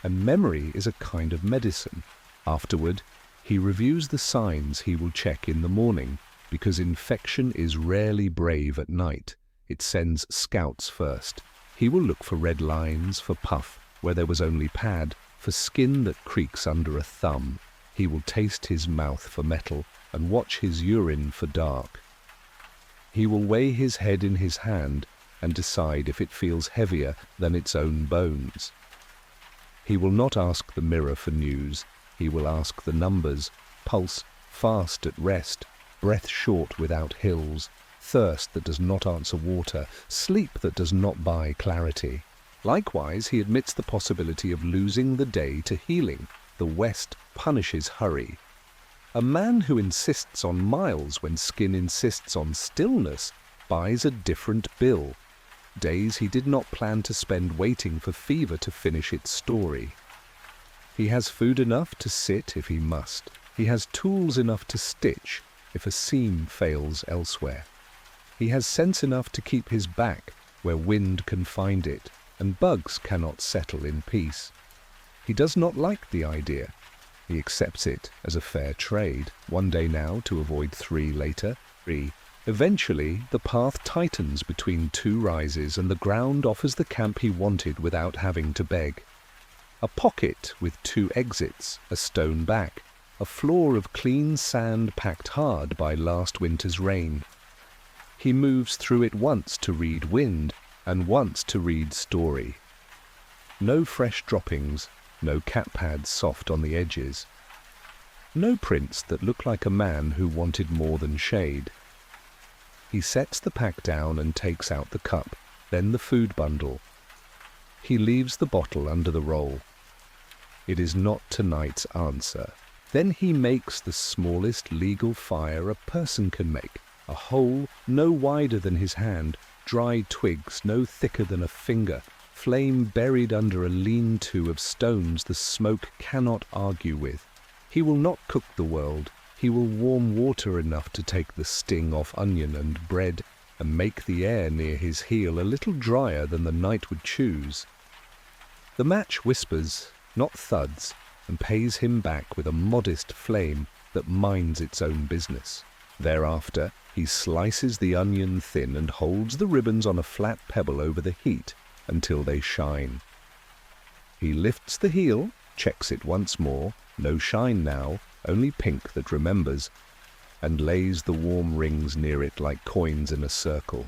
and memory is a kind of medicine. Afterward, He reviews the signs he will check in the morning, because infection is rarely brave at night. It sends scouts first. He will look for red lines, for puff where there was only pad, for skin that creaks under a thumb. He will taste his mouth for metal and watch his urine for dark. He will weigh his head in his hand and decide if it feels heavier than its own bones. He will not ask the mirror for news. He will ask the numbers: pulse fast at rest, breath short without hills, thirst that does not answer water, sleep that does not buy clarity. Likewise, he admits the possibility of losing the day to healing. The West punishes hurry. A man who insists on miles when skin insists on stillness buys a different bill. Days he did not plan to spend waiting for fever to finish its story. He has food enough to sit if he must. He has tools enough to stitch if a seam fails elsewhere. He has sense enough to keep his back where wind can find it, and bugs cannot settle in peace. He does not like the idea. He accepts it as a fair trade, 1 day now to avoid 3 later. Eventually, the path tightens between 2 rises and the ground offers the camp he wanted without having to beg. A pocket with 2 exits, a stone back, a floor of clean sand packed hard by last winter's rain. He moves through it once to read wind and once to read story. No fresh droppings, no cat pads soft on the edges. No prints that look like a man who wanted more than shade. He sets the pack down and takes out the cup, then the food bundle. He leaves the bottle under the roll. It is not tonight's answer. Then he makes the smallest legal fire a person can make, a hole no wider than his hand, dry twigs no thicker than a finger, flame buried under a lean-to of stones the smoke cannot argue with. He will not cook the world. He will warm water enough to take the sting off onion and bread and make the air near his heel a little drier than the night would choose. The match whispers, not thuds, and pays him back with a modest flame that minds its own business. Thereafter, he slices the onion thin and holds the ribbons on a flat pebble over the heat until they shine. He lifts the heel, checks it once more, no shine now, only pink that remembers, and lays the warm rings near it like coins in a circle.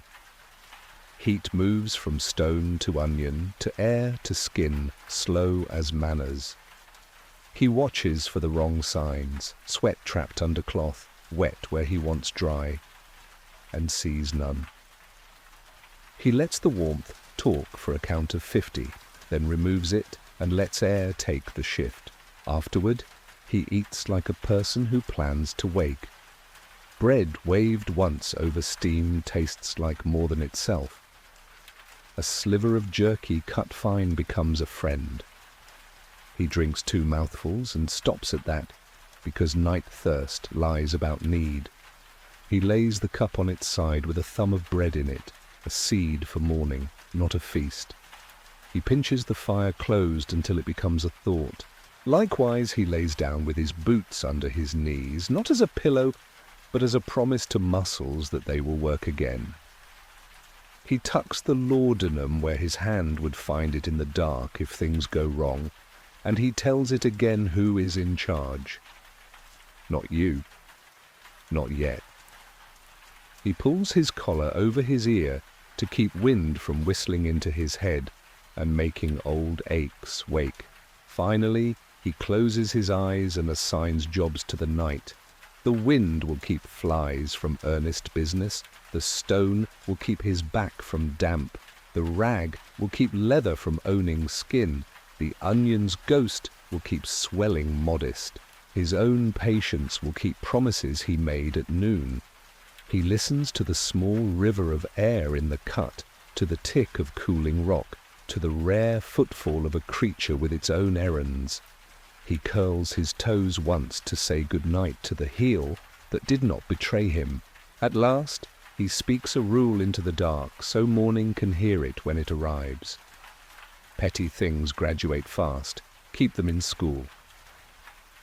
Heat moves from stone to onion, to air to skin, slow as manners. He watches for the wrong signs, sweat trapped under cloth, wet where he wants dry, and sees none. He lets the warmth talk for a count of 50, then removes it and lets air take the shift. Afterward, he eats like a person who plans to wake. Bread waved once over steam tastes like more than itself. A sliver of jerky cut fine becomes a friend. He drinks 2 mouthfuls and stops at that, because night thirst lies about need. He lays the cup on its side with a thumb of bread in it, a seed for morning, not a feast. He pinches the fire closed until it becomes a thought. Likewise, he lays down with his boots under his knees, not as a pillow, but as a promise to muscles that they will work again. He tucks the laudanum where his hand would find it in the dark if things go wrong, and he tells it again who is in charge. Not you. Not yet. He pulls his collar over his ear to keep wind from whistling into his head and making old aches wake. Finally, he closes his eyes and assigns jobs to the night. The wind will keep flies from earnest business. The stone will keep his back from damp. The rag will keep leather from owning skin. The onion's ghost will keep swelling modest. His own patience will keep promises he made at noon. He listens to the small river of air in the cut, to the tick of cooling rock, to the rare footfall of a creature with its own errands. He curls his toes once to say good night to the heel that did not betray him. At last, he speaks a rule into the dark, so morning can hear it when it arrives. Petty things graduate fast. Keep them in school.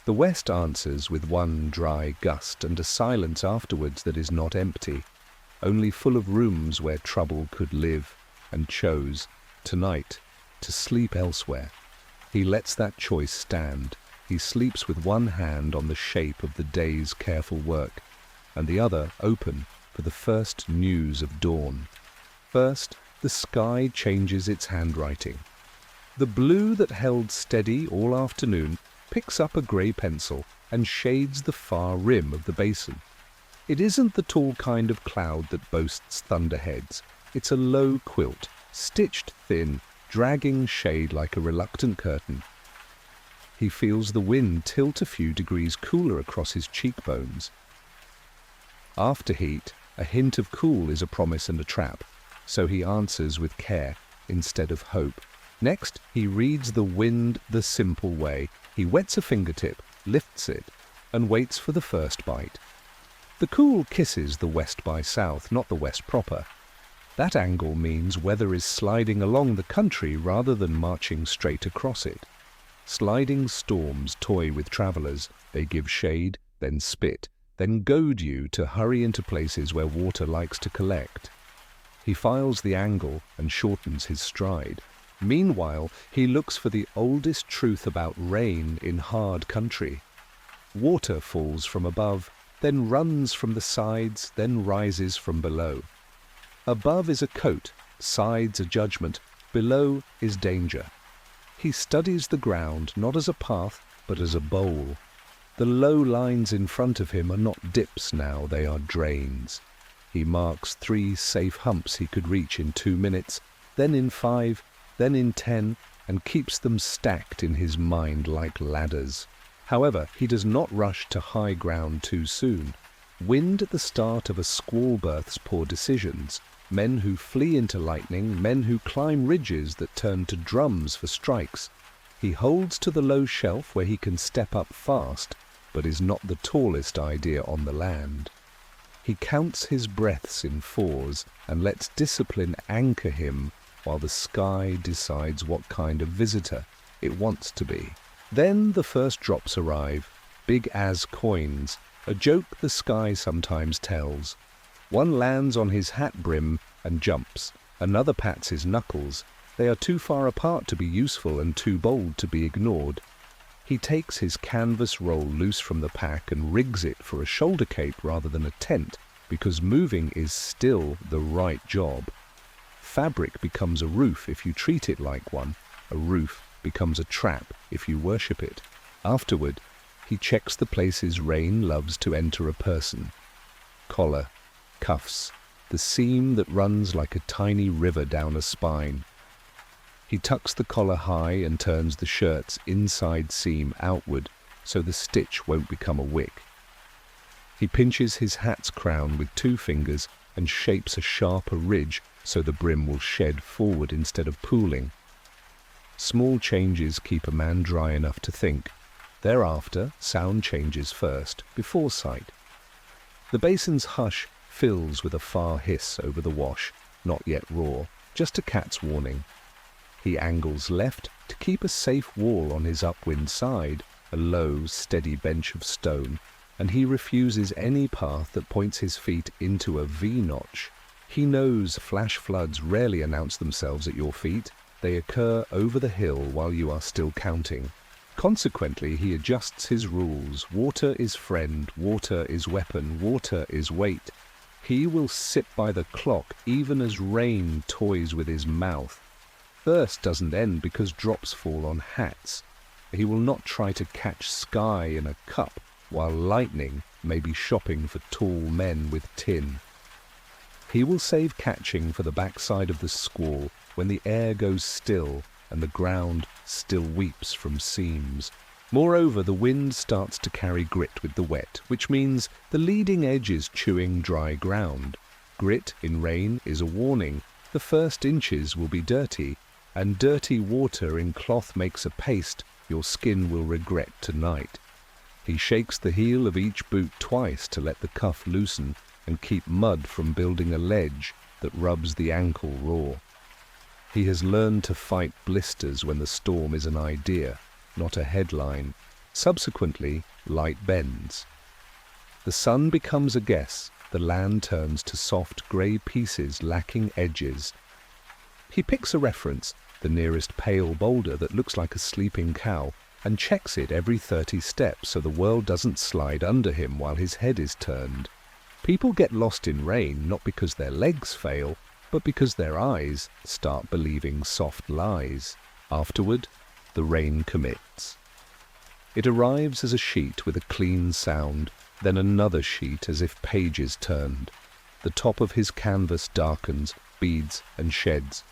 The west answers with one dry gust and a silence afterwards that is not empty, only full of rooms where trouble could live, and chose, tonight, to sleep elsewhere. He lets that choice stand. He sleeps with one hand on the shape of the day's careful work, and the other open for the first news of dawn. First, the sky changes its handwriting. The blue that held steady all afternoon picks up a grey pencil and shades the far rim of the basin. It isn't the tall kind of cloud that boasts thunderheads. It's a low quilt, stitched thin, dragging shade like a reluctant curtain. He feels the wind tilt a few degrees cooler across his cheekbones. After heat, a hint of cool is a promise and a trap, so he answers with care instead of hope. Next, he reads the wind the simple way. He wets a fingertip, lifts it, and waits for the first bite. The cool kisses the west by south, not the west proper. That angle means weather is sliding along the country rather than marching straight across it. Sliding storms toy with travellers. They give shade, then spit, then goad you to hurry into places where water likes to collect. He files the angle and shortens his stride. Meanwhile, he looks for the oldest truth about rain in hard country. Water falls from above, then runs from the sides, then rises from below. Above is a coat, sides a judgment, below is danger. He studies the ground not as a path, but as a bowl. The low lines in front of him are not dips now, they are drains. He marks 3 safe humps he could reach in 2 minutes, then in 5, then in 10, and keeps them stacked in his mind like ladders. However, he does not rush to high ground too soon. Wind at the start of a squall births poor decisions. Men who flee into lightning, men who climb ridges that turn to drums for strikes. He holds to the low shelf where he can step up fast, but is not the tallest idea on the land. He counts his breaths in 4s and lets discipline anchor him while the sky decides what kind of visitor it wants to be. Then the first drops arrive, big as coins, a joke the sky sometimes tells. One lands on his hat brim and jumps, another pats his knuckles. They are too far apart to be useful and too bold to be ignored. He takes his canvas roll loose from the pack and rigs it for a shoulder cape rather than a tent, because moving is still the right job. Fabric becomes a roof if you treat it like one. A roof becomes a trap if you worship it. Afterward, he checks the places rain loves to enter a person. Collar, cuffs, the seam that runs like a tiny river down a spine. He tucks the collar high and turns the shirt's inside seam outward so the stitch won't become a wick. He pinches his hat's crown with 2 fingers and shapes a sharper ridge so the brim will shed forward instead of pooling. Small changes keep a man dry enough to think. Thereafter, sound changes first, before sight. The basin's hush fills with a far hiss over the wash, not yet raw, just a cat's warning. He angles left to keep a safe wall on his upwind side, a low, steady bench of stone, and he refuses any path that points his feet into a V-notch. He knows flash floods rarely announce themselves at your feet. They occur over the hill while you are still counting. Consequently, he adjusts his rules. Water is friend, water is weapon, water is weight. He will sit by the clock even as rain toys with his mouth. Thirst doesn't end because drops fall on hats. He will not try to catch sky in a cup while lightning may be shopping for tall men with tin. He will save catching for the backside of the squall when the air goes still and the ground still weeps from seams. Moreover, the wind starts to carry grit with the wet, which means the leading edge is chewing dry ground. Grit in rain is a warning. The first inches will be dirty, and dirty water in cloth makes a paste your skin will regret tonight. He shakes the heel of each boot twice to let the cuff loosen and keep mud from building a ledge that rubs the ankle raw. He has learned to fight blisters when the storm is an idea, not a headline. Subsequently, light bends. The sun becomes a guess, the land turns to soft grey pieces lacking edges. He picks a reference, the nearest pale boulder that looks like a sleeping cow, and checks it every 30 steps so the world doesn't slide under him while his head is turned. People get lost in rain not because their legs fail, but because their eyes start believing soft lies. Afterward, the rain commits. It arrives as a sheet with a clean sound, then another sheet as if pages turned. The top of his canvas darkens, beads and sheds.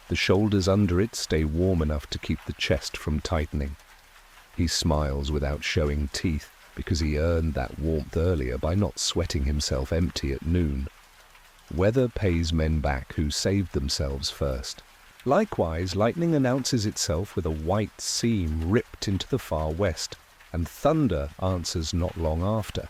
The shoulders under it stay warm enough to keep the chest from tightening. He smiles without showing teeth because he earned that warmth earlier by not sweating himself empty at noon. Weather pays men back who saved themselves first. Likewise, lightning announces itself with a white seam ripped into the far west, and thunder answers not long after.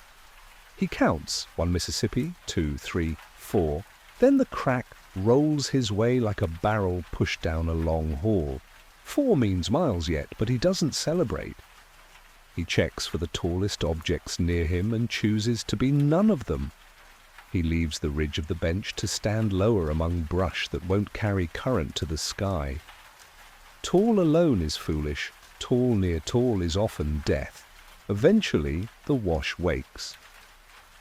He counts 1 Mississippi, 2, 3, 4. Then the crack rolls his way like a barrel pushed down a long hall. 4 means miles yet, but he doesn't celebrate. He checks for the tallest objects near him and chooses to be none of them. He leaves the ridge of the bench to stand lower among brush that won't carry current to the sky. Tall alone is foolish. Tall near tall is often death. Eventually, the wash wakes.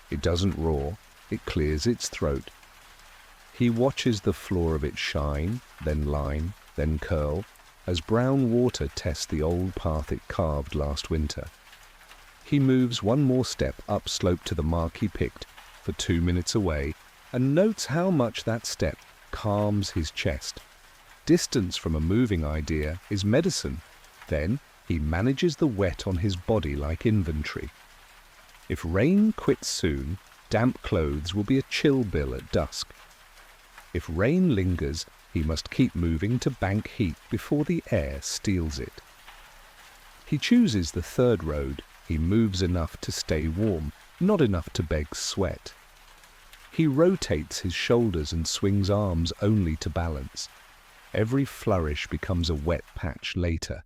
It doesn't roar, it clears its throat. He watches the floor of it shine, then line, then curl, as brown water tests the old path it carved last winter. He moves one more step upslope to the mark he picked for 2 minutes away, and notes how much that step calms his chest. Distance from a moving idea is medicine. Then he manages the wet on his body like inventory. If rain quits soon, damp clothes will be a chill bill at dusk. If rain lingers, he must keep moving to bank heat before the air steals it. He chooses the third road. He moves enough to stay warm, not enough to beg sweat. He rotates his shoulders and swings arms only to balance. Every flourish becomes a wet patch later.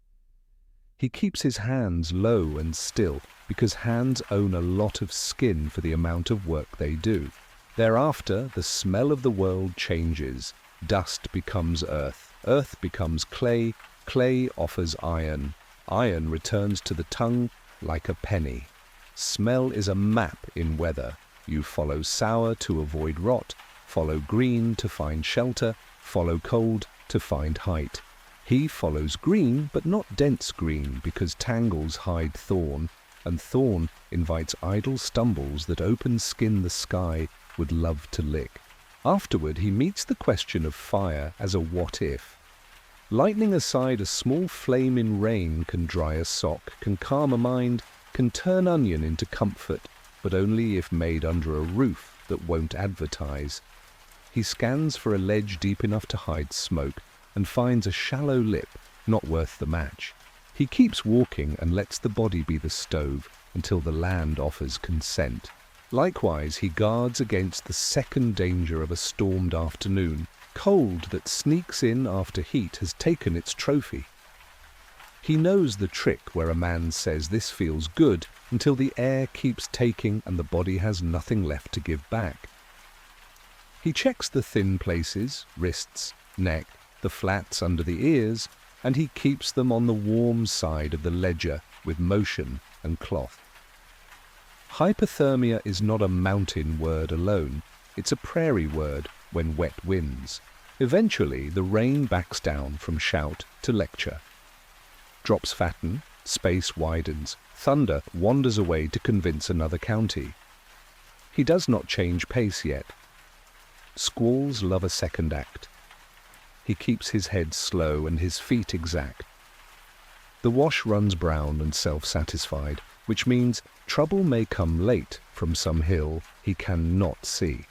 He keeps his hands low and still because hands own a lot of skin for the amount of work they do. Thereafter, the smell of the world changes. Dust becomes earth. Earth becomes clay. Clay offers iron. Iron returns to the tongue like a penny. Smell is a map in weather. You follow sour to avoid rot, follow green to find shelter, follow cold to find height. He follows green, but not dense green, because tangles hide thorn, and thorn invites idle stumbles that open skin the sky would love to lick. Afterward, he meets the question of fire as a what-if. Lightning aside, a small flame in rain can dry a sock, can calm a mind, can turn onion into comfort, but only if made under a roof that won't advertise. He scans for a ledge deep enough to hide smoke, and finds a shallow lip, not worth the match. He keeps walking and lets the body be the stove until the land offers consent. Likewise, he guards against the second danger of a stormed afternoon, cold that sneaks in after heat has taken its trophy. He knows the trick where a man says this feels good until the air keeps taking and the body has nothing left to give back. He checks the thin places, wrists, neck, the flats under the ears, and he keeps them on the warm side of the ledger with motion and cloth. Hypothermia is not a mountain word alone, it's a prairie word when wet winds. Eventually, the rain backs down from shout to lecture. Drops fatten, space widens, thunder wanders away to convince another county. He does not change pace yet. Squalls love a second act. He keeps his head slow and his feet exact. The wash runs brown and self-satisfied, which means trouble may come late from some hill he cannot see.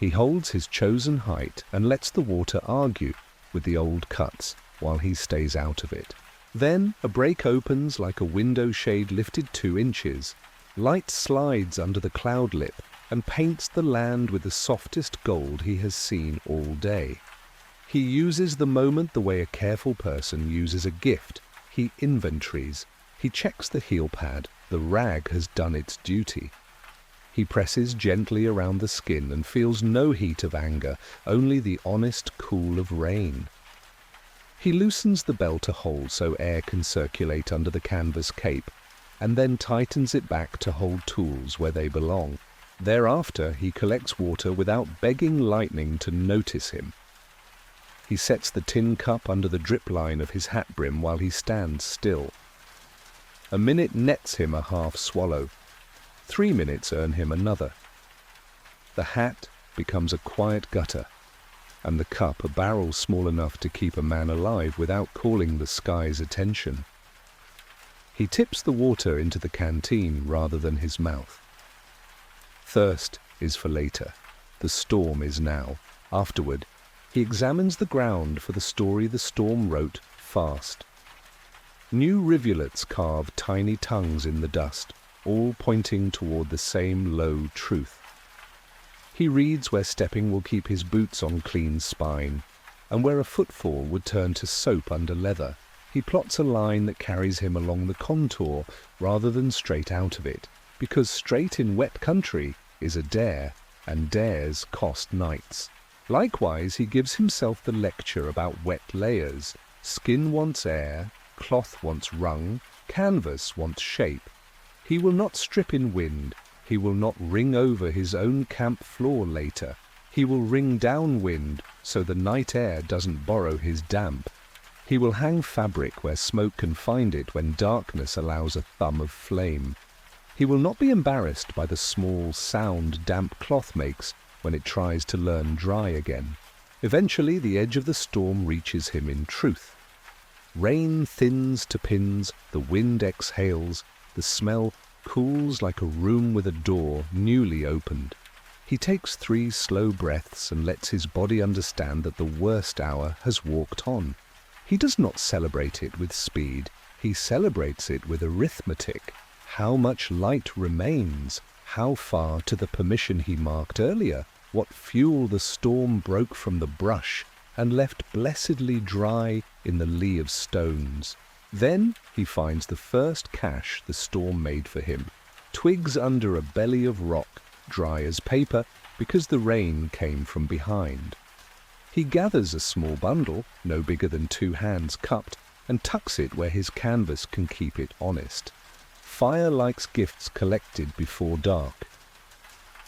He holds his chosen height and lets the water argue with the old cuts while he stays out of it. Then a break opens like a window shade lifted 2 inches. Light slides under the cloud lip and paints the land with the softest gold he has seen all day. He uses the moment the way a careful person uses a gift. He inventories. He checks the heel pad. The rag has done its duty. He presses gently around the skin and feels no heat of anger, only the honest cool of rain. He loosens the bell to hold so air can circulate under the canvas cape, and then tightens it back to hold tools where they belong. Thereafter, he collects water without begging lightning to notice him. He sets the tin cup under the drip line of his hat brim while he stands still. A minute nets him a half swallow. 3 minutes earn him another. The hat becomes a quiet gutter, and the cup a barrel small enough to keep a man alive without calling the sky's attention. He tips the water into the canteen rather than his mouth. Thirst is for later. The storm is now. Afterward, he examines the ground for the story the storm wrote fast. New rivulets carve tiny tongues in the dust, all pointing toward the same low truth. He reads where stepping will keep his boots on clean spine, and where a footfall would turn to soap under leather. He plots a line that carries him along the contour rather than straight out of it, because straight in wet country is a dare, and dares cost nights. Likewise, he gives himself the lecture about wet layers. Skin wants air, cloth wants wrung, canvas wants shape. He will not strip in wind. He will not wring over his own camp floor later. He will wring down wind so the night air doesn't borrow his damp. He will hang fabric where smoke can find it when darkness allows a thumb of flame. He will not be embarrassed by the small sound damp cloth makes when it tries to learn dry again. Eventually the edge of the storm reaches him in truth. Rain thins to pins, the wind exhales, the smell cools like a room with a door newly opened. He takes 3 slow breaths and lets his body understand that the worst hour has walked on. He does not celebrate it with speed, he celebrates it with arithmetic. How much light remains? How far to the permission he marked earlier? What fuel the storm broke from the brush and left blessedly dry in the lee of stones. Then he finds the first cache the storm made for him. Twigs under a belly of rock, dry as paper because the rain came from behind. He gathers a small bundle, no bigger than 2 hands cupped, and tucks it where his canvas can keep it honest. Fire likes gifts collected before dark.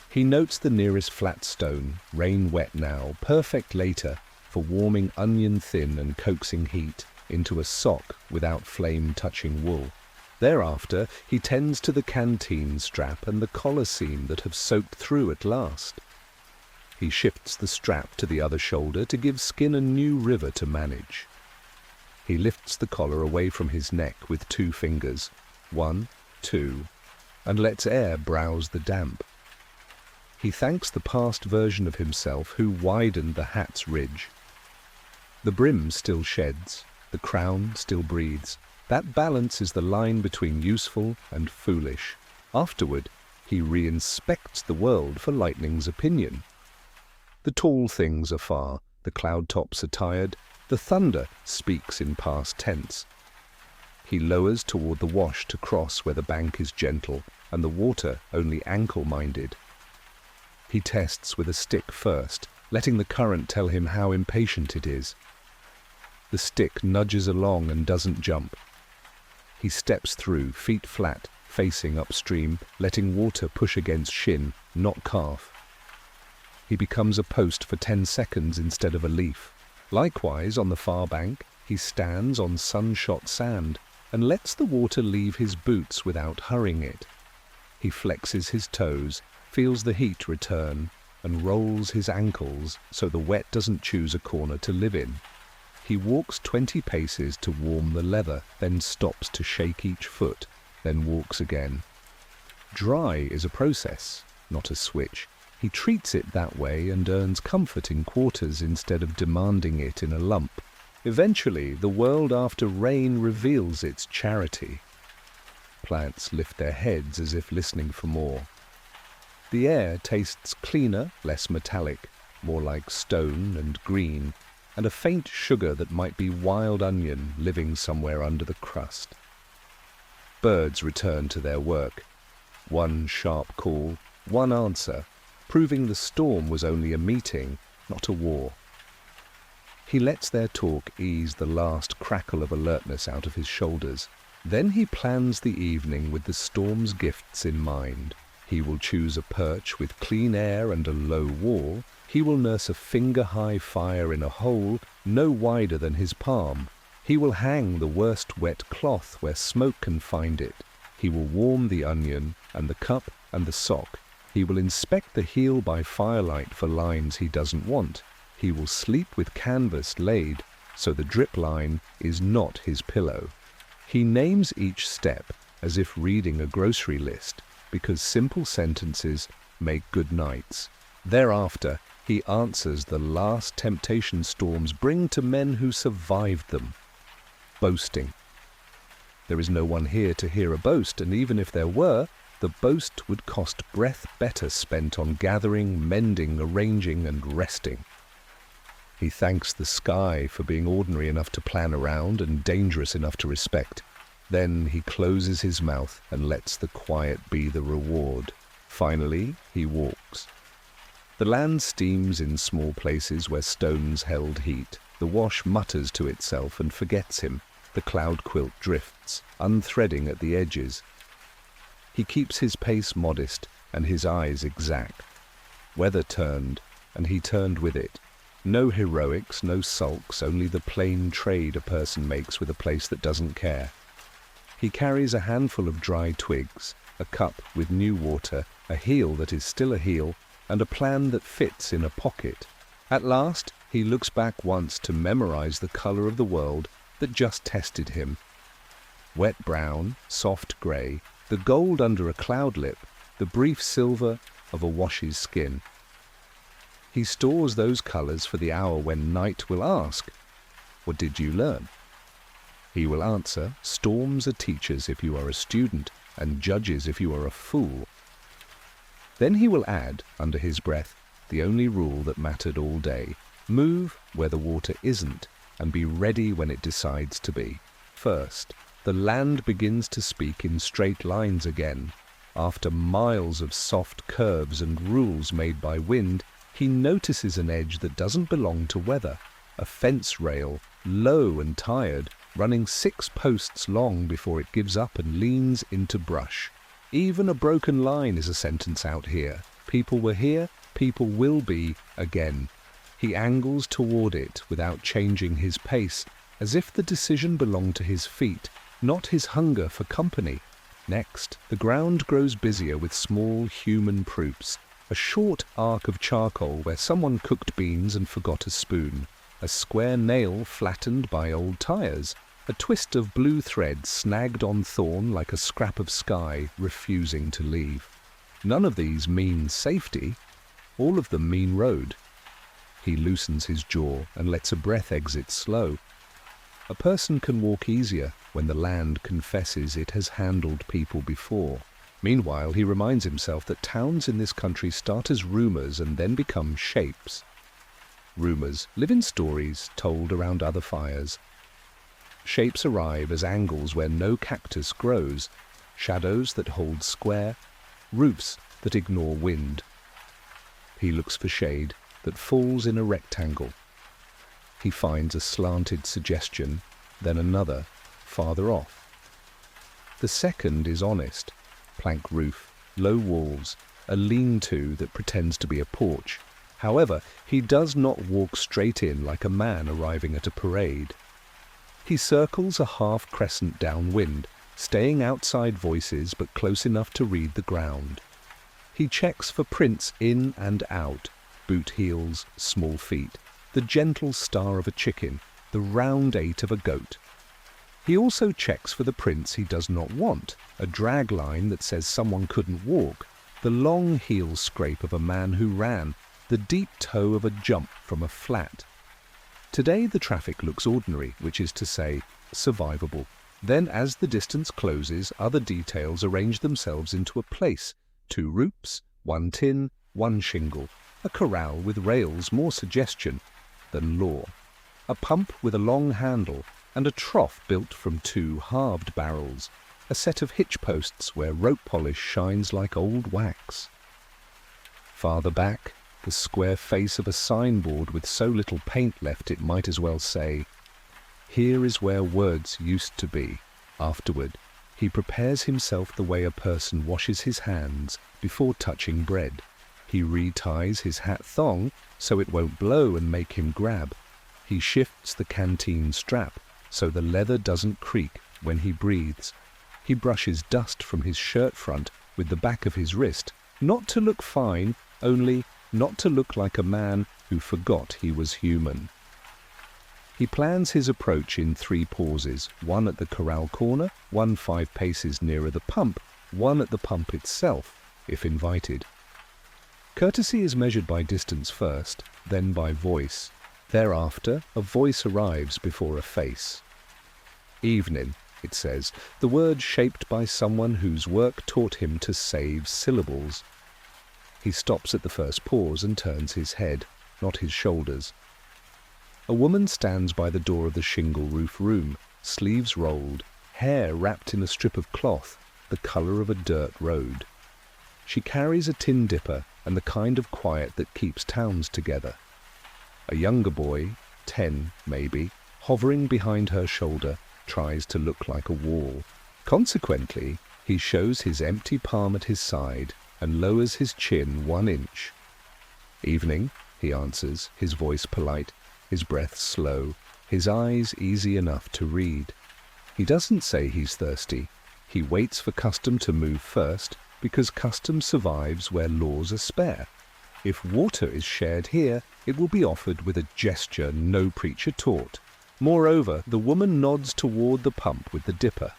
He notes the nearest flat stone, rain wet now, perfect later, for warming onion thin and coaxing heat into a sock without flame-touching wool. Thereafter, he tends to the canteen strap and the collar seam that have soaked through at last. He shifts the strap to the other shoulder to give skin a new river to manage. He lifts the collar away from his neck with 2 fingers, 1, 2, and lets air browse the damp. He thanks the past version of himself who widened the hat's ridge. The brim still sheds, the crown still breathes. That balance is the line between useful and foolish. Afterward, he re-inspects the world for lightning's opinion. The tall things are far, the cloud tops are tired, the thunder speaks in past tense. He lowers toward the wash to cross where the bank is gentle and the water only ankle-minded. He tests with a stick first, letting the current tell him how impatient it is. The stick nudges along and doesn't jump. He steps through, feet flat, facing upstream, letting water push against shin, not calf. He becomes a post for 10 seconds instead of a leaf. Likewise, on the far bank, he stands on sun-shot sand and lets the water leave his boots without hurrying it. He flexes his toes, feels the heat return, and rolls his ankles so the wet doesn't choose a corner to live in. He walks 20 paces to warm the leather, then stops to shake each foot, then walks again. Dry is a process, not a switch. He treats it that way and earns comfort in quarters instead of demanding it in a lump. Eventually, the world after rain reveals its charity. Plants lift their heads as if listening for more. The air tastes cleaner, less metallic, more like stone and green, and a faint sugar that might be wild onion living somewhere under the crust. Birds return to their work. One sharp call, one answer, proving the storm was only a meeting, not a war. He lets their talk ease the last crackle of alertness out of his shoulders. Then he plans the evening with the storm's gifts in mind. He will choose a perch with clean air and a low wall. He will nurse a finger-high fire in a hole no wider than his palm. He will hang the worst wet cloth where smoke can find it. He will warm the onion and the cup and the sock. He will inspect the heel by firelight for lines he doesn't want. He will sleep with canvas laid so the drip line is not his pillow. He names each step as if reading a grocery list, because simple sentences make good nights. Thereafter, he answers the last temptation storms bring to men who survived them. Boasting. There is no one here to hear a boast, and even if there were, the boast would cost breath better spent on gathering, mending, arranging, and resting. He thanks the sky for being ordinary enough to plan around and dangerous enough to respect. Then he closes his mouth and lets the quiet be the reward. Finally, he walks. The land steams in small places where stones held heat. The wash mutters to itself and forgets him. The cloud quilt drifts, unthreading at the edges. He keeps his pace modest and his eyes exact. Weather turned, and he turned with it. No heroics, no sulks, only the plain trade a person makes with a place that doesn't care. He carries a handful of dry twigs, a cup with new water, a heel that is still a heel, and a plan that fits in a pocket. At last, he looks back once to memorize the color of the world that just tested him. Wet brown, soft grey, the gold under a cloud lip, the brief silver of a wash's skin. He stores those colors for the hour when night will ask, "What did you learn?" He will answer, "Storms are teachers if you are a student, and judges if you are a fool." Then he will add, under his breath, the only rule that mattered all day: move where the water isn't, and be ready when it decides to be. First, the land begins to speak in straight lines again. After miles of soft curves and rules made by wind, he notices an edge that doesn't belong to weather, a fence rail, low and tired, running 6 posts long before it gives up and leans into brush. Even a broken line is a sentence out here. People were here, people will be again. He angles toward it without changing his pace, as if the decision belonged to his feet, not his hunger for company. Next, the ground grows busier with small human proofs. A short arc of charcoal where someone cooked beans and forgot a spoon. A square nail flattened by old tires. A twist of blue thread snagged on thorn like a scrap of sky, refusing to leave. None of these mean safety. All of them mean road. He loosens his jaw and lets a breath exit slow. A person can walk easier when the land confesses it has handled people before. Meanwhile, he reminds himself that towns in this country start as rumors and then become shapes. Rumors live in stories told around other fires. Shapes arrive as angles where no cactus grows, shadows that hold square, roofs that ignore wind. He looks for shade that falls in a rectangle. He finds a slanted suggestion, then another, farther off. The second is honest. Plank roof, low walls, a lean-to that pretends to be a porch. However, he does not walk straight in like a man arriving at a parade. He circles a half-crescent downwind, staying outside voices but close enough to read the ground. He checks for prints in and out, boot heels, small feet, the gentle star of a chicken, the round 8 of a goat. He also checks for the prints he does not want, a drag line that says someone couldn't walk, the long heel scrape of a man who ran, the deep toe of a jump from a flat. Today the traffic looks ordinary, which is to say, survivable. Then as the distance closes, other details arrange themselves into a place. 2 roops, 1 tin, 1 shingle, a corral with rails, more suggestion than law, a pump with a long handle, and a trough built from 2 halved barrels. a set of hitch posts where rope polish shines like old wax. Farther back, the square face of a signboard with so little paint left it might as well say, "Here is where words used to be." Afterward, he prepares himself the way a person washes his hands before touching bread. He reties his hat thong so it won't blow and make him grab. He shifts the canteen strap so the leather doesn't creak when he breathes. He brushes dust from his shirt front with the back of his wrist, not to look fine, only not to look like a man who forgot he was human. He plans his approach in 3 pauses, one at the corral corner, one 5 paces nearer the pump, one at the pump itself, if invited. Courtesy is measured by distance first, then by voice. Thereafter, a voice arrives before a face. Evening, it says, the word shaped by someone whose work taught him to save syllables. He stops at the first pause and turns his head, not his shoulders. A woman stands by the door of the shingle roof room, sleeves rolled, hair wrapped in a strip of cloth, the colour of a dirt road. She carries a tin dipper and the kind of quiet that keeps towns together. A younger boy, 10 maybe, hovering behind her shoulder, tries to look like a wall. Consequently, he shows his empty palm at his side and lowers his chin 1 inch. "Evening," he answers, his voice polite, his breath slow, his eyes easy enough to read. He doesn't say he's thirsty. He waits for custom to move first, because custom survives where laws are spare. If water is shared here, it will be offered with a gesture no preacher taught. Moreover, the woman nods toward the pump with the dipper.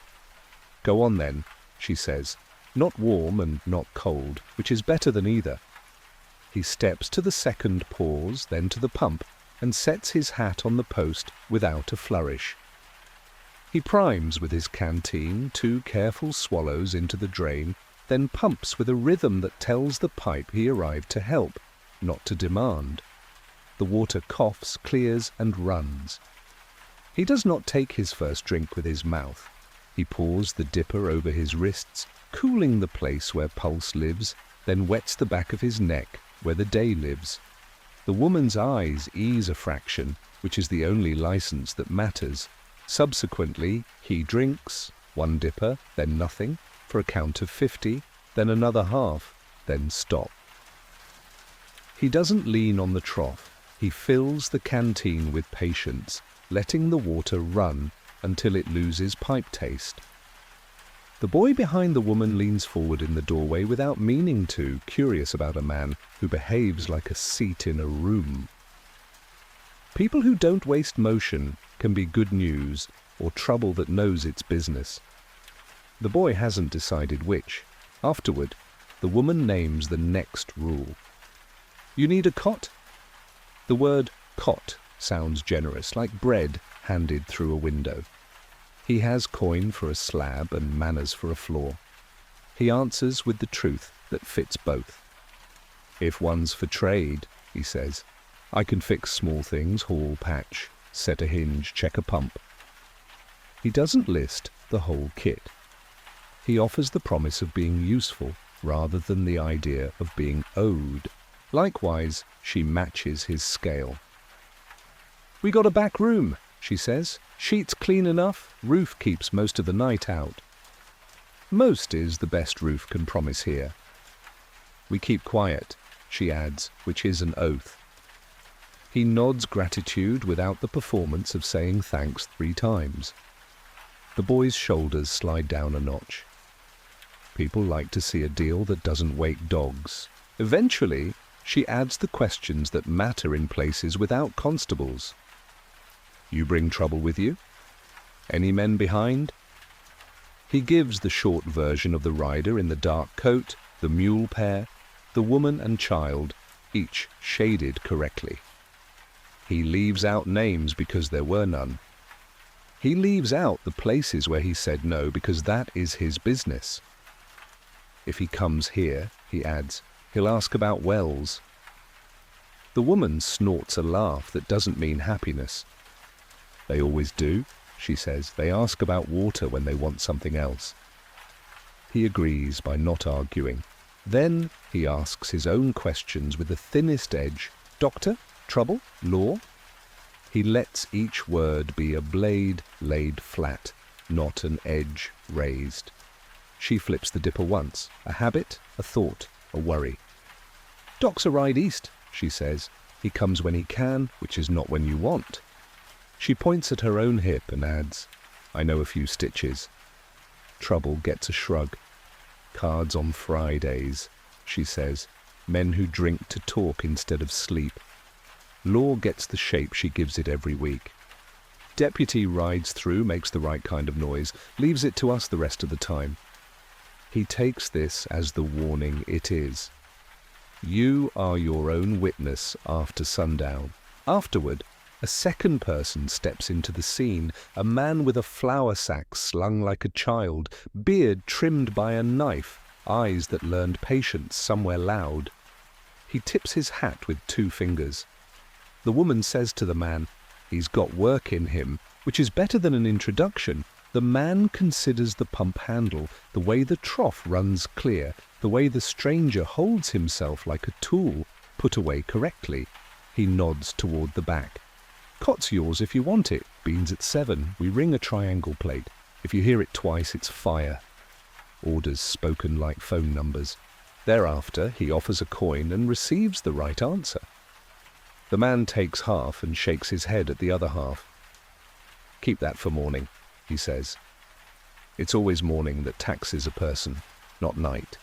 "Go on then," she says, not warm and not cold, which is better than either. He steps to the second pause, then to the pump, and sets his hat on the post without a flourish. He primes with his canteen 2 careful swallows into the drain, then pumps with a rhythm that tells the pipe he arrived to help, not to demand. The water coughs, clears, and runs. He does not take his first drink with his mouth. He pours the dipper over his wrists, cooling the place where pulse lives, then wets the back of his neck, where the day lives. The woman's eyes ease a fraction, which is the only license that matters. Subsequently, he drinks, 1 dipper, then nothing, for a count of 50, then another half, then stop. He doesn't lean on the trough. He fills the canteen with patience, letting the water run until it loses pipe taste. The boy behind the woman leans forward in the doorway without meaning to, curious about a man who behaves like a seat in a room. People who don't waste motion can be good news or trouble that knows its business. The boy hasn't decided which. Afterward, the woman names the next rule. "You need a cot?" The word cot sounds generous, like bread handed through a window. He has coin for a slab and manners for a floor. He answers with the truth that fits both. "If one's for trade," he says, "I can fix small things, haul, patch, set a hinge, check a pump." He doesn't list the whole kit. He offers the promise of being useful rather than the idea of being owed. Likewise, she matches his scale. "We got a back room," she says. "Sheets clean enough, roof keeps most of the night out." Most is the best roof can promise here. "We keep quiet," she adds, which is an oath. He nods gratitude without the performance of saying thanks 3 times. The boy's shoulders slide down a notch. People like to see a deal that doesn't wake dogs. Eventually, she adds the questions that matter in places without constables. "You bring trouble with you? Any men behind?" He gives the short version of the rider in the dark coat, the mule pair, the woman and child, each shaded correctly. He leaves out names because there were none. He leaves out the places where he said no because that is his business. If he comes here, he adds, he'll ask about wells. The woman snorts a laugh that doesn't mean happiness. "They always do," she says. "They ask about water when they want something else. He agrees by not arguing. Then he asks his own questions with the thinnest edge. Doctor? Trouble? Law? He lets each word be a blade laid flat, not an edge raised. She flips the dipper once, a habit, a thought, a worry. Doc's a ride east, she says. He comes when he can, which is not when you want. She points at her own hip and adds, I know a few stitches. Trouble gets a shrug. Cards on Fridays, she says. Men who drink to talk instead of sleep. Law gets the shape she gives it every week. Deputy rides through, makes the right kind of noise, leaves it to us the rest of the time. He takes this as the warning it is. You are your own witness after sundown. Afterward, a second person steps into the scene, a man with a flour sack slung like a child, beard trimmed by a knife, eyes that learned patience somewhere loud. He tips his hat with 2 fingers. The woman says to the man, he's got work in him, which is better than an introduction. The man considers the pump handle, the way the trough runs clear, the way the stranger holds himself like a tool, put away correctly. He nods toward the back. Cot's yours if you want it. Beans at 7. We ring a triangle plate. If you hear it twice, it's fire. Orders spoken like phone numbers. Thereafter, he offers a coin and receives the right answer. The man takes half and shakes his head at the other half. Keep that for morning, he says. It's always morning that taxes a person, not night.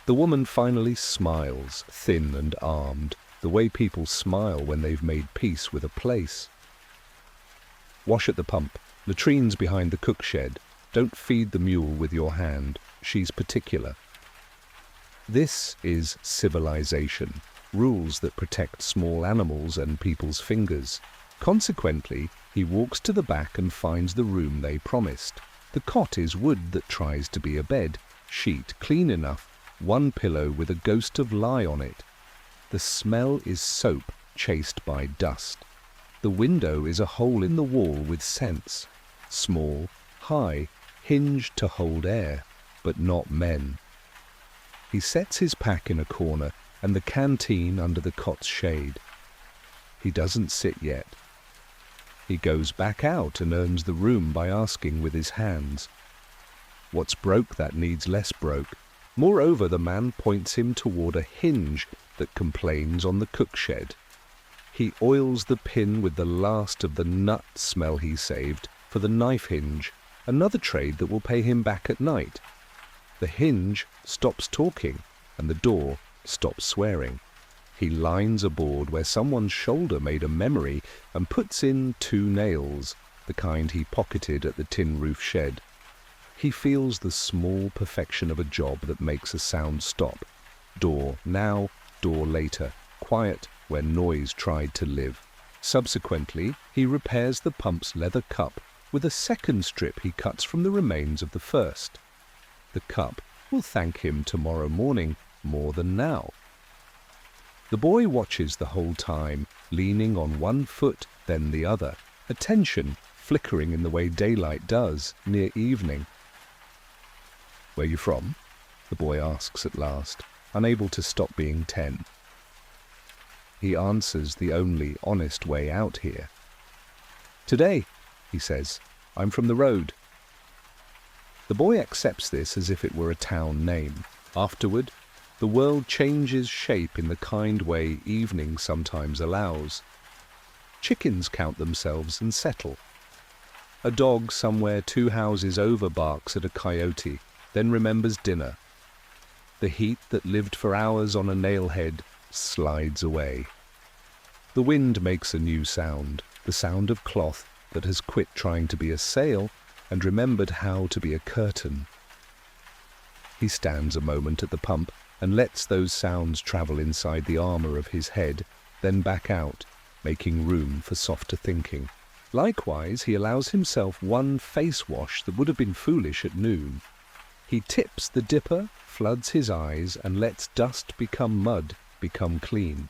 The woman finally smiles, thin and armed, the way people smile when they've made peace with a place. Wash at the pump. Latrines behind the cook shed. Don't feed the mule with your hand. She's particular. This is civilization. Rules that protect small animals and people's fingers. Consequently, he walks to the back and finds the room they promised. The cot is wood that tries to be a bed. Sheet clean enough. 1 pillow with a ghost of lie on it. The smell is soap chased by dust. The window is a hole in the wall with sense. Small, high, hinged to hold air, but not men. He sets his pack in a corner and the canteen under the cot's shade. He doesn't sit yet. He goes back out and earns the room by asking with his hands. What's broke that needs less broke. Moreover, the man points him toward a hinge that complains on the cook shed. He oils the pin with the last of the nut smell he saved for the knife hinge, another trade that will pay him back at night. The hinge stops talking and the door stops swearing. He lines a board where someone's shoulder made a memory and puts in 2 nails, the kind he pocketed at the tin roof shed. He feels the small perfection of a job that makes a sound stop. Door now, door later, quiet where noise tried to live. Subsequently, he repairs the pump's leather cup with a second strip he cuts from the remains of the first. The cup will thank him tomorrow morning more than now. The boy watches the whole time, leaning on 1 foot, then the other, attention flickering in the way daylight does near evening. Where you from? The boy asks at last, unable to stop being 10. He answers the only honest way out here. Today, he says, I'm from the road. The boy accepts this as if it were a town name. Afterward, the world changes shape in the kind way evening sometimes allows. Chickens count themselves and settle. A dog somewhere 2 houses over barks at a coyote, then remembers dinner. The heat that lived for hours on a nailhead slides away. The wind makes a new sound, the sound of cloth that has quit trying to be a sail and remembered how to be a curtain. He stands a moment at the pump and lets those sounds travel inside the armor of his head, then back out, making room for softer thinking. Likewise, he allows himself 1 face wash that would have been foolish at noon. He tips the dipper, floods his eyes, and lets dust become mud, become clean.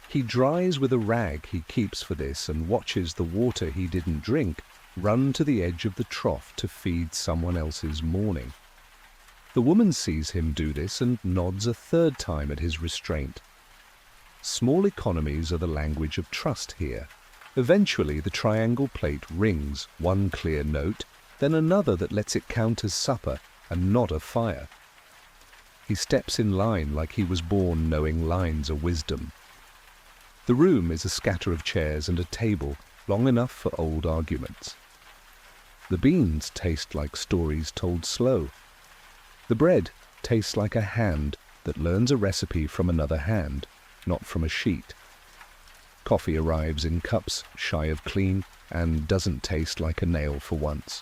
He dries with a rag he keeps for this and watches the water he didn't drink run to the edge of the trough to feed someone else's morning. The woman sees him do this and nods a third time at his restraint. Small economies are the language of trust here. Eventually the triangle plate rings one clear note, then another that lets it count as supper and not a fire. He steps in line like he was born knowing lines are wisdom. The room is a scatter of chairs and a table long enough for old arguments. The beans taste like stories told slow. The bread tastes like a hand that learns a recipe from another hand, not from a sheet. Coffee arrives in cups shy of clean and doesn't taste like a nail for once.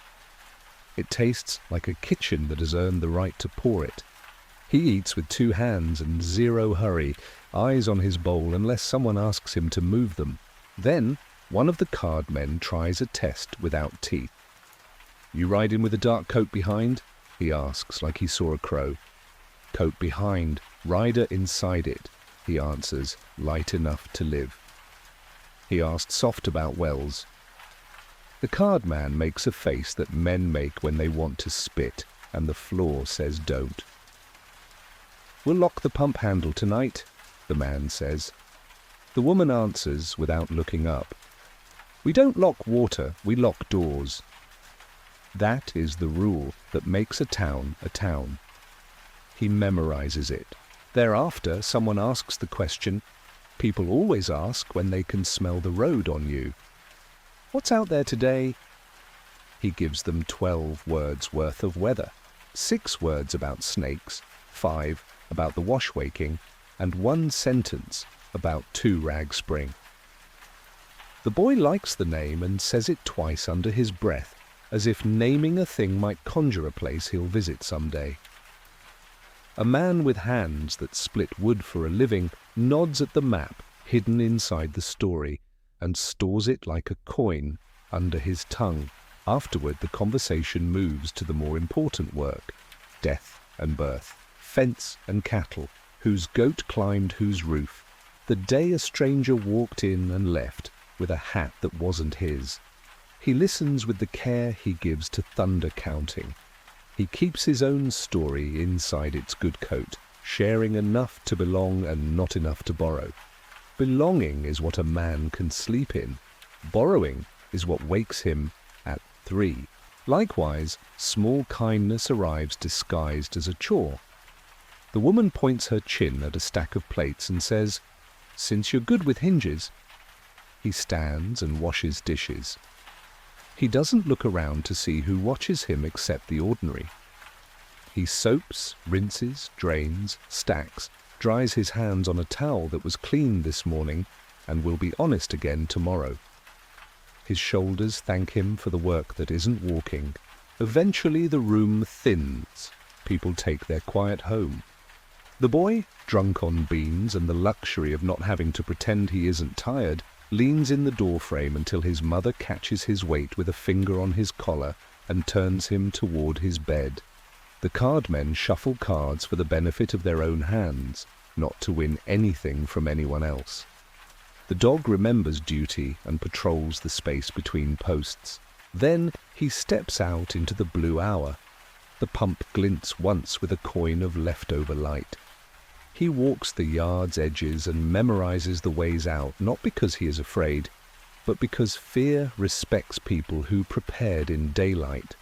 It tastes like a kitchen that has earned the right to pour it. He eats with two hands and zero hurry, eyes on his bowl unless someone asks him to move them. Then one of the card men tries a test without teeth. "You riding with a dark coat behind?" he asks like he saw a crow. "Coat behind, rider inside it," he answers, light enough to live. He asked soft about Wells. The card man makes a face that men make when they want to spit, and the floor says don't. "We'll lock the pump handle tonight," the man says. The woman answers without looking up. "We don't lock water, we lock doors." That is the rule that makes a town a town. He memorizes it. Thereafter, someone asks the question people always ask when they can smell the road on you. "What's out there today?" He gives them 12 words worth of weather, 6 words about snakes, 5 about the wash-waking, and 1 sentence about Two-Rag Spring. The boy likes the name and says it twice under his breath, as if naming a thing might conjure a place he'll visit someday. A man with hands that split wood for a living nods at the map hidden inside the story and stores it like a coin under his tongue. Afterward, the conversation moves to the more important work: death and birth, fence and cattle, whose goat climbed whose roof, the day a stranger walked in and left with a hat that wasn't his. He listens with the care he gives to thunder counting. He keeps his own story inside its good coat, sharing enough to belong and not enough to borrow. Belonging is what a man can sleep in. Borrowing is what wakes him at 3. Likewise, small kindness arrives disguised as a chore. The woman points her chin at a stack of plates and says, "Since you're good with hinges." He stands and washes dishes. He doesn't look around to see who watches him except the ordinary. He soaps, rinses, drains, stacks, dries his hands on a towel that was cleaned this morning and will be honest again tomorrow. His shoulders thank him for the work that isn't walking. Eventually the room thins. People take their quiet home. The boy, drunk on beans and the luxury of not having to pretend he isn't tired, leans in the doorframe until his mother catches his weight with a finger on his collar and turns him toward his bed. The cardmen shuffle cards for the benefit of their own hands, not to win anything from anyone else. The dog remembers duty and patrols the space between posts. Then he steps out into the blue hour. The pump glints once with a coin of leftover light. He walks the yard's edges and memorizes the ways out, not because he is afraid, but because fear respects people who prepared in daylight.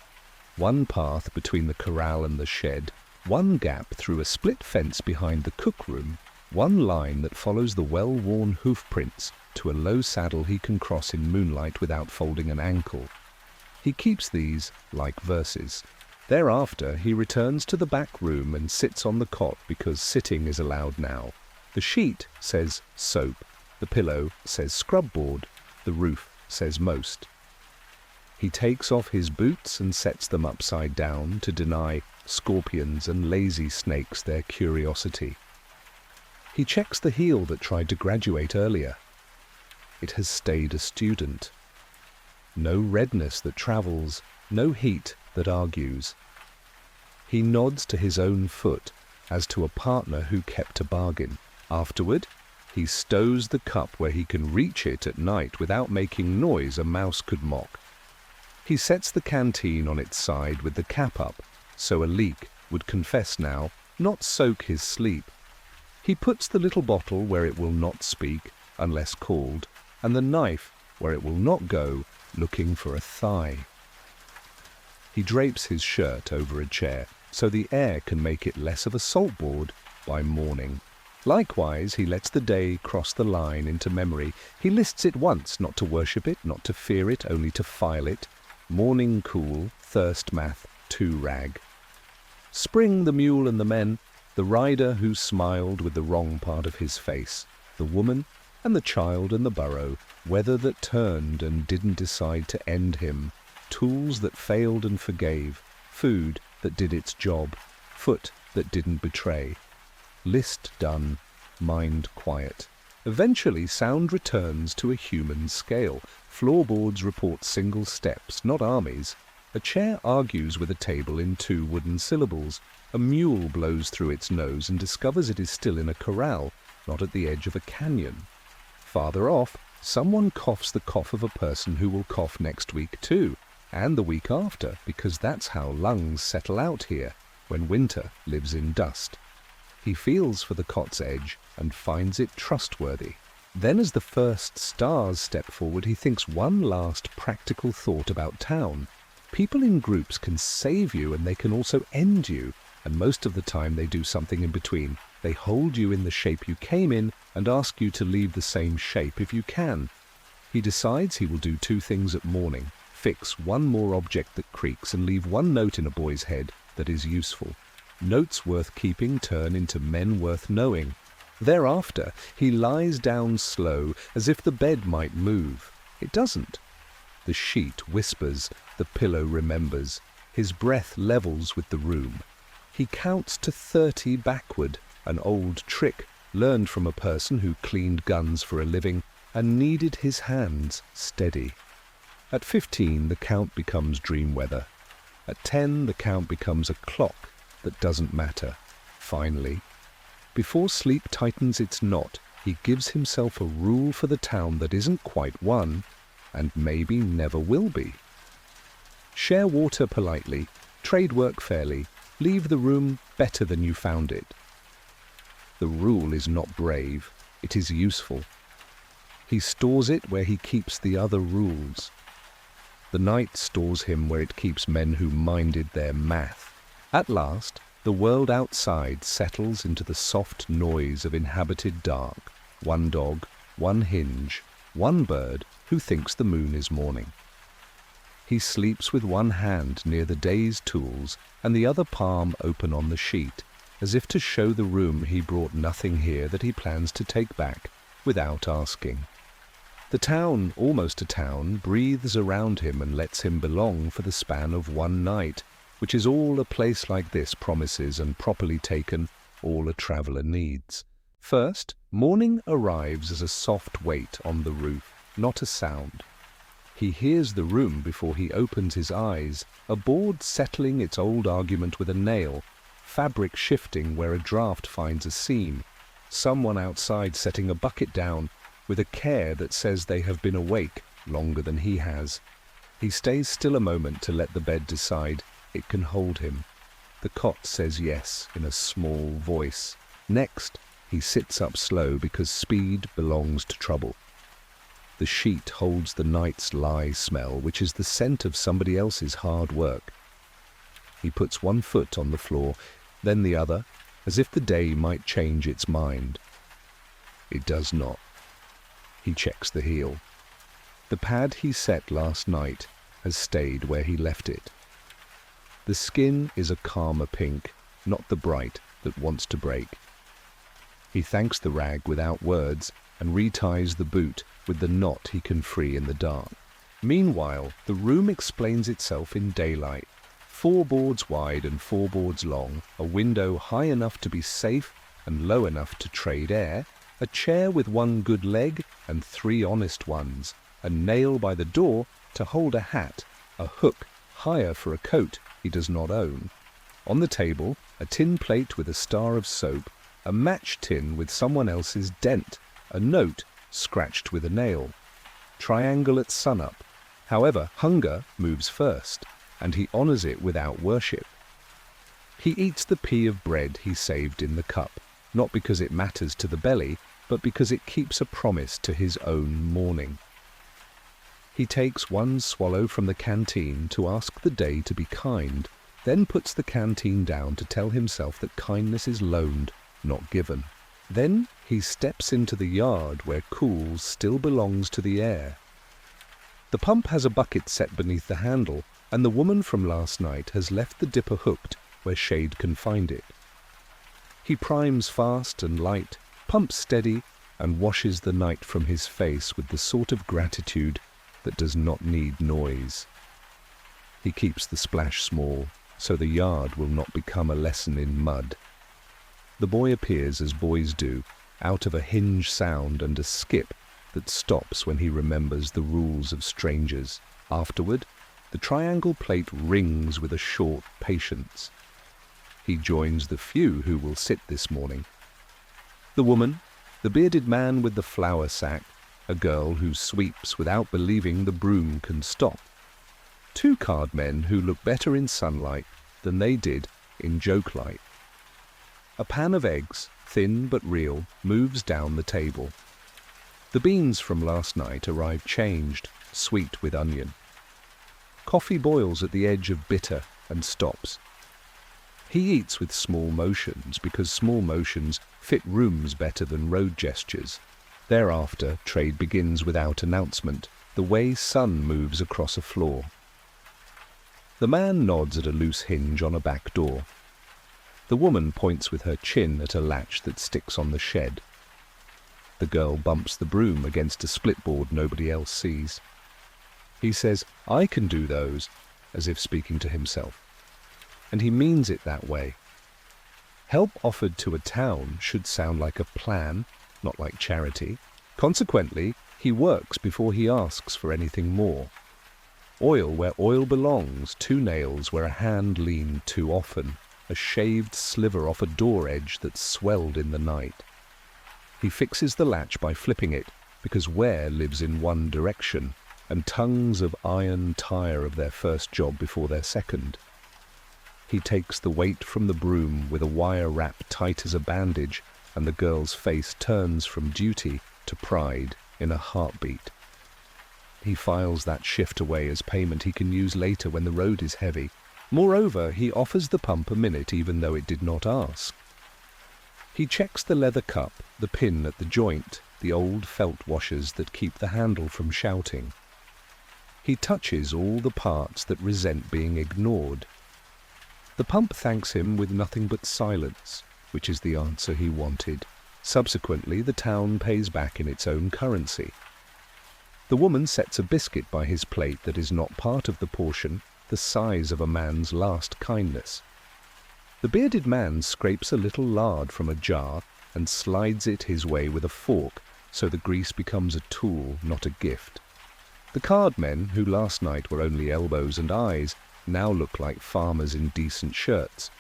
One path between the corral and the shed, one gap through a split fence behind the cookroom, one line that follows the well-worn hoofprints to a low saddle he can cross in moonlight without folding an ankle. He keeps these like verses. Thereafter, he returns to the back room and sits on the cot because sitting is allowed now. The sheet says soap, the pillow says scrub board, the roof says most. He takes off his boots and sets them upside down to deny scorpions and lazy snakes their curiosity. He checks the heel that tried to graduate earlier. It has stayed a student. No redness that travels, no heat that argues. He nods to his own foot, as to a partner who kept a bargain. Afterward, he stows the cup where he can reach it at night without making noise a mouse could mock. He sets the canteen on its side with the cap up, so a leak would confess now, not soak his sleep. He puts the little bottle where it will not speak, unless called, and the knife where it will not go, looking for a thigh. He drapes his shirt over a chair, so the air can make it less of a saltboard by morning. Likewise, he lets the day cross the line into memory. He lists it once, not to worship it, not to fear it, only to file it. Morning cool, thirst math, 2 rag. Spring the mule and the men, the rider who smiled with the wrong part of his face, the woman and the child in the burrow, weather that turned and didn't decide to end him, tools that failed and forgave, food that did its job, foot that didn't betray. List done, mind quiet. Eventually sound returns to a human scale. Floorboards report single steps, not armies. A chair argues with a table in 2 wooden syllables. A mule blows through its nose and discovers it is still in a corral, not at the edge of a canyon. Farther off, someone coughs the cough of a person who will cough next week too, and the week after, because that's how lungs settle out here, when winter lives in dust. He feels for the cot's edge and finds it trustworthy. Then as the first stars step forward, he thinks one last practical thought about town. People in groups can save you and they can also end you, and most of the time they do something in between. They hold you in the shape you came in and ask you to leave the same shape if you can. He decides he will do 2 things at morning: fix 1 more object that creaks and leave 1 note in a boy's head that is useful. Notes worth keeping turn into men worth knowing. Thereafter, he lies down slow, as if the bed might move. It doesn't. The sheet whispers, the pillow remembers. His breath levels with the room. He counts to 30 backward, an old trick learned from a person who cleaned guns for a living and needed his hands steady. At 15, the count becomes dream weather. At 10, the count becomes a clock that doesn't matter. Finally, before sleep tightens its knot, he gives himself a rule for the town that isn't quite won, and maybe never will be. Share water politely, trade work fairly, leave the room better than you found it. The rule is not brave, it is useful. He stores it where he keeps the other rules. The night stores him where it keeps men who minded their math. At last, the world outside settles into the soft noise of inhabited dark. 1 dog, 1 hinge, 1 bird who thinks the moon is morning. He sleeps with 1 hand near the day's tools and the other palm open on the sheet, as if to show the room he brought nothing here that he plans to take back without asking. The town, almost a town, breathes around him and lets him belong for the span of 1 night, which is all a place like this promises, and properly taken, all a traveller needs. First, morning arrives as a soft weight on the roof, not a sound. He hears the room before he opens his eyes, a board settling its old argument with a nail, fabric shifting where a draught finds a seam, someone outside setting a bucket down with a care that says they have been awake longer than he has. He stays still a moment to let the bed decide it can hold him. The cot says yes in a small voice. Next, he sits up slow because speed belongs to trouble. The sheet holds the night's lye smell, which is the scent of somebody else's hard work. He puts 1 foot on the floor, then the other, as if the day might change its mind. It does not. He checks the heel. The pad he set last night has stayed where he left it. The skin is a calmer pink, not the bright that wants to break. He thanks the rag without words and reties the boot with the knot he can free in the dark. Meanwhile, the room explains itself in daylight. 4 boards wide and 4 boards long, a window high enough to be safe and low enough to trade air, a chair with 1 good leg and 3 honest ones, a nail by the door to hold a hat, a hook higher for a coat he does not own. On the table, a tin plate with a star of soap, a match tin with someone else's dent, a note scratched with a nail. Triangle at sunup. However, hunger moves first, and he honors it without worship. He eats the pea of bread he saved in the cup, not because it matters to the belly, but because it keeps a promise to his own morning. He takes one swallow from the canteen to ask the day to be kind, then puts the canteen down to tell himself that kindness is loaned, not given. Then he steps into the yard where cool still belongs to the air. The pump has a bucket set beneath the handle, and the woman from last night has left the dipper hooked where shade can find it. He primes fast and light, pumps steady, and washes the night from his face with the sort of gratitude that does not need noise. He keeps the splash small, so the yard will not become a lesson in mud. The boy appears as boys do, out of a hinge sound and a skip that stops when he remembers the rules of strangers. Afterward, the triangle plate rings with a short patience. He joins the few who will sit this morning. The woman, the bearded man with the flour sack, a girl who sweeps without believing the broom can stop. Two card men who look better in sunlight than they did in joke light. A pan of eggs, thin but real, moves down the table. The beans from last night arrive changed, sweet with onion. Coffee boils at the edge of bitter and stops. He eats with small motions because small motions fit rooms better than road gestures. Thereafter, trade begins without announcement, the way sun moves across a floor. The man nods at a loose hinge on a back door. The woman points with her chin at a latch that sticks on the shed. The girl bumps the broom against a splitboard nobody else sees. He says, "I can do those," as if speaking to himself. And he means it that way. Help offered to a town should sound like a plan, not like charity. Consequently, he works before he asks for anything more. Oil where oil belongs, 2 nails where a hand leaned too often, a shaved sliver off a door edge that swelled in the night. He fixes the latch by flipping it, because wear lives in one direction, and tongues of iron tire of their first job before their second. He takes the weight from the broom with a wire wrap tight as a bandage, and the girl's face turns from duty to pride in a heartbeat. He files that shift away as payment he can use later when the road is heavy. Moreover, he offers the pump a minute even though it did not ask. He checks the leather cup, the pin at the joint, the old felt washers that keep the handle from shouting. He touches all the parts that resent being ignored. The pump thanks him with nothing but silence, which is the answer he wanted. Subsequently, the town pays back in its own currency. The woman sets a biscuit by his plate that is not part of the portion, the size of a man's last kindness. The bearded man scrapes a little lard from a jar and slides it his way with a fork, so the grease becomes a tool, not a gift. The card men, who last night were only elbows and eyes, now look like farmers in decent shirts.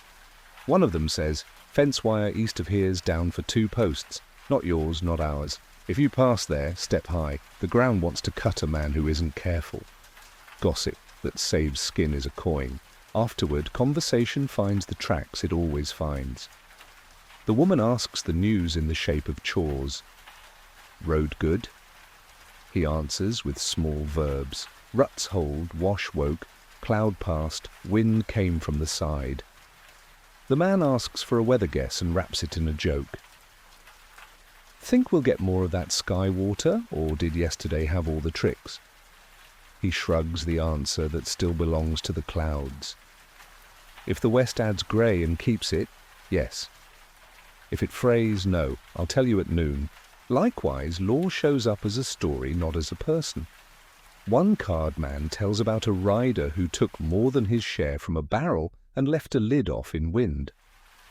One of them says, "Fence wire east of here's down for 2 posts. Not yours, not ours. If you pass there, step high. The ground wants to cut a man who isn't careful." Gossip that saves skin is a coin. Afterward, conversation finds the tracks it always finds. The woman asks the news in the shape of chores. "Road good?" He answers with small verbs. Ruts hold, wash woke, cloud passed, wind came from the side. The man asks for a weather guess and wraps it in a joke. "Think we'll get more of that sky water, or did yesterday have all the tricks?" He shrugs the answer that still belongs to the clouds. If the west adds grey and keeps it, yes. If it frays, no. I'll tell you at noon. Likewise, law shows up as a story, not as a person. One card man tells about a rider who took more than his share from a barrel and left a lid off in wind.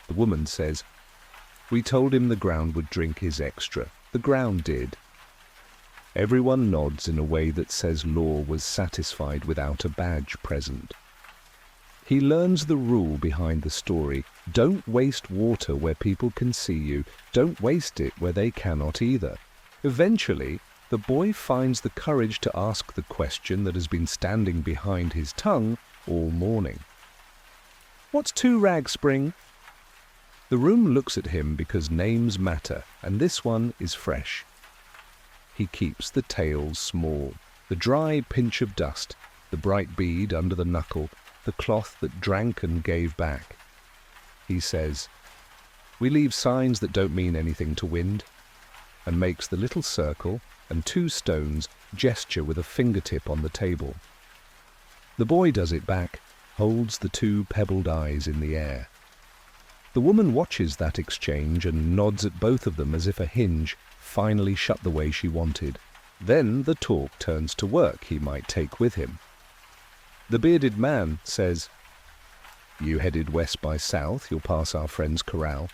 The woman says, "We told him the ground would drink his extra. The ground did." Everyone nods in a way that says law was satisfied without a badge present. He learns the rule behind the story. Don't waste water where people can see you. Don't waste it where they cannot either. Eventually, the boy finds the courage to ask the question that has been standing behind his tongue all morning. What's 2 rag, Spring? The room looks at him because names matter, and this one is fresh. He keeps the tails small, the dry pinch of dust, the bright bead under the knuckle, the cloth that drank and gave back. He says, "We leave signs that don't mean anything to wind," and makes the little circle and 2 stones gesture with a fingertip on the table. The boy does it back, holds the 2 pebbled eyes in the air. The woman watches that exchange and nods at both of them as if a hinge finally shut the way she wanted. Then the talk turns to work he might take with him. The bearded man says, "You headed west by south, you'll pass our friend's corral.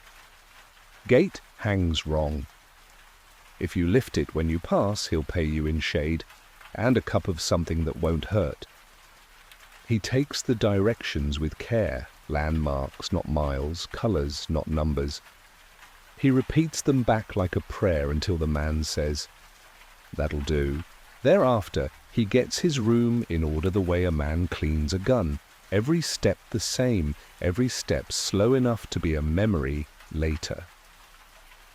Gate hangs wrong. If you lift it when you pass, he'll pay you in shade and a cup of something that won't hurt." He takes the directions with care, landmarks, not miles, colours, not numbers. He repeats them back like a prayer until the man says, "That'll do." Thereafter, he gets his room in order the way a man cleans a gun. Every step the same, every step slow enough to be a memory later.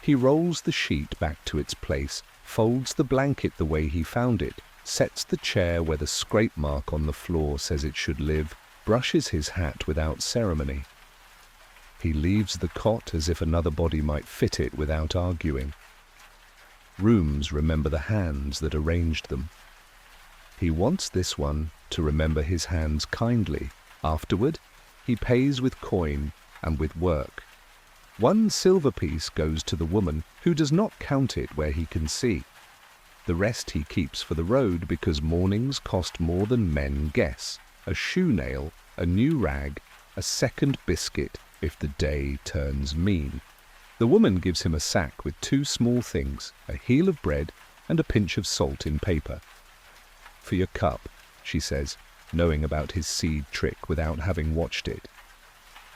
He rolls the sheet back to its place, folds the blanket the way he found it, sets the chair where the scrape mark on the floor says it should live, brushes his hat without ceremony. He leaves the cot as if another body might fit it without arguing. Rooms remember the hands that arranged them. He wants this one to remember his hands kindly. Afterward, he pays with coin and with work. 1 silver piece goes to the woman, who does not count it where he can see. The rest he keeps for the road because mornings cost more than men guess. A shoe nail, a new rag, a second biscuit if the day turns mean. The woman gives him a sack with 2 small things, a heel of bread and a pinch of salt in paper. "For your cup," she says, knowing about his seed trick without having watched it.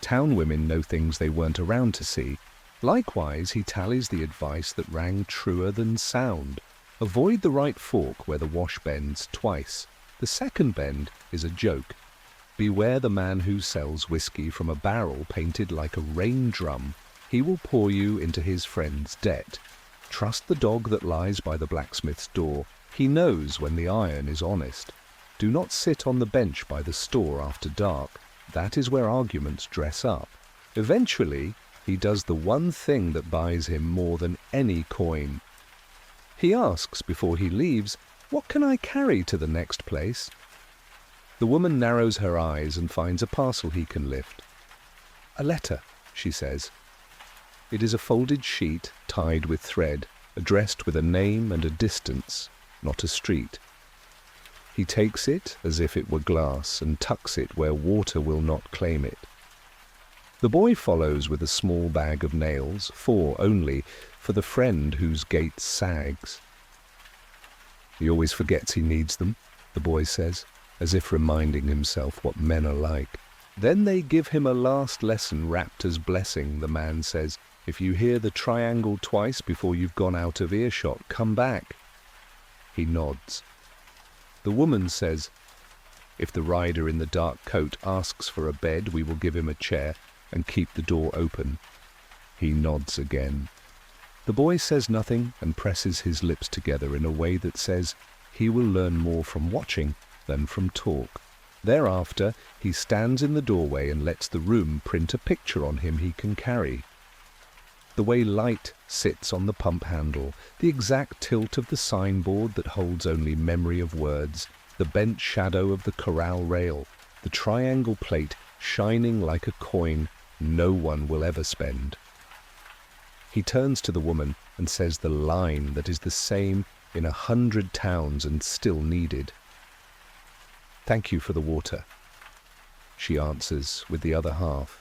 Town women know things they weren't around to see. Likewise, he tallies the advice that rang truer than sound. Avoid the right fork where the wash bends twice. The second bend is a joke. Beware the man who sells whiskey from a barrel painted like a rain drum. He will pour you into his friend's debt. Trust the dog that lies by the blacksmith's door. He knows when the iron is honest. Do not sit on the bench by the store after dark. That is where arguments dress up. Eventually, he does the one thing that buys him more than any coin. He asks before he leaves, "What can I carry to the next place?" The woman narrows her eyes and finds a parcel he can lift. "A letter," she says. It is a folded sheet tied with thread, addressed with a name and a distance, not a street. He takes it as if it were glass and tucks it where water will not claim it. The boy follows with a small bag of nails, 4 only, for the friend whose gait sags. "He always forgets he needs them," the boy says, as if reminding himself what men are like. Then they give him a last lesson wrapped as blessing. The man says, "If you hear the triangle twice before you've gone out of earshot, come back." He nods. The woman says, "If the rider in the dark coat asks for a bed, we will give him a chair and keep the door open." He nods again. The boy says nothing and presses his lips together in a way that says he will learn more from watching than from talk. Thereafter, he stands in the doorway and lets the room print a picture on him he can carry. The way light sits on the pump handle, the exact tilt of the signboard that holds only memory of words, the bent shadow of the corral rail, the triangle plate shining like a coin no one will ever spend. He turns to the woman and says the line that is the same in 100 towns and still needed. "Thank you for the water," she answers with the other half.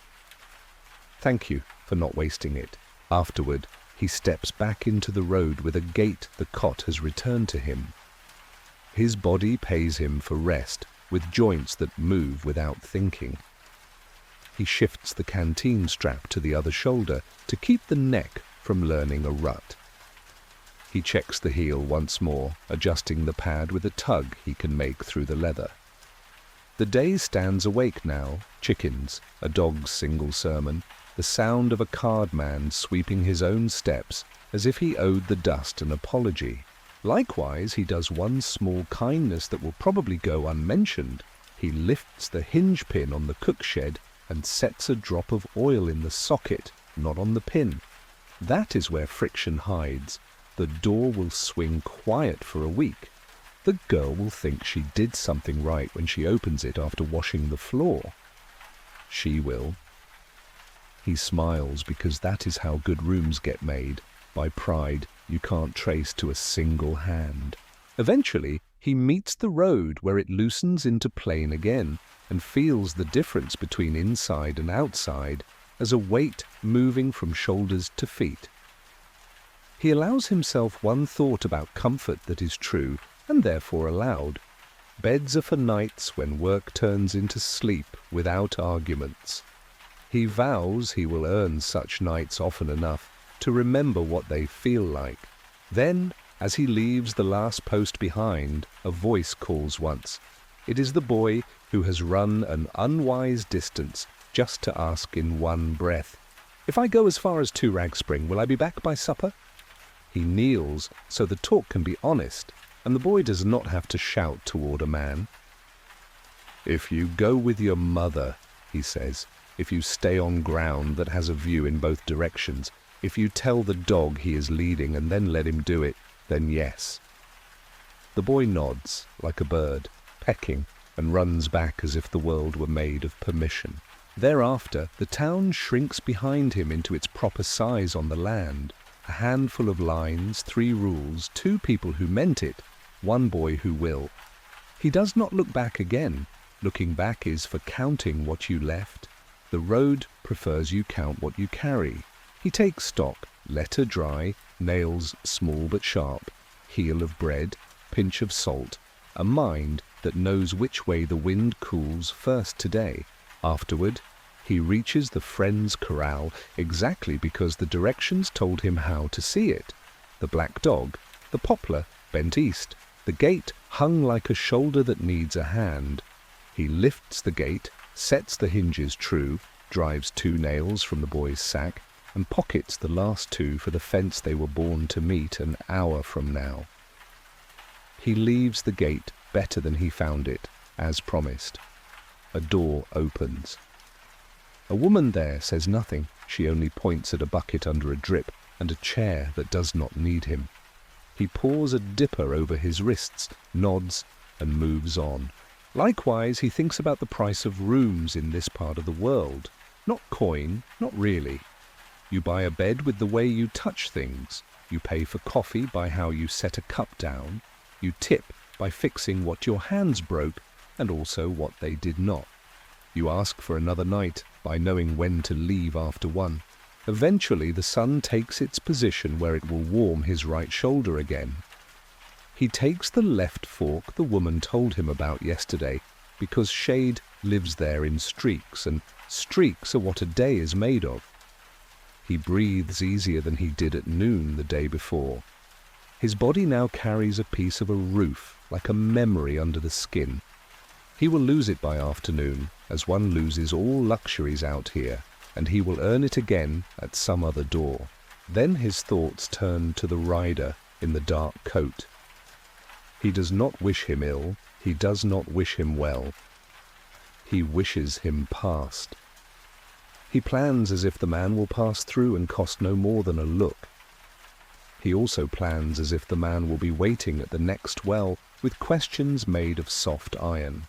"Thank you for not wasting it." Afterward, he steps back into the road with a gait the cot has returned to him. His body pays him for rest, with joints that move without thinking. He shifts the canteen strap to the other shoulder to keep the neck from learning a rut. He checks the heel once more, adjusting the pad with a tug he can make through the leather. The day stands awake now, chickens, a dog's single sermon, the sound of a cardman sweeping his own steps as if he owed the dust an apology. Likewise, he does one small kindness that will probably go unmentioned. He lifts the hinge pin on the cook shed and sets a drop of oil in the socket, not on the pin. That is where friction hides. The door will swing quiet for a week. The girl will think she did something right when she opens it after washing the floor. She will. He smiles because that is how good rooms get made, by pride you can't trace to a single hand. Eventually, he meets the road where it loosens into plane again and feels the difference between inside and outside as a weight moving from shoulders to feet. He allows himself one thought about comfort that is true and therefore allowed. Beds are for nights when work turns into sleep without arguments. He vows he will earn such nights often enough to remember what they feel like. Then, as he leaves the last post behind, a voice calls once. It is the boy who has run an unwise distance just to ask in one breath, "If I go as far as 2 Rag Spring, will I be back by supper?" He kneels so the talk can be honest, and the boy does not have to shout toward a man. "If you go with your mother," he says, "if you stay on ground that has a view in both directions, if you tell the dog he is leading and then let him do it, then yes." The boy nods like a bird, pecking, and runs back as if the world were made of permission. Thereafter, the town shrinks behind him into its proper size on the land. A handful of lines, 3 rules, 2 people who meant it, 1 boy who will. He does not look back again. Looking back is for counting what you left. The road prefers you count what you carry. He takes stock, letter dry, nails small but sharp, heel of bread, pinch of salt, a mind that knows which way the wind cools first today. Afterward, he reaches the friend's corral exactly because the directions told him how to see it. The black dog, the poplar, bent east, the gate hung like a shoulder that needs a hand. He lifts the gate, sets the hinges true, drives 2 nails from the boy's sack, and pockets the last 2 for the fence they were born to meet an hour from now. He leaves the gate better than he found it, as promised. A door opens. A woman there says nothing. She only points at a bucket under a drip and a chair that does not need him. He pours a dipper over his wrists, nods, and moves on. Likewise, he thinks about the price of rooms in this part of the world. Not coin, not really. You buy a bed with the way you touch things. You pay for coffee by how you set a cup down. You tip by fixing what your hands broke and also what they did not. You ask for another night by knowing when to leave after 1. Eventually the sun takes its position where it will warm his right shoulder again. He takes the left fork the woman told him about yesterday because shade lives there in streaks, and streaks are what a day is made of. He breathes easier than he did at noon the day before. His body now carries a piece of a roof, like a memory under the skin. He will lose it by afternoon, as one loses all luxuries out here, and he will earn it again at some other door. Then his thoughts turn to the rider in the dark coat. He does not wish him ill, he does not wish him well. He wishes him past. He plans as if the man will pass through and cost no more than a look. He also plans as if the man will be waiting at the next well with questions made of soft iron.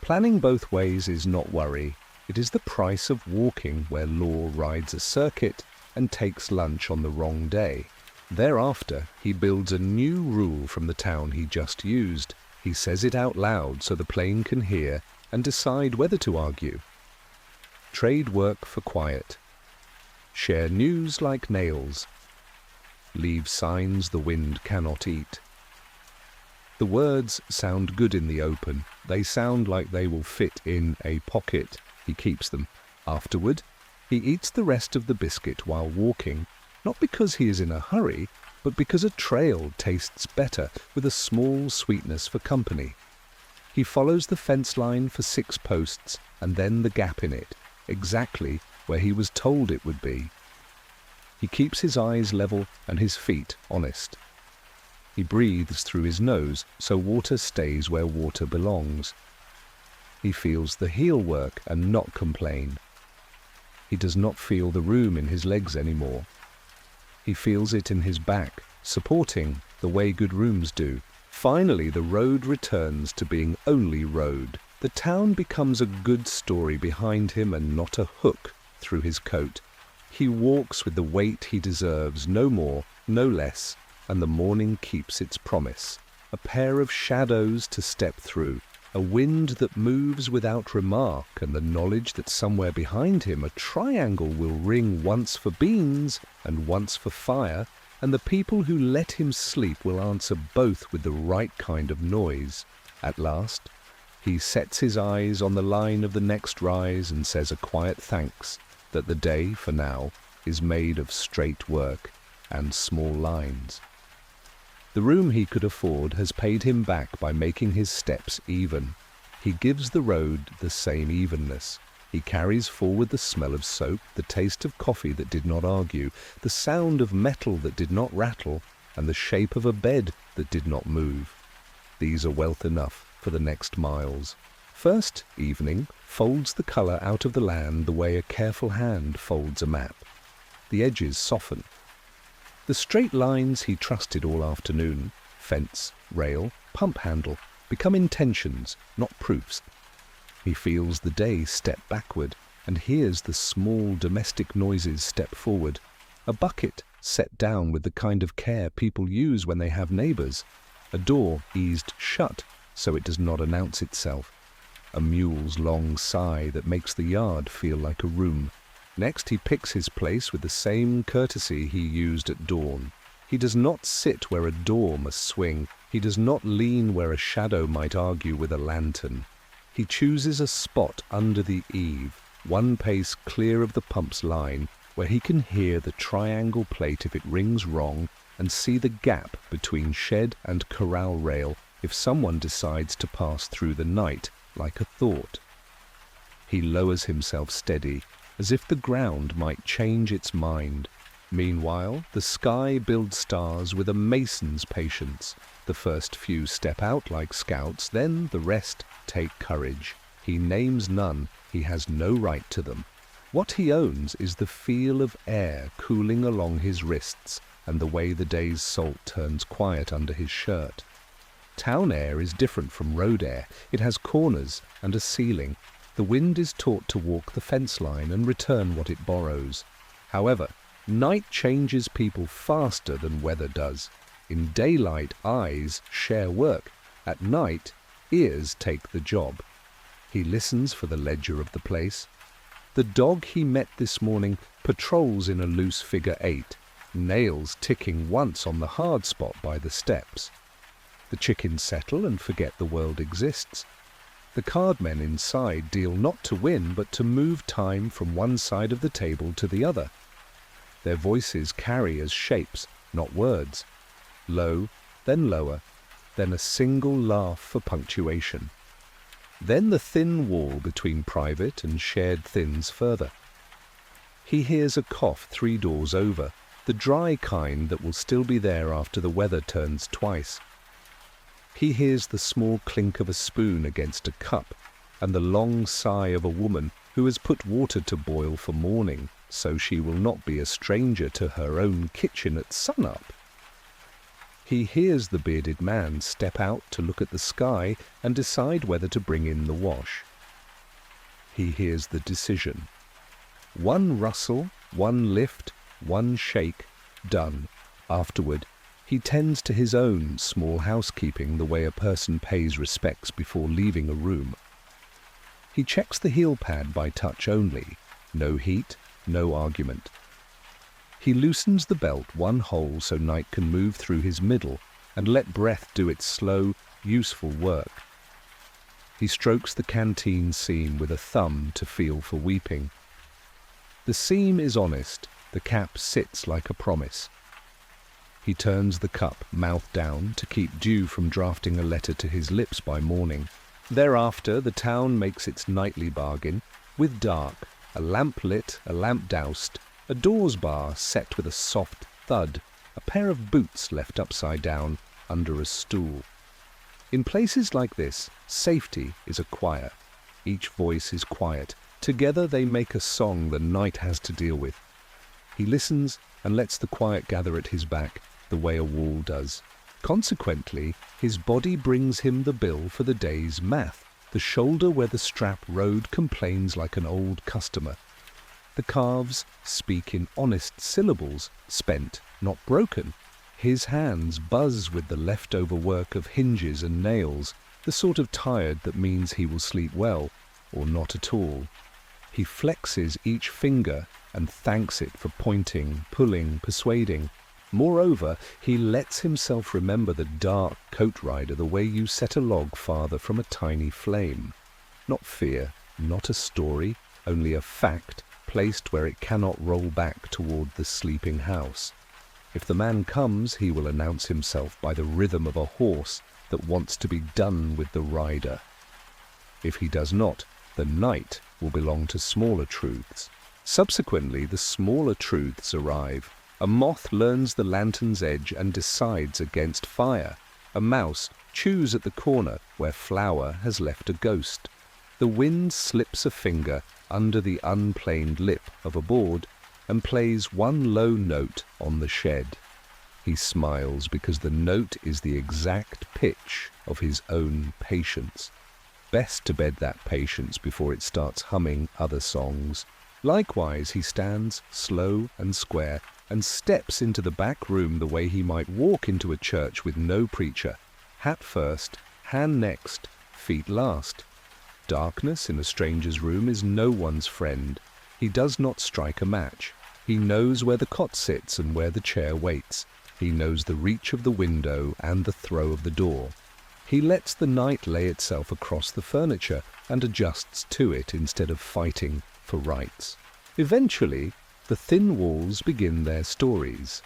Planning both ways is not worry. It is the price of walking where Law rides a circuit and takes lunch on the wrong day. Thereafter, he builds a new rule from the town he just used. He says it out loud so the plane can hear and decide whether to argue. Trade work for quiet. Share news like nails. Leave signs the wind cannot eat. The words sound good in the open. They sound like they will fit in a pocket. He keeps them. Afterward, he eats the rest of the biscuit while walking, not because he is in a hurry, but because a trail tastes better with a small sweetness for company. He follows the fence line for 6 posts and then the gap in it, exactly where he was told it would be. He keeps his eyes level and his feet honest. He breathes through his nose so water stays where water belongs. He feels the heel work and not complain. He does not feel the room in his legs anymore. He feels it in his back, supporting the way good rooms do. Finally, the road returns to being only road. The town becomes a good story behind him and not a hook through his coat. He walks with the weight he deserves, no more, no less, and the morning keeps its promise. A pair of shadows to step through, a wind that moves without remark, and the knowledge that somewhere behind him a triangle will ring once for beans and once for fire, and the people who let him sleep will answer both with the right kind of noise. At last, he sets his eyes on the line of the next rise and says a quiet thanks that the day, for now, is made of straight work and small lines. The room he could afford has paid him back by making his steps even. He gives the road the same evenness. He carries forward the smell of soap, the taste of coffee that did not argue, the sound of metal that did not rattle, and the shape of a bed that did not move. These are wealth enough for the next miles. First evening folds the colour out of the land the way a careful hand folds a map. The edges soften. The straight lines he trusted all afternoon, fence, rail, pump handle, become intentions, not proofs. He feels the day step backward and hears the small domestic noises step forward. A bucket set down with the kind of care people use when they have neighbours. A door eased shut so it does not announce itself. A mule's long sigh that makes the yard feel like a room. Next he picks his place with the same courtesy he used at dawn. He does not sit where a door must swing. He does not lean where a shadow might argue with a lantern. He chooses a spot under the eave, 1 pace clear of the pump's line, where he can hear the triangle plate if it rings wrong and see the gap between shed and corral rail if someone decides to pass through the night like a thought. He lowers himself steady, as if the ground might change its mind. Meanwhile, the sky builds stars with a mason's patience. The first few step out like scouts, then the rest take courage. He names none, he has no right to them. What he owns is the feel of air cooling along his wrists and the way the day's salt turns quiet under his shirt. Town air is different from road air. It has corners and a ceiling. The wind is taught to walk the fence line and return what it borrows. However, night changes people faster than weather does. In daylight, eyes share work. At night, ears take the job. He listens for the ledger of the place. The dog he met this morning patrols in a loose figure 8, nails ticking once on the hard spot by the steps. The chickens settle and forget the world exists. The cardmen inside deal not to win, but to move time from one side of the table to the other. Their voices carry as shapes, not words. Low, then lower, then a single laugh for punctuation. Then the thin wall between private and shared thins further. He hears a cough 3 doors over, the dry kind that will still be there after the weather turns twice. He hears the small clink of a spoon against a cup and the long sigh of a woman who has put water to boil for morning, so she will not be a stranger to her own kitchen at sunup. He hears the bearded man step out to look at the sky and decide whether to bring in the wash. He hears the decision. 1 rustle, 1 lift, 1 shake, done. Afterward, he tends to his own small housekeeping the way a person pays respects before leaving a room. He checks the heel pad by touch only. No heat, no argument. He loosens the belt 1 hole so night can move through his middle and let breath do its slow, useful work. He strokes the canteen seam with a thumb to feel for weeping. The seam is honest, the cap sits like a promise. He turns the cup, mouth down, to keep dew from drafting a letter to his lips by morning. Thereafter the town makes its nightly bargain, with dark, a lamp lit, a lamp doused, a doors bar set with a soft thud, a pair of boots left upside down under a stool. In places like this, safety is a choir. Each voice is quiet. Together they make a song the night has to deal with. He listens and lets the quiet gather at his back, the way a wall does. Consequently, his body brings him the bill for the day's math. The shoulder where the strap rode complains like an old customer. The calves speak in honest syllables, spent, not broken. His hands buzz with the leftover work of hinges and nails, the sort of tired that means he will sleep well, or not at all. He flexes each finger and thanks it for pointing, pulling, persuading. Moreover, he lets himself remember the dark coat rider the way you set a log farther from a tiny flame. Not fear, not a story, only a fact placed where it cannot roll back toward the sleeping house. If the man comes, he will announce himself by the rhythm of a horse that wants to be done with the rider. If he does not, the night will belong to smaller truths. Subsequently, the smaller truths arrive. A moth learns the lantern's edge and decides against fire. A mouse chews at the corner where flour has left a ghost. The wind slips a finger under the unplaned lip of a board and plays one low note on the shed. He smiles because the note is the exact pitch of his own patience. Best to bed that patience before it starts humming other songs. Likewise, he stands slow and square and steps into the back room the way he might walk into a church with no preacher. Hat first, hand next, feet last. Darkness in a stranger's room is no one's friend. He does not strike a match. He knows where the cot sits and where the chair waits. He knows the reach of the window and the throw of the door. He lets the night lay itself across the furniture and adjusts to it instead of fighting for rights. Eventually, the thin walls begin their stories.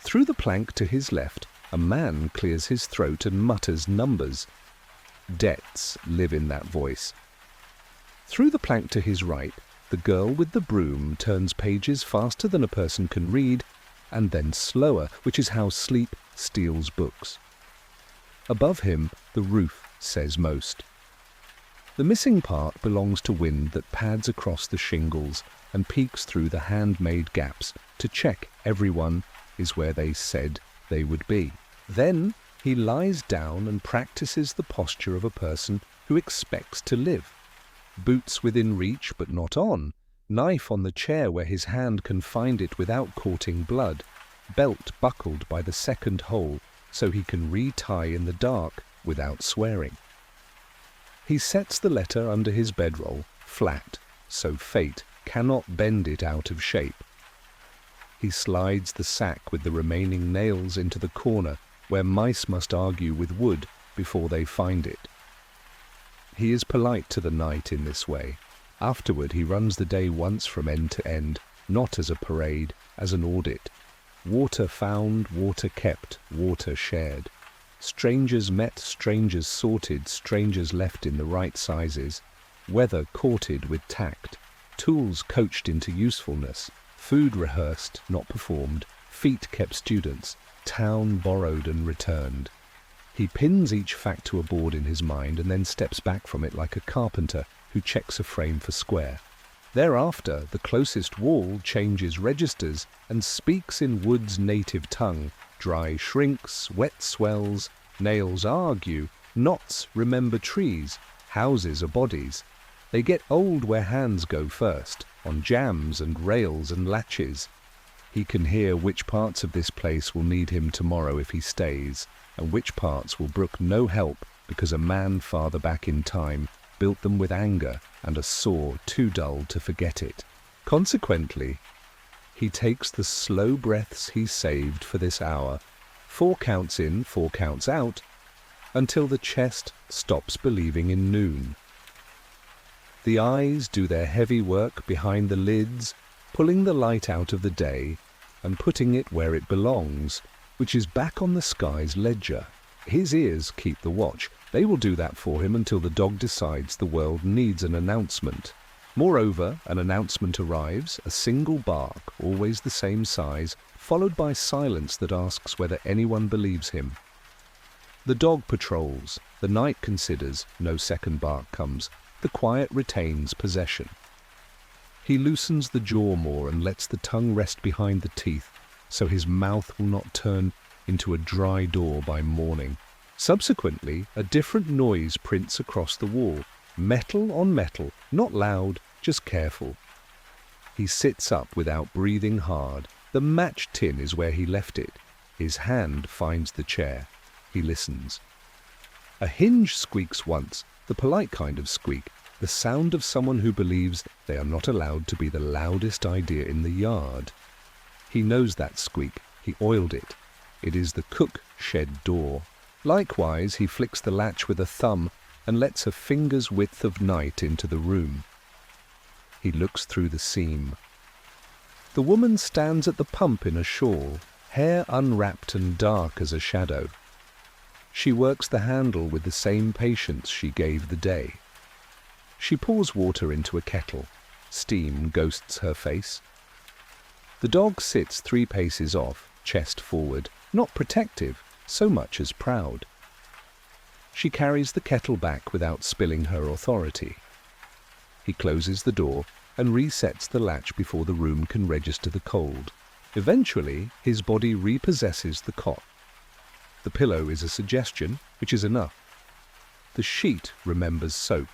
Through the plank to his left, a man clears his throat and mutters numbers. Debts live in that voice. Through the plank to his right, the girl with the broom turns pages faster than a person can read, and then slower, which is how sleep steals books. Above him, the roof says most. The missing part belongs to wind that pads across the shingles and peeks through the handmade gaps to check everyone is where they said they would be. Then he lies down and practices the posture of a person who expects to live. Boots within reach but not on, knife on the chair where his hand can find it without courting blood, belt buckled by the second hole so he can retie in the dark without swearing. He sets the letter under his bedroll, flat, so fate cannot bend it out of shape. He slides the sack with the remaining nails into the corner where mice must argue with wood before they find it. He is polite to the night in this way. Afterward he runs the day once from end to end, not as a parade, as an audit. Water found, water kept, water shared. Strangers met, strangers sorted, strangers left in the right sizes. Weather courted with tact. Tools coached into usefulness. Food rehearsed, not performed. Feet kept students. Town borrowed and returned. He pins each fact to a board in his mind and then steps back from it like a carpenter who checks a frame for square. Thereafter, the closest wall changes registers and speaks in wood's native tongue. Dry shrinks, wet swells, nails argue, knots remember trees, houses are bodies. They get old where hands go first, on jambs and rails and latches. He can hear which parts of this place will need him tomorrow if he stays, and which parts will brook no help because a man farther back in time built them with anger and a saw too dull to forget it. Consequently, he takes the slow breaths he saved for this hour, 4 counts in, 4 counts out, until the chest stops believing in noon. The eyes do their heavy work behind the lids, pulling the light out of the day and putting it where it belongs, which is back on the sky's ledger. His ears keep the watch. They will do that for him until the dog decides the world needs an announcement. Moreover, an announcement arrives, a single bark, always the same size, followed by silence that asks whether anyone believes him. The dog patrols. The night considers. No second bark comes. The quiet retains possession. He loosens the jaw more and lets the tongue rest behind the teeth, so his mouth will not turn into a dry door by morning. Subsequently, a different noise prints across the wall. Metal on metal, not loud, just careful. He sits up without breathing hard. The match tin is where he left it. His hand finds the chair. He listens. A hinge squeaks once, the polite kind of squeak, the sound of someone who believes they are not allowed to be the loudest idea in the yard. He knows that squeak. He oiled it. It is the cook shed door. Likewise, he flicks the latch with a thumb and lets a finger's width of night into the room. He looks through the seam. The woman stands at the pump in a shawl, hair unwrapped and dark as a shadow. She works the handle with the same patience she gave the day. She pours water into a kettle. Steam ghosts her face. The dog sits 3 paces off, chest forward, not protective, so much as proud. She carries the kettle back without spilling her authority. He closes the door and resets the latch before the room can register the cold. Eventually, his body repossesses the cot. The pillow is a suggestion, which is enough. The sheet remembers soap.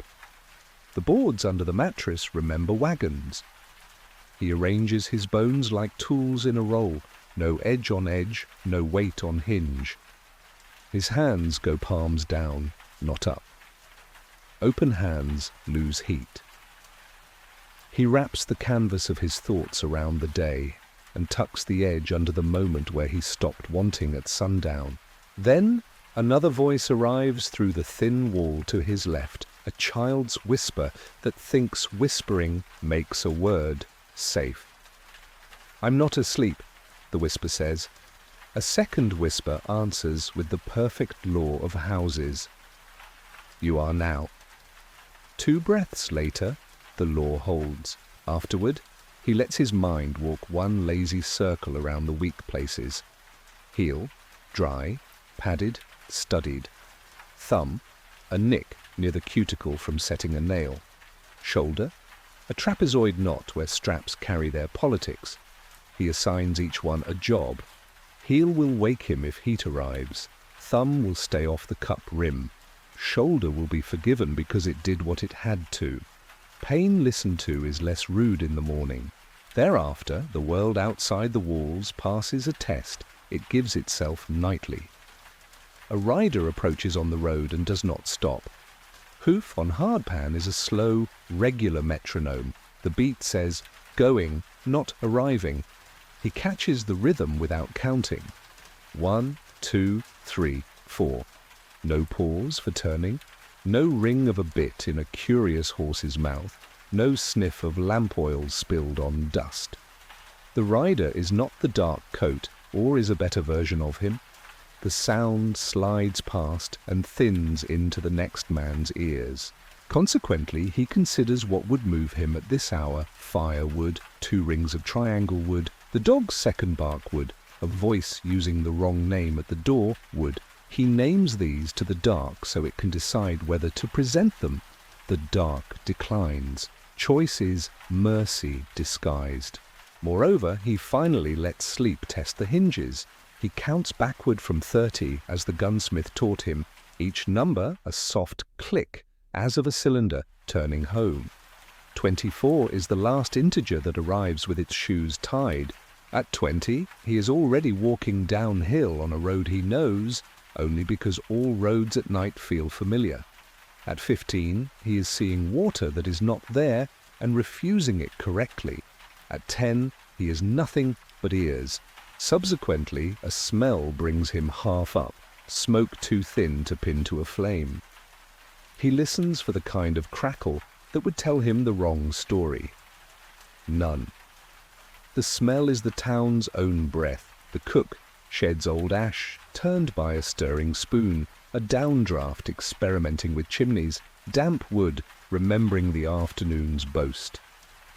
The boards under the mattress remember wagons. He arranges his bones like tools in a roll, no edge on edge, no weight on hinge. His hands go palms down, not up. Open hands lose heat. He wraps the canvas of his thoughts around the day and tucks the edge under the moment where he stopped wanting at sundown. Then another voice arrives through the thin wall to his left, a child's whisper that thinks whispering makes a word safe. "I'm not asleep," the whisper says. A second whisper answers with the perfect law of houses. "You are now." 2 breaths later, the law holds. Afterward, he lets his mind walk one lazy circle around the weak places. Heel, dry, padded, studied. Thumb, a nick near the cuticle from setting a nail. Shoulder, a trapezoid knot where straps carry their politics. He assigns each one a job. Heel will wake him if heat arrives. Thumb will stay off the cup rim. Shoulder will be forgiven because it did what it had to. Pain listened to is less rude in the morning. Thereafter, the world outside the walls passes a test. It gives itself nightly. A rider approaches on the road and does not stop. Hoof on hardpan is a slow, regular metronome. The beat says, going, not arriving. He catches the rhythm without counting. 1, 2, 3, 4. No pause for turning. No ring of a bit in a curious horse's mouth. No sniff of lamp oil spilled on dust. The rider is not the dark coat, or is a better version of him. The sound slides past and thins into the next man's ears. Consequently, he considers what would move him at this hour: firewood, 2 rings of triangle wood, the dog's second bark wood, a voice using the wrong name at the door wood. He names these to the dark so it can decide whether to present them. The dark declines. Choice is mercy disguised. Moreover, he finally lets sleep test the hinges. He counts backward from 30 as the gunsmith taught him, each number a soft click, as of a cylinder turning home. 24 is the last integer that arrives with its shoes tied. At 20, he is already walking downhill on a road he knows, only because all roads at night feel familiar. At 15, he is seeing water that is not there and refusing it correctly. At 10, he is nothing but ears. Subsequently, a smell brings him half up, smoke too thin to pin to a flame. He listens for the kind of crackle that would tell him the wrong story. None. The smell is the town's own breath. The cook sheds old ash, turned by a stirring spoon, a downdraft experimenting with chimneys, damp wood remembering the afternoon's boast.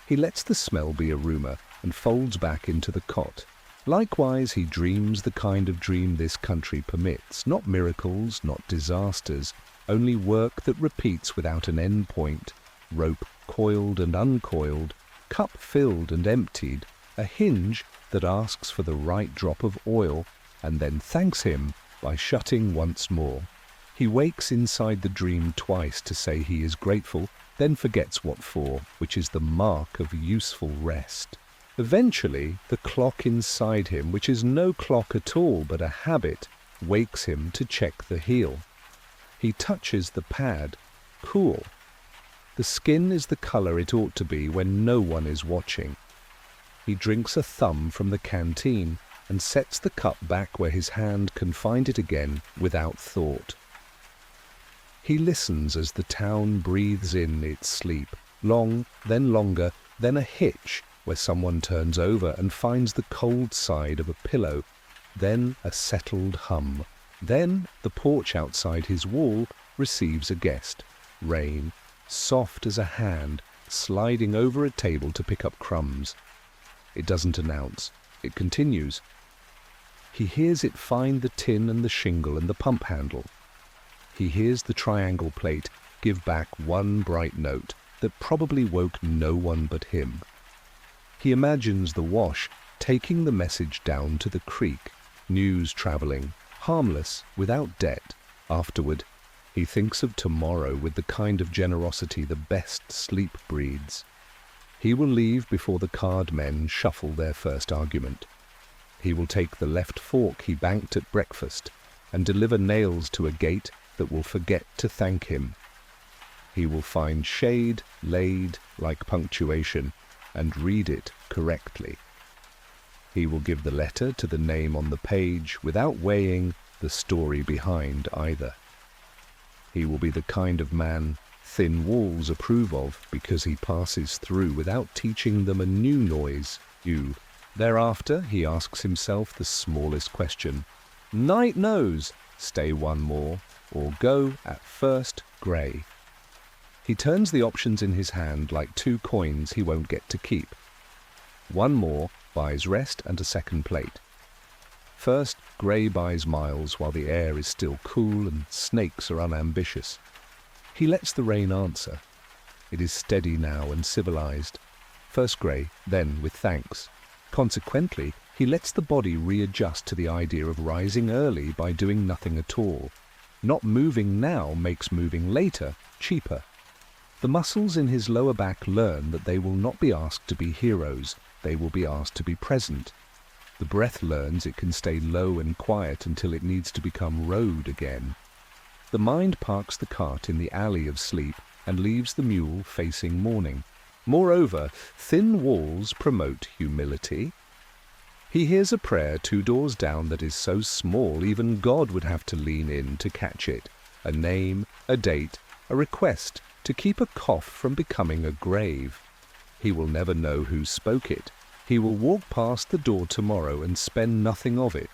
He lets the smell be a rumour and folds back into the cot. Likewise, he dreams the kind of dream this country permits, not miracles, not disasters, only work that repeats without an end point, rope coiled and uncoiled, cup filled and emptied, a hinge that asks for the right drop of oil and then thanks him by shutting once more. He wakes inside the dream twice to say he is grateful, then forgets what for, which is the mark of useful rest. Eventually, the clock inside him, which is no clock at all but a habit, wakes him to check the heel. He touches the pad. Cool. The skin is the colour it ought to be when no one is watching. He drinks a thumb from the canteen and sets the cup back where his hand can find it again without thought. He listens as the town breathes in its sleep, long, then longer, then a hitch where someone turns over and finds the cold side of a pillow, then a settled hum. Then the porch outside his wall receives a guest, rain, soft as a hand, sliding over a table to pick up crumbs. It doesn't announce. It continues. He hears it find the tin and the shingle and the pump handle. He hears the triangle plate give back one bright note that probably woke no one but him. He imagines the wash taking the message down to the creek, news travelling, harmless, without debt. Afterward, he thinks of tomorrow with the kind of generosity the best sleep breeds. He will leave before the card men shuffle their first argument. He will take the left fork he banked at breakfast and deliver nails to a gate that will forget to thank him. He will find shade laid like punctuation and read it correctly. He will give the letter to the name on the page without weighing the story behind either. He will be the kind of man thin walls approve of because he passes through without teaching them a new noise, you. Thereafter, he asks himself the smallest question. Night knows, stay one more, or go at first grey. He turns the options in his hand like two coins he won't get to keep. One more buys rest and a second plate. First, grey buys miles while the air is still cool and snakes are unambitious. He lets the rain answer. It is steady now and civilized. First grey, then with thanks. Consequently, he lets the body readjust to the idea of rising early by doing nothing at all. Not moving now makes moving later cheaper. The muscles in his lower back learn that they will not be asked to be heroes, they will be asked to be present. The breath learns it can stay low and quiet until it needs to become road again. The mind parks the cart in the alley of sleep and leaves the mule facing morning. Moreover, thin walls promote humility. He hears a prayer 2 doors down that is so small even God would have to lean in to catch it. A name, a date, a request to keep a cough from becoming a grave. He will never know who spoke it. He will walk past the door tomorrow and spend nothing of it.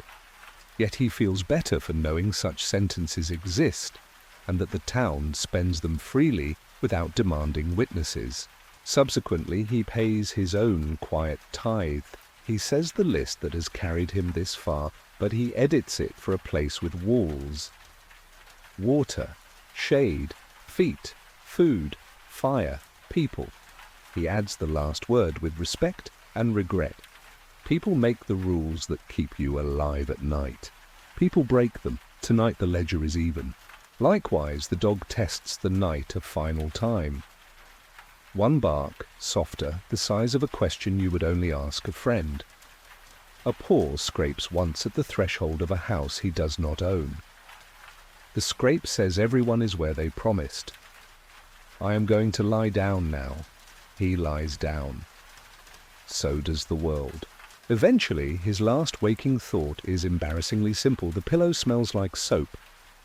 Yet he feels better for knowing such sentences exist, and that the town spends them freely without demanding witnesses. Subsequently, he pays his own quiet tithe. He says the list that has carried him this far, but he edits it for a place with walls. Water, shade, feet, food, fire, people. He adds the last word with respect and regret. People make the rules that keep you alive at night. People break them. Tonight the ledger is even. Likewise, the dog tests the night a final time. One bark, softer, the size of a question you would only ask a friend. A paw scrapes once at the threshold of a house he does not own. The scrape says everyone is where they promised. I am going to lie down now. He lies down. So does the world. Eventually, his last waking thought is embarrassingly simple. The pillow smells like soap.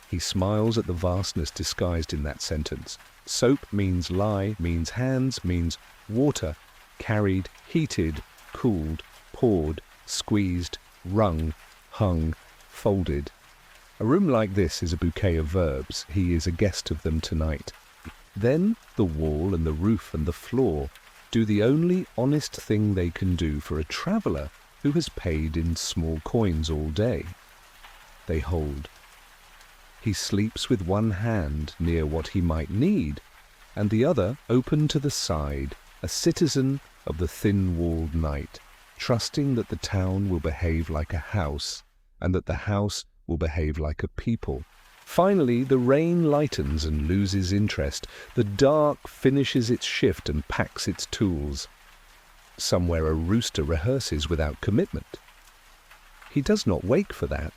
He smiles at the vastness disguised in that sentence. Soap means lie, means hands, means water, carried, heated, cooled, poured, squeezed, wrung, hung, folded, A room like this is a bouquet of verbs. He is a guest of them tonight. Then the wall and the roof and the floor do the only honest thing they can do for a traveller who has paid in small coins all day. They hold. He sleeps with one hand near what he might need, and the other open to the side, a citizen of the thin-walled night, trusting that the town will behave like a house, and that the house will behave like a people. Finally, the rain lightens and loses interest. The dark finishes its shift and packs its tools. Somewhere a rooster rehearses without commitment. He does not wake for that.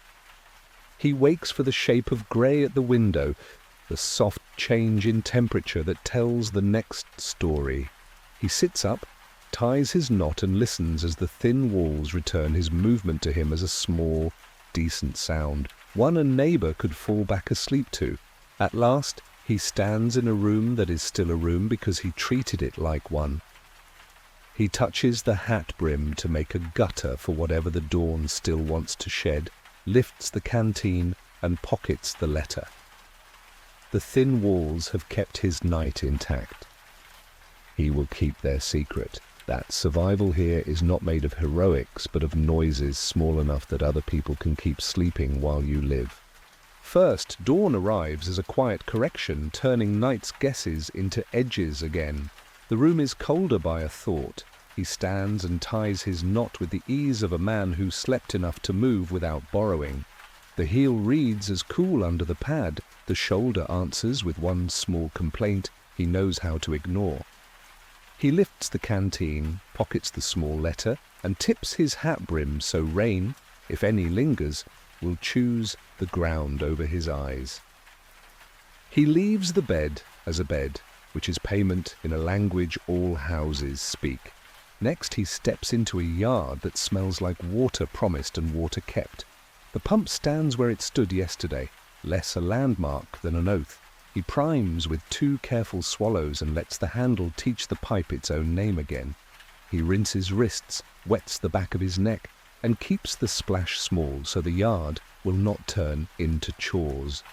He wakes for the shape of grey at the window, the soft change in temperature that tells the next story. He sits up, ties his knot and listens as the thin walls return his movement to him as a small, decent sound, one a neighbour could fall back asleep to. At last he stands in a room that is still a room because he treated it like one. He touches the hat brim to make a gutter for whatever the dawn still wants to shed, lifts the canteen and pockets the letter. The thin walls have kept his night intact. He will keep their secret, that survival here is not made of heroics but of noises small enough that other people can keep sleeping while you live. First, dawn arrives as a quiet correction, turning night's guesses into edges again. The room is colder by a thought. He stands and ties his knot with the ease of a man who slept enough to move without borrowing. The heel reads as cool under the pad. The shoulder answers with one small complaint he knows how to ignore. He lifts the canteen, pockets the small letter, and tips his hat brim so rain, if any lingers, will choose the ground over his eyes. He leaves the bed as a bed, which is payment in a language all houses speak. Next he steps into a yard that smells like water promised and water kept. The pump stands where it stood yesterday, less a landmark than an oath. He primes with 2 careful swallows and lets the handle teach the pipe its own name again. He rinses wrists, wets the back of his neck, and keeps the splash small so the yard will not turn into chores.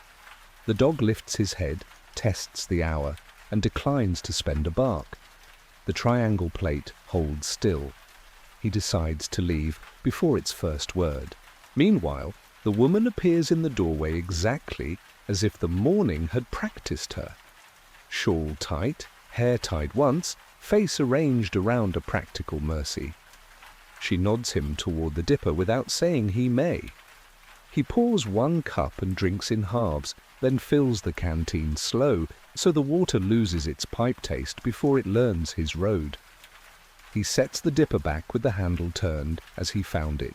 The dog lifts his head, tests the hour, and declines to spend a bark. The triangle plate holds still. He decides to leave before its first word. Meanwhile, the woman appears in the doorway exactly as if the morning had practiced her. Shawl tight, hair tied once, face arranged around a practical mercy. She nods him toward the dipper without saying he may. He pours 1 cup and drinks in halves, then fills the canteen slow, so the water loses its pipe taste before it learns his road. He sets the dipper back with the handle turned as he found it.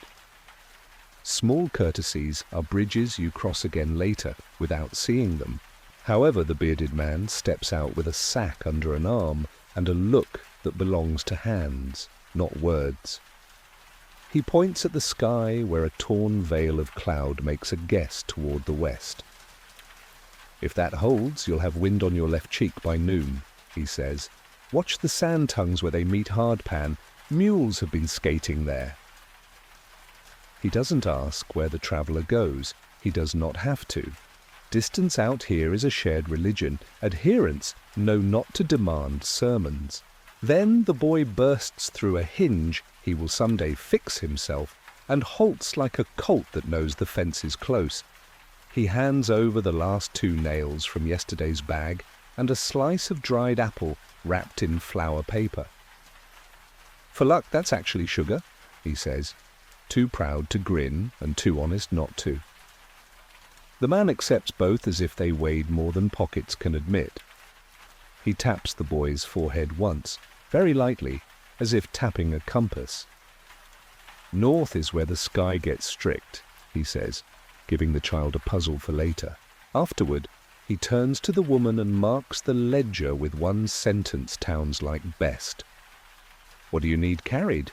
Small courtesies are bridges you cross again later without seeing them. However, the bearded man steps out with a sack under an arm and a look that belongs to hands, not words. He points at the sky where a torn veil of cloud makes a guess toward the west. If that holds, you'll have wind on your left cheek by noon, he says. Watch the sand tongues where they meet hardpan. Mules have been skating there. He doesn't ask where the traveller goes. He does not have to. Distance out here is a shared religion. Adherents know not to demand sermons. Then the boy bursts through a hinge he will someday fix himself and halts like a colt that knows the fence is close. He hands over the last 2 nails from yesterday's bag and a slice of dried apple wrapped in flour paper. For luck, that's actually sugar, he says, too proud to grin and too honest not to. The man accepts both as if they weighed more than pockets can admit. He taps the boy's forehead once, very lightly, as if tapping a compass. North is where the sky gets strict, he says, giving the child a puzzle for later. Afterward, he turns to the woman and marks the ledger with 1 sentence towns like best. What do you need carried?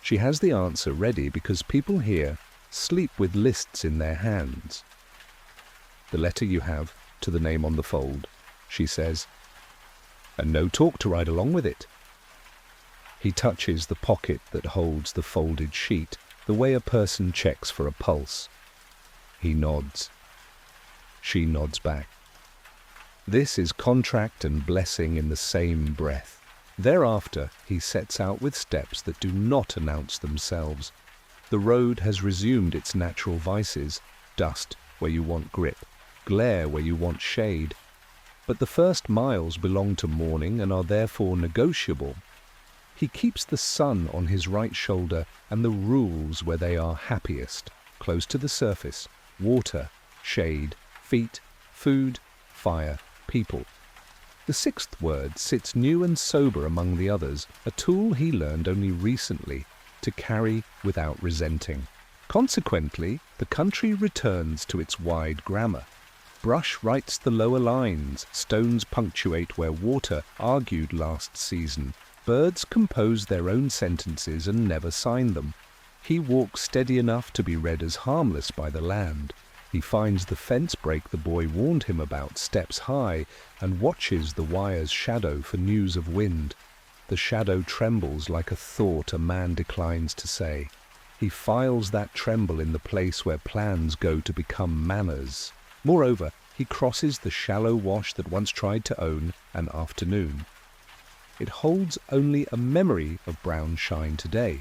She has the answer ready because people here sleep with lists in their hands. The letter you have to the name on the fold, she says, and no talk to ride along with it. He touches the pocket that holds the folded sheet, the way a person checks for a pulse. He nods. She nods back. This is contract and blessing in the same breath. Thereafter, he sets out with steps that do not announce themselves. The road has resumed its natural vices, dust where you want grip, glare where you want shade. But the first miles belong to morning and are therefore negotiable. He keeps the sun on his right shoulder and the rules where they are happiest, close to the surface, water, shade, feet, food, fire, people. The sixth word sits new and sober among the others, a tool he learned only recently to carry without resenting. Consequently, the country returns to its wide grammar. Brush writes the lower lines, stones punctuate where water argued last season. Birds compose their own sentences and never sign them. He walks steady enough to be read as harmless by the land. He finds the fence break the boy warned him about steps high and watches the wire's shadow for news of wind. The shadow trembles like a thought a man declines to say. He files that tremble in the place where plans go to become manners. Moreover, he crosses the shallow wash that once tried to own an afternoon. It holds only a memory of brown shine today.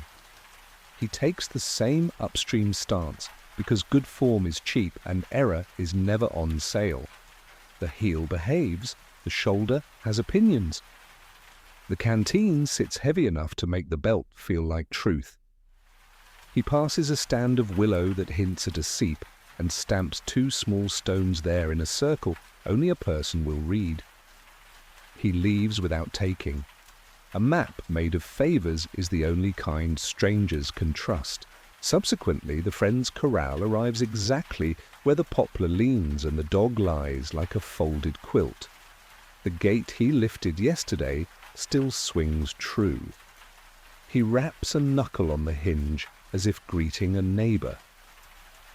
He takes the same upstream stance because good form is cheap and error is never on sale. The heel behaves, the shoulder has opinions. The canteen sits heavy enough to make the belt feel like truth. He passes a stand of willow that hints at a seep and stamps 2 small stones there in a circle only a person will read. He leaves without taking. A map made of favours is the only kind strangers can trust. Subsequently, the friend's corral arrives exactly where the poplar leans and the dog lies like a folded quilt. The gate he lifted yesterday still swings true. He raps a knuckle on the hinge as if greeting a neighbour.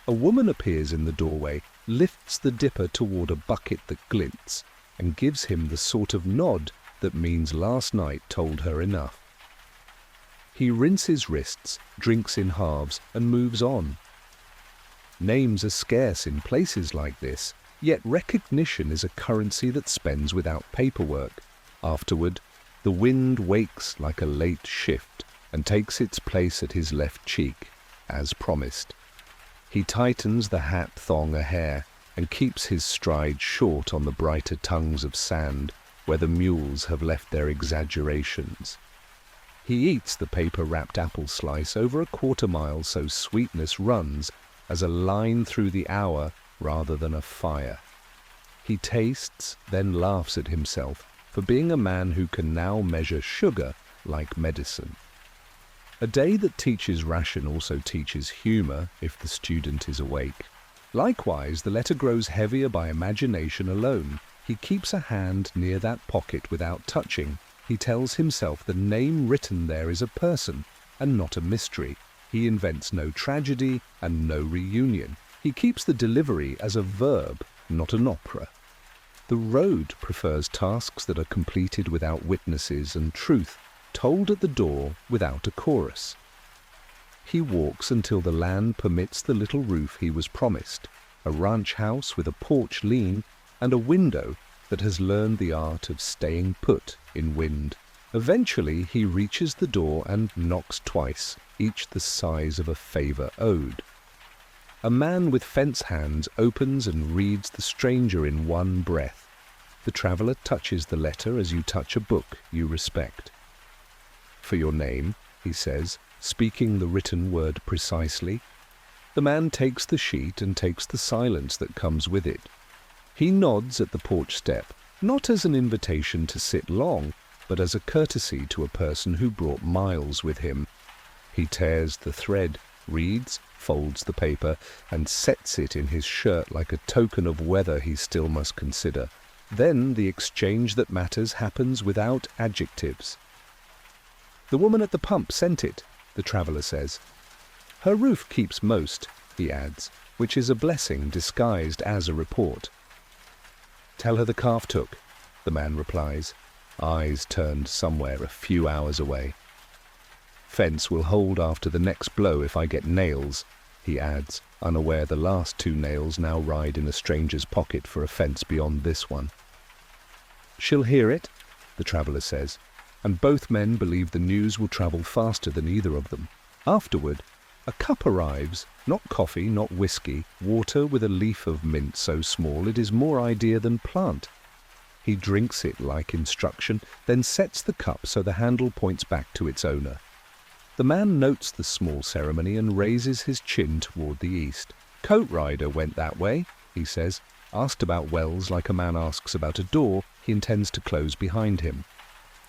A woman appears in the doorway, lifts the dipper toward a bucket that glints, and gives him the sort of nod that means last night told her enough. He rinses wrists, drinks in halves, and moves on. Names are scarce in places like this, yet recognition is a currency that spends without paperwork. Afterward, the wind wakes like a late shift and takes its place at his left cheek, as promised. He tightens the hat thong a hair and keeps his stride short on the brighter tongues of sand where the mules have left their exaggerations. He eats the paper-wrapped apple slice over a quarter-mile so sweetness runs as a line through the hour rather than a fire. He tastes, then laughs at himself for being a man who can now measure sugar like medicine. A day that teaches ration also teaches humour if the student is awake. Likewise, the letter grows heavier by imagination alone. He keeps a hand near that pocket without touching. He tells himself the name written there is a person and not a mystery. He invents no tragedy and no reunion. He keeps the delivery as a verb, not an opera. The road prefers tasks that are completed without witnesses and truth told at the door without a chorus. He walks until the land permits the little roof he was promised, a ranch house with a porch lean and a window that has learned the art of staying put in wind. Eventually he reaches the door and knocks twice, each the size of a favour owed. A man with fence hands opens and reads the stranger in one breath. The traveller touches the letter as you touch a book you respect. "For your name," he says, speaking the written word precisely. The man takes the sheet and takes the silence that comes with it. He nods at the porch step, not as an invitation to sit long, but as a courtesy to a person who brought miles with him. He tears the thread, reads, folds the paper, and sets it in his shirt like a token of weather he still must consider. Then the exchange that matters happens without adjectives. "The woman at the pump sent it," the traveller says. "Her roof keeps most," he adds, which is a blessing disguised as a report. "Tell her the calf took," the man replies, eyes turned somewhere a few hours away. "Fence will hold after the next blow if I get nails," he adds, unaware the last 2 nails now ride in a stranger's pocket for a fence beyond this one. "She'll hear it," the traveller says, and both men believe the news will travel faster than either of them. Afterward, a cup arrives, not coffee, not whiskey, water with a leaf of mint so small it is more idea than plant. He drinks it like instruction, then sets the cup so the handle points back to its owner. The man notes the small ceremony and raises his chin toward the east. "Coat rider went that way," he says. Asked about Wells like a man asks about a door he intends to close behind him.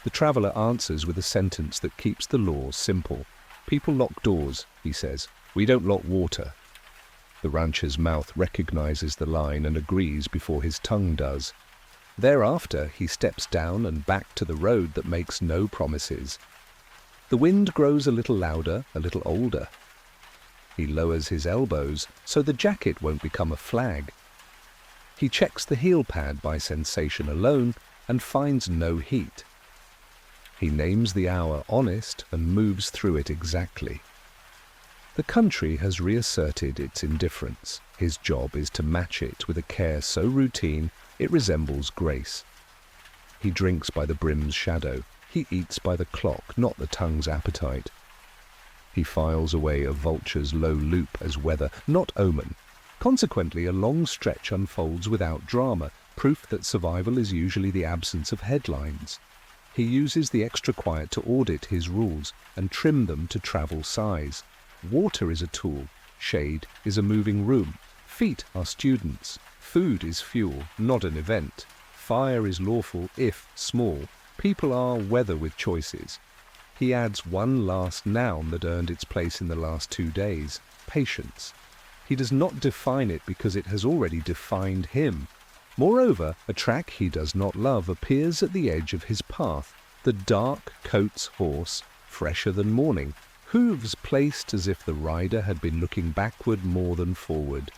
The traveller answers with a sentence that keeps the law simple. "People lock doors," he says. "We don't lock water." The rancher's mouth recognizes the line and agrees before his tongue does. Thereafter, he steps down and back to the road that makes no promises. The wind grows a little louder, a little older. He lowers his elbows so the jacket won't become a flag. He checks the heel pad by sensation alone and finds no heat. He names the hour honest and moves through it exactly. The country has reasserted its indifference. His job is to match it with a care so routine it resembles grace. He drinks by the brim's shadow. He eats by the clock, not the tongue's appetite. He files away a vulture's low loop as weather, not omen. Consequently, a long stretch unfolds without drama, proof that survival is usually the absence of headlines. He uses the extra quiet to audit his rules and trim them to travel size. Water is a tool, shade is a moving room, feet are students, food is fuel, not an event, fire is lawful if small, people are weather with choices. He adds one last noun that earned its place in the last 2 days, patience. He does not define it because it has already defined him. Moreover, a track he does not love appears at the edge of his path. The dark coat's horse, fresher than morning, hooves placed as if the rider had been looking backward more than forward.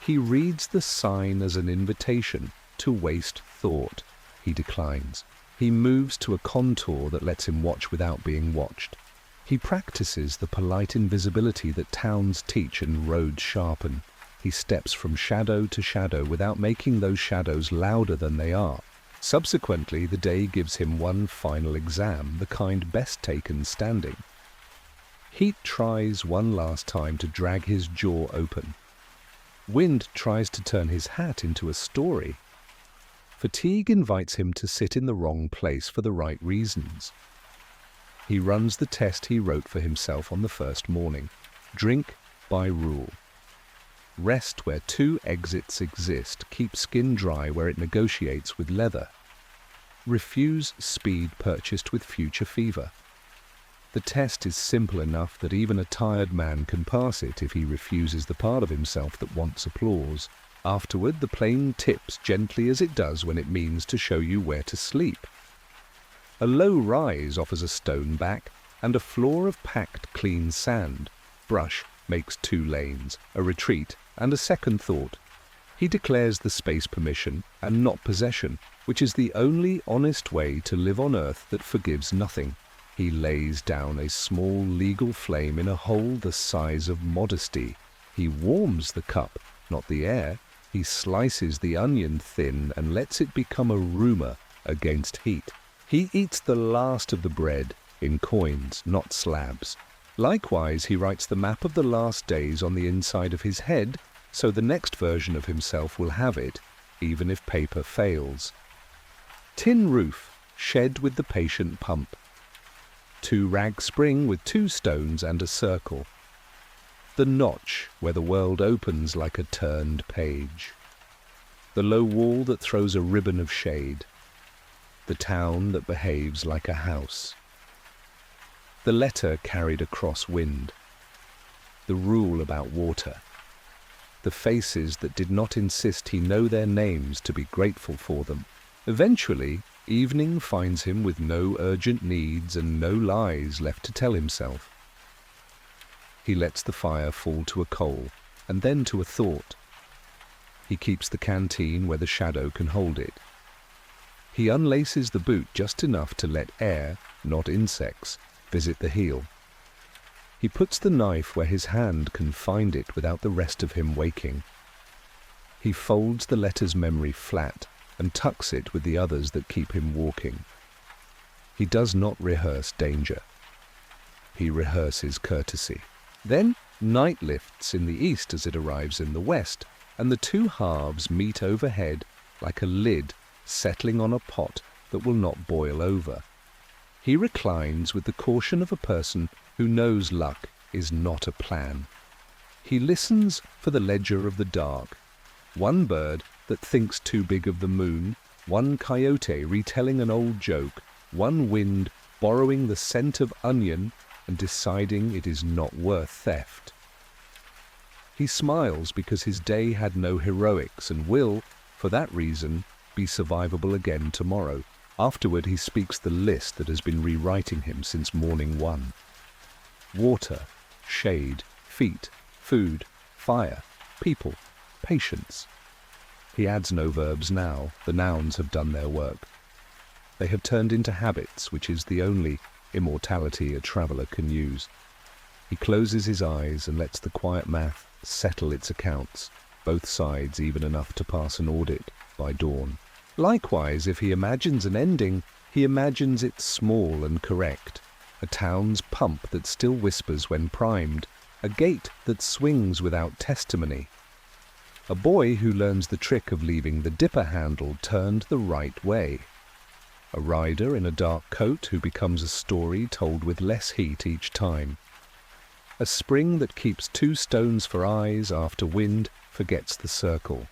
He reads the sign as an invitation to waste thought. He declines. He moves to a contour that lets him watch without being watched. He practices the polite invisibility that towns teach and roads sharpen. He steps from shadow to shadow without making those shadows louder than they are. Subsequently, the day gives him one final exam, the kind best taken standing. Heat tries one last time to drag his jaw open. Wind tries to turn his hat into a story. Fatigue invites him to sit in the wrong place for the right reasons. He runs the test he wrote for himself on the first morning. Drink by rule. Rest where 2 exits exist. Keep skin dry where it negotiates with leather. Refuse speed purchased with future fever. The test is simple enough that even a tired man can pass it if he refuses the part of himself that wants applause. Afterward, the plane tips gently as it does when it means to show you where to sleep. A low rise offers a stone back and a floor of packed clean sand. Brush makes 2 lanes, a retreat and a second thought. He declares the space permission and not possession, which is the only honest way to live on Earth that forgives nothing. He lays down a small legal flame in a hole the size of modesty. He warms the cup, not the air. He slices the onion thin and lets it become a rumor against heat. He eats the last of the bread in coins, not slabs. Likewise, he writes the map of the last days on the inside of his head, so the next version of himself will have it, even if paper fails. Tin roof, shed with the patient pump. 2-rag spring with 2 stones and a circle. The notch where the world opens like a turned page. The low wall that throws a ribbon of shade. The town that behaves like a house. The letter carried across wind. The rule about water. The faces that did not insist he know their names to be grateful for them. Eventually, evening finds him with no urgent needs and no lies left to tell himself. He lets the fire fall to a coal, and then to a thought. He keeps the canteen where the shadow can hold it. He unlaces the boot just enough to let air, not insects, visit the heel. He puts the knife where his hand can find it without the rest of him waking. He folds the letter's memory flat and tucks it with the others that keep him walking. He does not rehearse danger. He rehearses courtesy. Then night lifts in the east as it arrives in the west, and the two halves meet overhead like a lid settling on a pot that will not boil over. He reclines with the caution of a person who knows luck is not a plan. He listens for the ledger of the dark. One bird that thinks too big of the moon, one coyote retelling an old joke, one wind borrowing the scent of onion and deciding it is not worth theft. He smiles because his day had no heroics and will, for that reason, be survivable again tomorrow. Afterward he speaks the list that has been rewriting him since morning one. Water, shade, feet, food, fire, people, patience. He adds no verbs now, the nouns have done their work. They have turned into habits, which is the only immortality a traveller can use. He closes his eyes and lets the quiet math settle its accounts, both sides even enough to pass an audit by dawn. Likewise, if he imagines an ending, he imagines it small and correct. A town's pump that still whispers when primed, a gate that swings without testimony. A boy who learns the trick of leaving the dipper handle turned the right way. A rider in a dark coat who becomes a story told with less heat each time. A spring that keeps 2 stones for eyes after wind forgets the circle.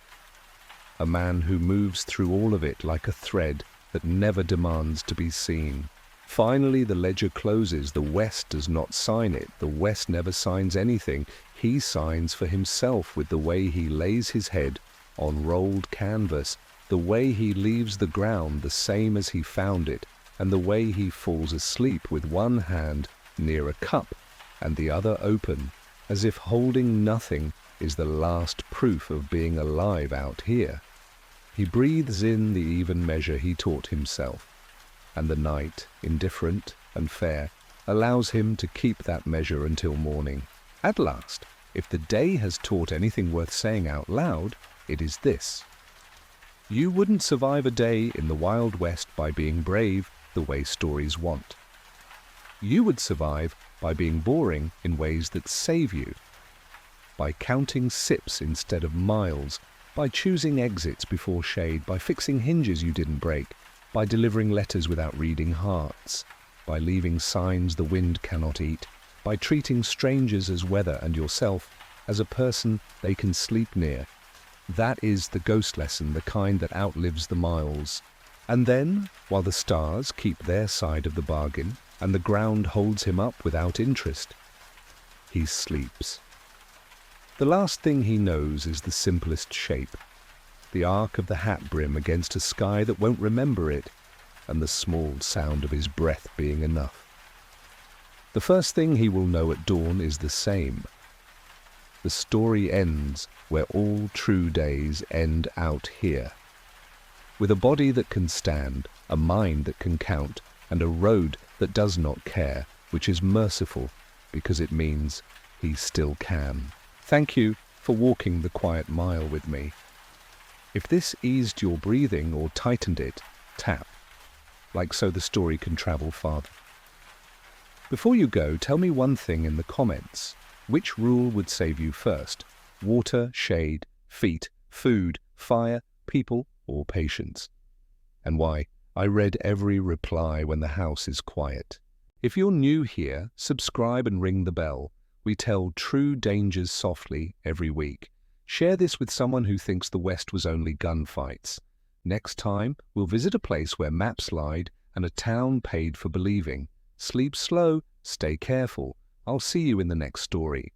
A man who moves through all of it like a thread that never demands to be seen. Finally, the ledger closes. The West does not sign it. The West never signs anything. He signs for himself with the way he lays his head on rolled canvas, the way he leaves the ground the same as he found it, and the way he falls asleep with one hand near a cup and the other open, as if holding nothing is the last proof of being alive out here. He breathes in the even measure he taught himself, and the night, indifferent and fair, allows him to keep that measure until morning. At last, if the day has taught anything worth saying out loud, it is this. You wouldn't survive a day in the Wild West by being brave the way stories want. You would survive by being boring in ways that save you, by counting sips instead of miles, by choosing exits before shade, by fixing hinges you didn't break, by delivering letters without reading hearts, by leaving signs the wind cannot eat, by treating strangers as weather and yourself as a person they can sleep near. That is the ghost lesson, the kind that outlives the miles. And then, while the stars keep their side of the bargain, and the ground holds him up without interest, he sleeps. The last thing he knows is the simplest shape, the arc of the hat brim against a sky that won't remember it, and the small sound of his breath being enough. The first thing he will know at dawn is the same. The story ends where all true days end out here. With a body that can stand, a mind that can count, and a road that does not care, which is merciful because it means he still can. Thank you for walking the quiet mile with me. If this eased your breathing or tightened it, tap, like so the story can travel farther. Before you go, tell me one thing in the comments. Which rule would save you first? Water, shade, feet, food, fire, people, or patience? And why? I read every reply when the house is quiet. If you're new here, subscribe and ring the bell. We tell true dangers softly every week. Share this with someone who thinks the West was only gunfights. Next time, we'll visit a place where maps lied and a town paid for believing. Sleep slow, stay careful. I'll see you in the next story.